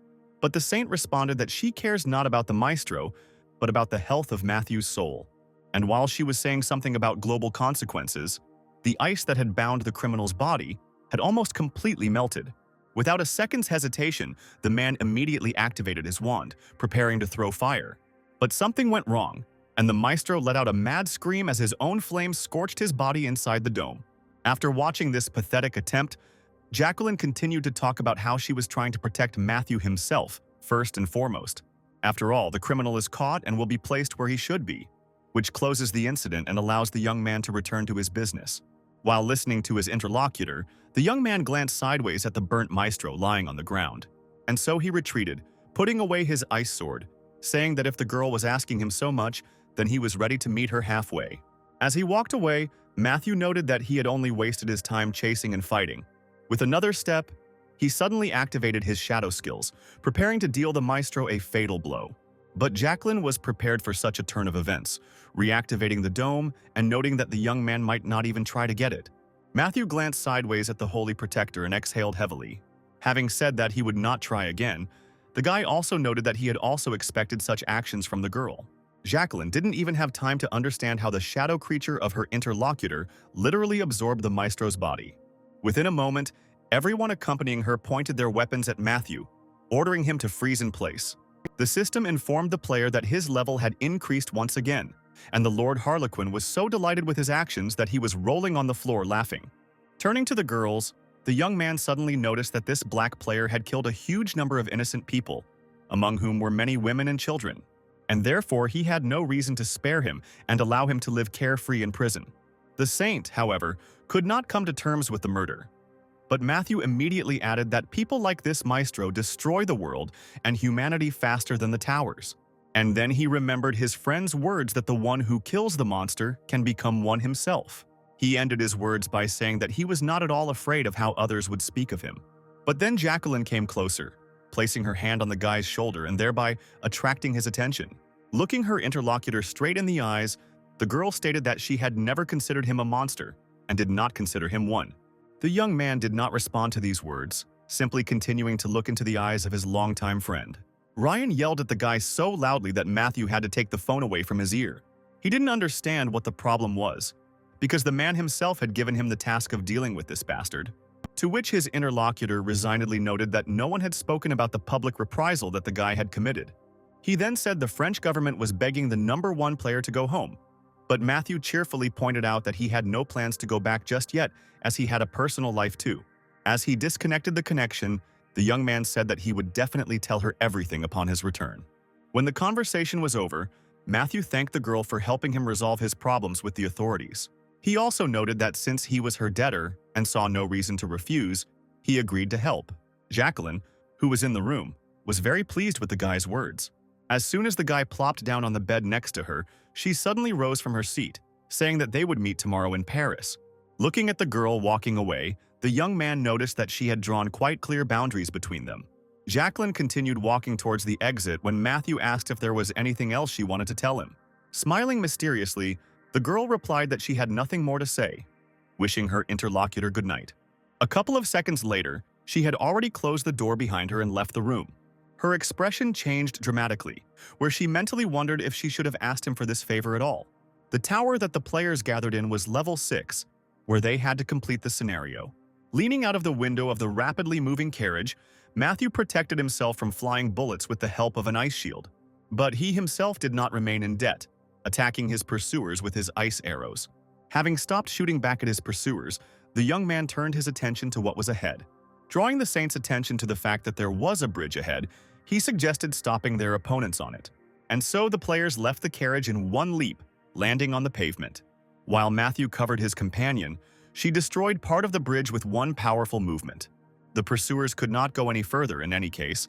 But the saint responded that she cares not about the maestro, but about the health of Matthew's soul. And while she was saying something about global consequences, the ice that had bound the criminal's body had almost completely melted. Without a second's hesitation, the man immediately activated his wand, preparing to throw fire. But something went wrong, and the maestro let out a mad scream as his own flames scorched his body inside the dome. After watching this pathetic attempt, Jacqueline continued to talk about how she was trying to protect Matthew himself, first and foremost. After all, the criminal is caught and will be placed where he should be, which closes the incident and allows the young man to return to his business. While listening to his interlocutor, the young man glanced sideways at the burnt maestro lying on the ground. And so he retreated, putting away his ice sword, saying that if the girl was asking him so much, then he was ready to meet her halfway. As he walked away, Matthew noted that he had only wasted his time chasing and fighting. With another step, he suddenly activated his shadow skills, preparing to deal the maestro a fatal blow. But Jacqueline was prepared for such a turn of events, reactivating the dome and noting that the young man might not even try to get it. Matthew glanced sideways at the holy protector and exhaled heavily. Having said that he would not try again, the guy also noted that he had also expected such actions from the girl. Jacqueline didn't even have time to understand how the shadow creature of her interlocutor literally absorbed the maestro's body. Within a moment, everyone accompanying her pointed their weapons at Matthew, ordering him to freeze in place. The system informed the player that his level had increased once again, and the Lord Harlequin was so delighted with his actions that he was rolling on the floor laughing. Turning to the girls, the young man suddenly noticed that this black player had killed a huge number of innocent people, among whom were many women and children, and therefore he had no reason to spare him and allow him to live carefree in prison. The saint, however, could not come to terms with the murder. But Matthew immediately added that people like this maestro destroy the world and humanity faster than the towers. And then he remembered his friend's words that the one who kills the monster can become one himself. He ended his words by saying that he was not at all afraid of how others would speak of him. But then Jacqueline came closer, placing her hand on the guy's shoulder and thereby attracting his attention. Looking her interlocutor straight in the eyes, the girl stated that she had never considered him a monster and did not consider him one. The young man did not respond to these words, simply continuing to look into the eyes of his longtime friend. Ryan yelled at the guy so loudly that Matthew had to take the phone away from his ear. He didn't understand what the problem was, because the man himself had given him the task of dealing with this bastard. To which his interlocutor resignedly noted that no one had spoken about the public reprisal that the guy had committed. He then said the French government was begging the #1 player to go home, but Matthew cheerfully pointed out that he had no plans to go back just yet, as he had a personal life too. As he disconnected the connection, the young man said that he would definitely tell her everything upon his return. When the conversation was over, Matthew thanked the girl for helping him resolve his problems with the authorities. He also noted that since he was her debtor and saw no reason to refuse, he agreed to help. Jacqueline, who was in the room, was very pleased with the guy's words. As soon as the guy plopped down on the bed next to her, she suddenly rose from her seat, saying that they would meet tomorrow in Paris. Looking at the girl walking away, the young man noticed that she had drawn quite clear boundaries between them. Jacqueline continued walking towards the exit when Matthew asked if there was anything else she wanted to tell him. Smiling mysteriously, the girl replied that she had nothing more to say, wishing her interlocutor good night. A couple of seconds later, she had already closed the door behind her and left the room. Her expression changed dramatically, where she mentally wondered if she should have asked him for this favor at all. The tower that the players gathered in was level 6, where they had to complete the scenario. Leaning out of the window of the rapidly moving carriage, Matthew protected himself from flying bullets with the help of an ice shield. But he himself did not remain in debt, attacking his pursuers with his ice arrows. Having stopped shooting back at his pursuers, the young man turned his attention to what was ahead. Drawing the Saints' attention to the fact that there was a bridge ahead, he suggested stopping their opponents on it. And so the players left the carriage in one leap, landing on the pavement. While Matthew covered his companion, she destroyed part of the bridge with one powerful movement. The pursuers could not go any further in any case,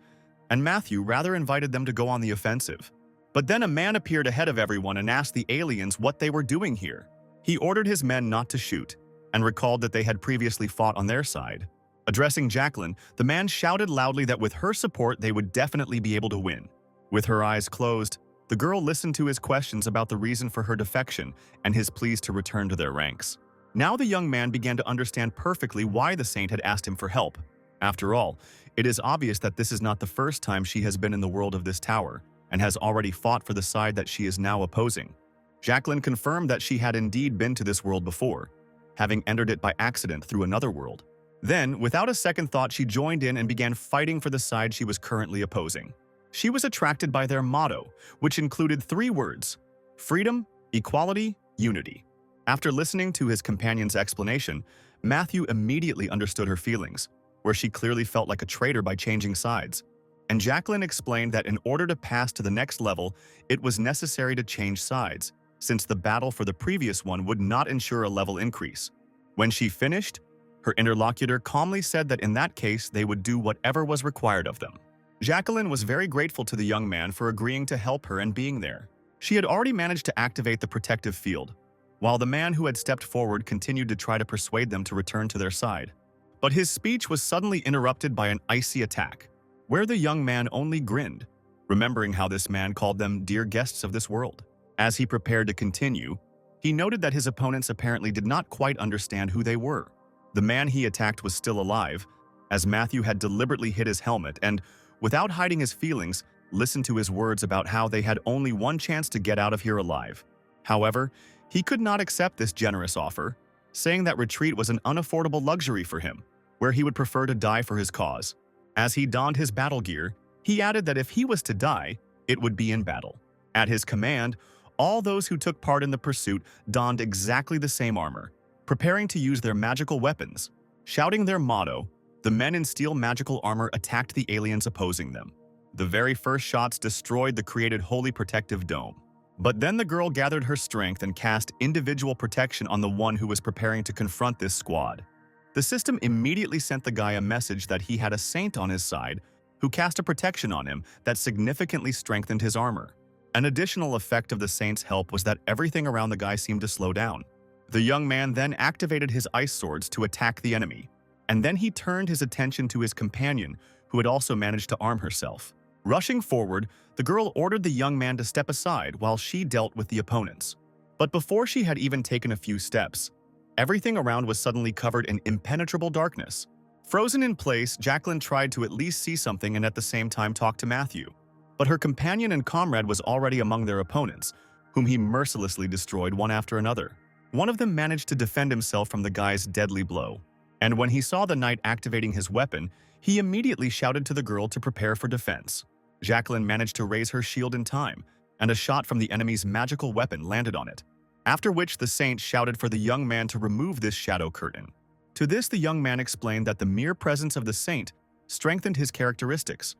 and Matthew rather invited them to go on the offensive. But then a man appeared ahead of everyone and asked the aliens what they were doing here. He ordered his men not to shoot, and recalled that they had previously fought on their side. Addressing Jacqueline, the man shouted loudly that with her support they would definitely be able to win. With her eyes closed, the girl listened to his questions about the reason for her defection and his pleas to return to their ranks. Now the young man began to understand perfectly why the Saint had asked him for help. After all, it is obvious that this is not the first time she has been in the world of this tower, and has already fought for the side that she is now opposing. Jacqueline confirmed that she had indeed been to this world before, having entered it by accident through another world. Then, without a second thought, she joined in and began fighting for the side she was currently opposing. She was attracted by their motto, which included 3 words: freedom, equality, unity. After listening to his companion's explanation, Matthew immediately understood her feelings, where she clearly felt like a traitor by changing sides. And Jacqueline explained that in order to pass to the next level, it was necessary to change sides, since the battle for the previous one would not ensure a level increase. When she finished, her interlocutor calmly said that in that case they would do whatever was required of them. Jacqueline was very grateful to the young man for agreeing to help her and being there. She had already managed to activate the protective field, while the man who had stepped forward continued to try to persuade them to return to their side. But his speech was suddenly interrupted by an icy attack, where the young man only grinned, remembering how this man called them dear guests of this world. As he prepared to continue, he noted that his opponents apparently did not quite understand who they were. The man he attacked was still alive, as Matthew had deliberately hit his helmet and, without hiding his feelings, listened to his words about how they had only one chance to get out of here alive. However, he could not accept this generous offer, saying that retreat was an unaffordable luxury for him, where he would prefer to die for his cause. As he donned his battle gear, he added that if he was to die, it would be in battle. At his command, all those who took part in the pursuit donned exactly the same armor, preparing to use their magical weapons. Shouting their motto, the men in steel magical armor attacked the aliens opposing them. The very first shots destroyed the created holy protective dome. But then the girl gathered her strength and cast individual protection on the one who was preparing to confront this squad. The system immediately sent the guy a message that he had a saint on his side who cast a protection on him that significantly strengthened his armor. An additional effect of the saint's help was that everything around the guy seemed to slow down. The young man then activated his ice swords to attack the enemy, and then he turned his attention to his companion, who had also managed to arm herself. Rushing forward, the girl ordered the young man to step aside while she dealt with the opponents. But before she had even taken a few steps, everything around was suddenly covered in impenetrable darkness. Frozen in place, Jacqueline tried to at least see something and at the same time talk to Matthew. But her companion and comrade was already among their opponents, whom he mercilessly destroyed one after another. One of them managed to defend himself from the guy's deadly blow, and when he saw the knight activating his weapon, he immediately shouted to the girl to prepare for defense. Jacqueline managed to raise her shield in time, and a shot from the enemy's magical weapon landed on it, after which the saint shouted for the young man to remove this shadow curtain. To this, the young man explained that the mere presence of the saint strengthened his characteristics,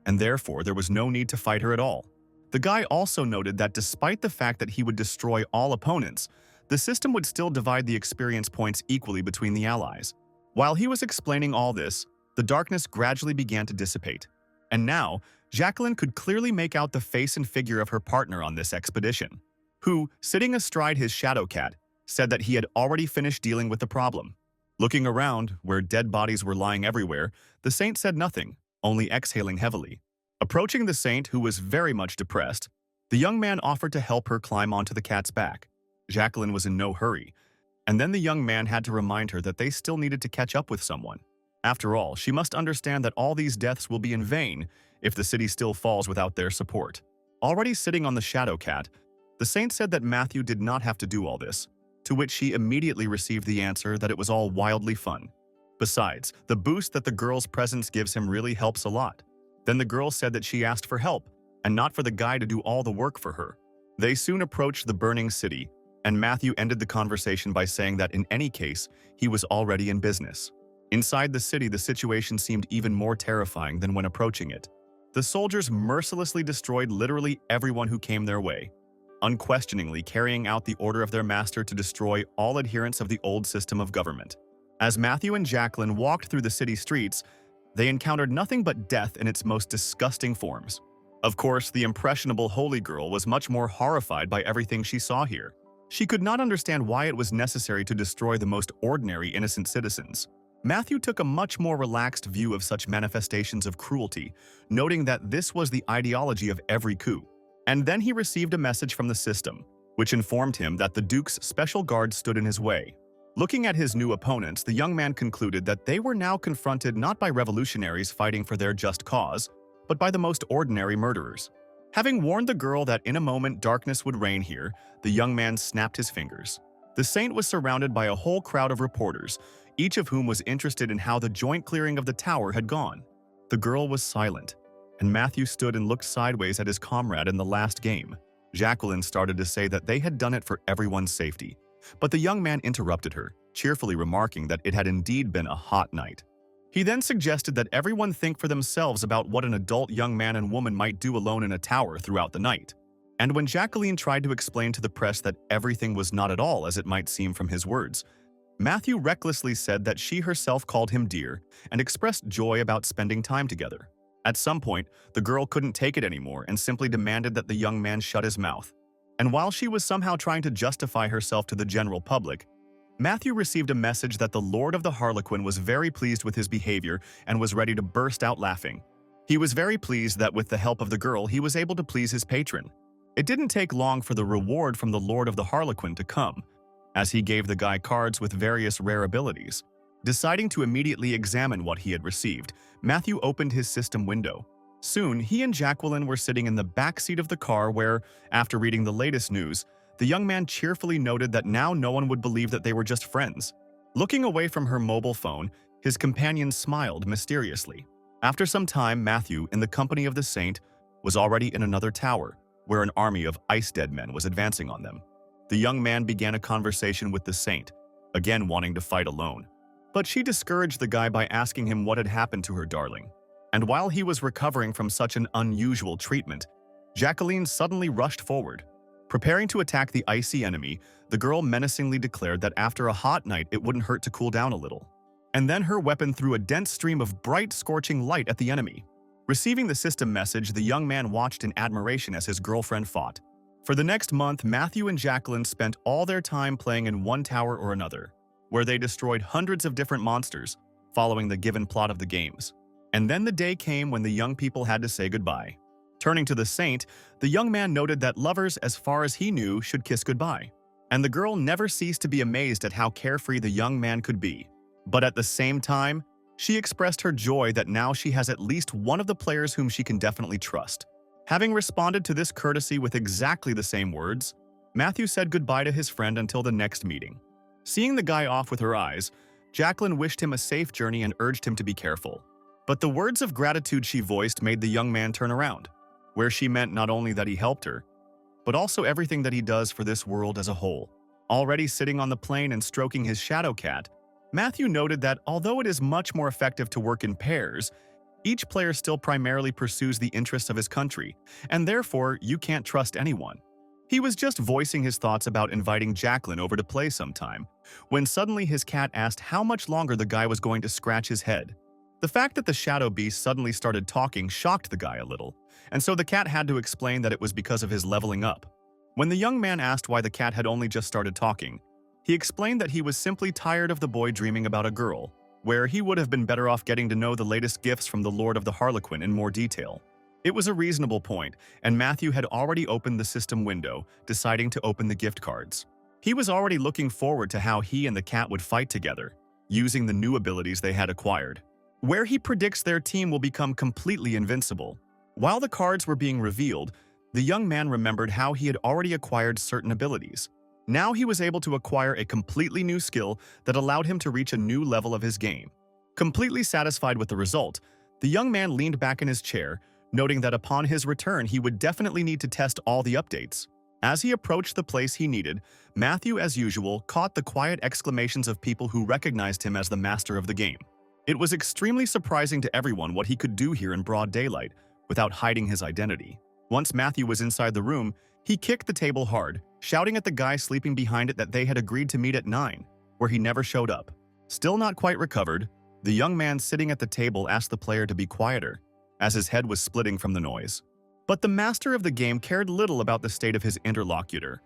and therefore there was no need to fight her at all. The guy also noted that despite the fact that he would destroy all opponents, the system would still divide the experience points equally between the allies. While he was explaining all this, the darkness gradually began to dissipate, and now Jacqueline could clearly make out the face and figure of her partner on this expedition, who, sitting astride his shadow cat, said that he had already finished dealing with the problem. Looking around, where dead bodies were lying everywhere, the saint said nothing, only exhaling heavily. Approaching the saint, who was very much depressed, the young man offered to help her climb onto the cat's back. Jacqueline was in no hurry, and then the young man had to remind her that they still needed to catch up with someone. After all, she must understand that all these deaths will be in vain if the city still falls without their support. Already sitting on the shadow cat, the saint said that Matthew did not have to do all this, to which she immediately received the answer that it was all wildly fun. Besides, the boost that the girl's presence gives him really helps a lot. Then the girl said that she asked for help, and not for the guy to do all the work for her. They soon approached the burning city, and Matthew ended the conversation by saying that in any case, he was already in business. Inside the city, the situation seemed even more terrifying than when approaching it. The soldiers mercilessly destroyed literally everyone who came their way, unquestioningly carrying out the order of their master to destroy all adherents of the old system of government. As Matthew and Jacqueline walked through the city streets, they encountered nothing but death in its most disgusting forms. Of course, the impressionable holy girl was much more horrified by everything she saw here. She could not understand why it was necessary to destroy the most ordinary innocent citizens. Matthew took a much more relaxed view of such manifestations of cruelty, noting that this was the ideology of every coup. And then he received a message from the system, which informed him that the Duke's special guard stood in his way. Looking at his new opponents, the young man concluded that they were now confronted not by revolutionaries fighting for their just cause, but by the most ordinary murderers. Having warned the girl that in a moment darkness would reign here, the young man snapped his fingers. The saint was surrounded by a whole crowd of reporters, each of whom was interested in how the joint clearing of the tower had gone. The girl was silent, and Matthew stood and looked sideways at his comrade in the last game. Jacqueline started to say that they had done it for everyone's safety, but the young man interrupted her, cheerfully remarking that it had indeed been a hot night. He then suggested that everyone think for themselves about what an adult young man and woman might do alone in a tower throughout the night. And when Jacqueline tried to explain to the press that everything was not at all as it might seem from his words, Matthew recklessly said that she herself called him dear and expressed joy about spending time together. At some point, the girl couldn't take it anymore and simply demanded that the young man shut his mouth. And while she was somehow trying to justify herself to the general public, Matthew received a message that the Lord of the Harlequin was very pleased with his behavior and was ready to burst out laughing. He was very pleased that with the help of the girl, he was able to please his patron. It didn't take long for the reward from the Lord of the Harlequin to come, as he gave the guy cards with various rare abilities. Deciding to immediately examine what he had received, Matthew opened his system window. Soon, he and Jacqueline were sitting in the back seat of the car where, after reading the latest news, the young man cheerfully noted that now no one would believe that they were just friends. Looking away from her mobile phone, his companion smiled mysteriously. After some time, Matthew, in the company of the saint, was already in another tower, where an army of ice-dead men was advancing on them. The young man began a conversation with the saint, again wanting to fight alone. But she discouraged the guy by asking him what had happened to her darling. And while he was recovering from such an unusual treatment, Jacqueline suddenly rushed forward. Preparing to attack the icy enemy, the girl menacingly declared that after a hot night it wouldn't hurt to cool down a little. And then her weapon threw a dense stream of bright, scorching light at the enemy. Receiving the system message, the young man watched in admiration as his girlfriend fought. For the next month, Matthew and Jacqueline spent all their time playing in one tower or another, where they destroyed hundreds of different monsters, following the given plot of the games. And then the day came when the young people had to say goodbye. Turning to the saint, the young man noted that lovers, as far as he knew, should kiss goodbye. And the girl never ceased to be amazed at how carefree the young man could be. But at the same time, she expressed her joy that now she has at least one of the players whom she can definitely trust. Having responded to this courtesy with exactly the same words, Matthew said goodbye to his friend until the next meeting. Seeing the guy off with her eyes, Jacqueline wished him a safe journey and urged him to be careful. But the words of gratitude she voiced made the young man turn around, where she meant not only that he helped her, but also everything that he does for this world as a whole. Already sitting on the plane and stroking his shadow cat, Matthew noted that although it is much more effective to work in pairs, each player still primarily pursues the interests of his country, and therefore you can't trust anyone. He was just voicing his thoughts about inviting Jacqueline over to play sometime, when suddenly his cat asked how much longer the guy was going to scratch his head. The fact that the shadow beast suddenly started talking shocked the guy a little, and so the cat had to explain that it was because of his leveling up. When the young man asked why the cat had only just started talking, he explained that he was simply tired of the boy dreaming about a girl, where he would have been better off getting to know the latest gifts from the Lord of the Harlequin in more detail. It was a reasonable point, and Matthew had already opened the system window, deciding to open the gift cards. He was already looking forward to how he and the cat would fight together, using the new abilities they had acquired, where he predicts their team will become completely invincible. While the cards were being revealed, the young man remembered how he had already acquired certain abilities. Now he was able to acquire a completely new skill that allowed him to reach a new level of his game. Completely satisfied with the result, the young man leaned back in his chair, noting that upon his return he would definitely need to test all the updates. As he approached the place he needed, Matthew, as usual, caught the quiet exclamations of people who recognized him as the master of the game. It was extremely surprising to everyone what he could do here in broad daylight, without hiding his identity. Once Matthew was inside the room, he kicked the table hard, shouting at the guy sleeping behind it that they had agreed to meet at 9, where he never showed up. Still not quite recovered, the young man sitting at the table asked the player to be quieter, as his head was splitting from the noise. But the master of the game cared little about the state of his interlocutor,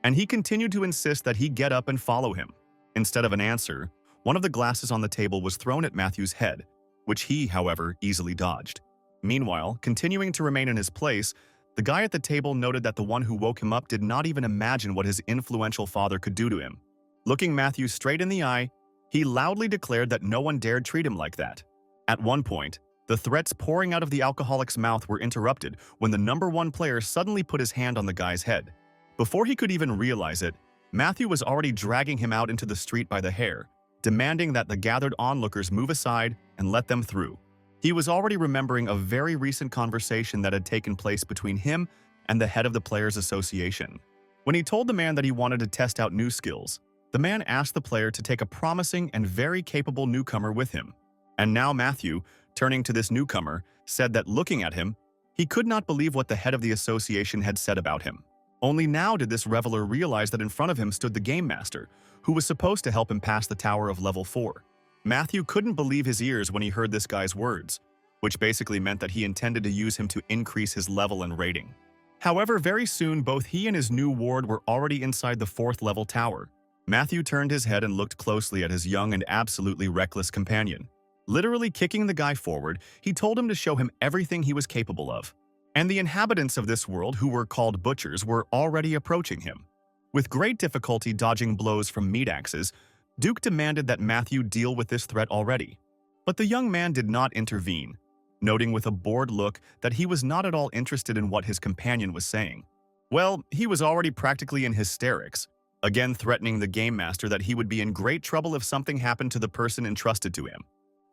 and he continued to insist that he get up and follow him. Instead of an answer, one of the glasses on the table was thrown at Matthew's head, which he, however, easily dodged. Meanwhile, continuing to remain in his place, the guy at the table noted that the one who woke him up did not even imagine what his influential father could do to him. Looking Matthew straight in the eye, he loudly declared that no one dared treat him like that. At one point, the threats pouring out of the alcoholic's mouth were interrupted when the number 1 player suddenly put his hand on the guy's head. Before he could even realize it, Matthew was already dragging him out into the street by the hair, demanding that the gathered onlookers move aside and let them through. He was already remembering a very recent conversation that had taken place between him and the head of the Players Association. When he told the man that he wanted to test out new skills, the man asked the player to take a promising and very capable newcomer with him. And now Matthew, turning to this newcomer, said that looking at him, he could not believe what the head of the association had said about him. Only now did this reveler realize that in front of him stood the Game Master, who was supposed to help him pass the tower of level 4. Matthew couldn't believe his ears when he heard this guy's words, which basically meant that he intended to use him to increase his level and rating. However, very soon both he and his new ward were already inside the 4th level tower. Matthew turned his head and looked closely at his young and absolutely reckless companion. Literally kicking the guy forward, he told him to show him everything he was capable of. And the inhabitants of this world, who were called butchers, were already approaching him. With great difficulty dodging blows from meat axes, Duke demanded that Matthew deal with this threat already. But the young man did not intervene, noting with a bored look that he was not at all interested in what his companion was saying. Well, he was already practically in hysterics, again threatening the Game Master that he would be in great trouble if something happened to the person entrusted to him.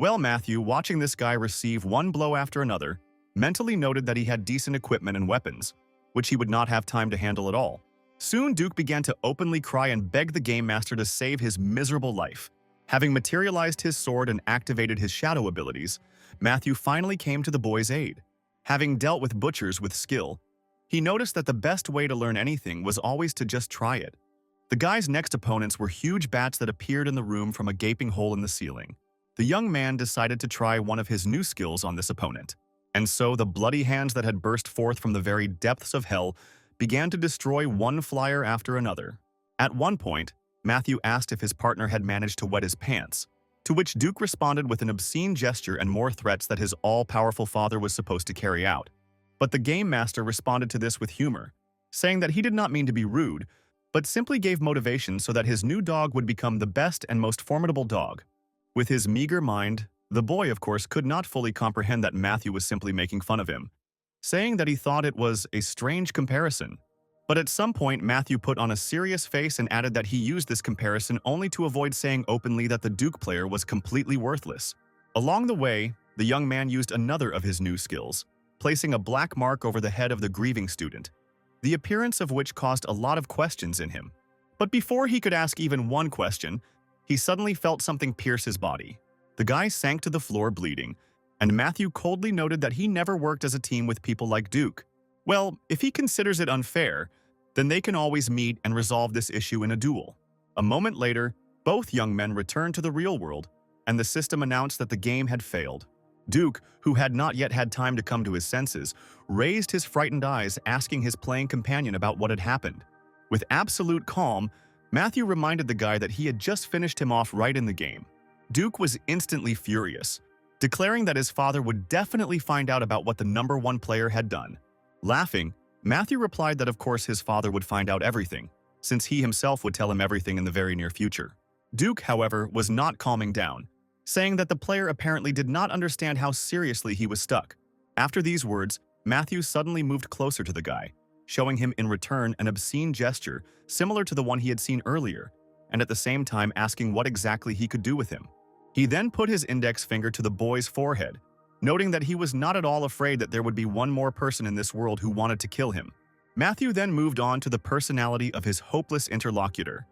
Well, Matthew, watching this guy receive one blow after another, mentally noted that he had decent equipment and weapons, which he would not have time to handle at all. Soon, Duke began to openly cry and beg the Game Master to save his miserable life. Having materialized his sword and activated his shadow abilities, Matthew finally came to the boy's aid. Having dealt with butchers with skill, he noticed that the best way to learn anything was always to just try it. The guy's next opponents were huge bats that appeared in the room from a gaping hole in the ceiling. The young man decided to try one of his new skills on this opponent. And so the bloody hands that had burst forth from the very depths of hell began to destroy one flyer after another. At one point, Matthew asked if his partner had managed to wet his pants, to which Duke responded with an obscene gesture and more threats that his all-powerful father was supposed to carry out. But the game master responded to this with humor, saying that he did not mean to be rude, but simply gave motivation so that his new dog would become the best and most formidable dog. With his meager mind, the boy, of course, could not fully comprehend that Matthew was simply making fun of him, saying that he thought it was a strange comparison. But at some point, Matthew put on a serious face and added that he used this comparison only to avoid saying openly that the Duke player was completely worthless. Along the way, the young man used another of his new skills, placing a black mark over the head of the grieving student, the appearance of which caused a lot of questions in him. But before he could ask even one question, he suddenly felt something pierce his body. The guy sank to the floor bleeding, and Matthew coldly noted that he never worked as a team with people like Duke. Well, if he considers it unfair, then they can always meet and resolve this issue in a duel. A moment later, both young men returned to the real world, and the system announced that the game had failed. Duke, who had not yet had time to come to his senses, raised his frightened eyes, asking his playing companion about what had happened. With absolute calm, Matthew reminded the guy that he had just finished him off right in the game. Duke was instantly furious, declaring that his father would definitely find out about what the #1 player had done. Laughing, Matthew replied that of course his father would find out everything, since he himself would tell him everything in the very near future. Duke, however, was not calming down, saying that the player apparently did not understand how seriously he was stuck. After these words, Matthew suddenly moved closer to the guy, showing him in return an obscene gesture similar to the one he had seen earlier, and at the same time asking what exactly he could do with him. He then put his index finger to the boy's forehead, noting that he was not at all afraid that there would be one more person in this world who wanted to kill him. Matthew then moved on to the personality of his hopeless interlocutor,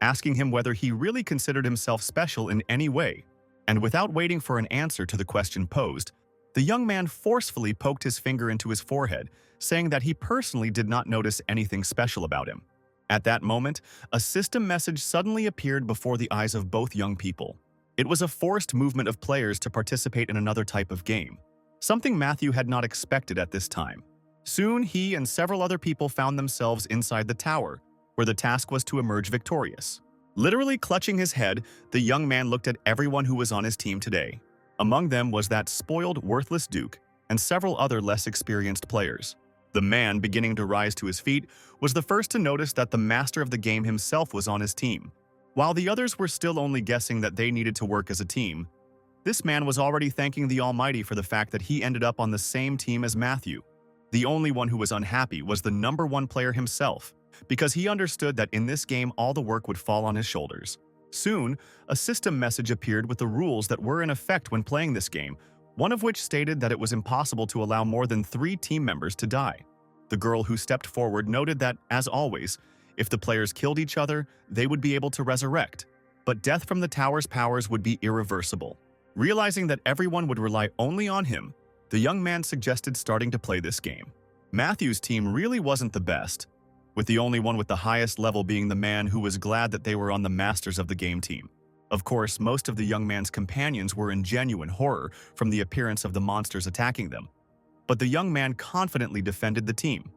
asking him whether he really considered himself special in any way. And without waiting for an answer to the question posed, the young man forcefully poked his finger into his forehead, saying that he personally did not notice anything special about him. At that moment, a system message suddenly appeared before the eyes of both young people. It was a forced movement of players to participate in another type of game, something Matthew had not expected at this time. Soon, he and several other people found themselves inside the tower, where the task was to emerge victorious. Literally clutching his head, the young man looked at everyone who was on his team today. Among them was that spoiled, worthless Duke and several other less experienced players. The man, beginning to rise to his feet, was the first to notice that the master of the game himself was on his team. While the others were still only guessing that they needed to work as a team, this man was already thanking the Almighty for the fact that he ended up on the same team as Matthew. The only one who was unhappy was the #1 player himself, because he understood that in this game all the work would fall on his shoulders. Soon, a system message appeared with the rules that were in effect when playing this game, one of which stated that it was impossible to allow more than 3 team members to die. The girl who stepped forward noted that, as always, if the players killed each other, they would be able to resurrect, but death from the tower's powers would be irreversible. Realizing that everyone would rely only on him, the young man suggested starting to play this game. Matthew's team really wasn't the best, with the only one with the highest level being the man who was glad that they were on the masters of the game team. Of course, most of the young man's companions were in genuine horror from the appearance of the monsters attacking them, but the young man confidently defended the team.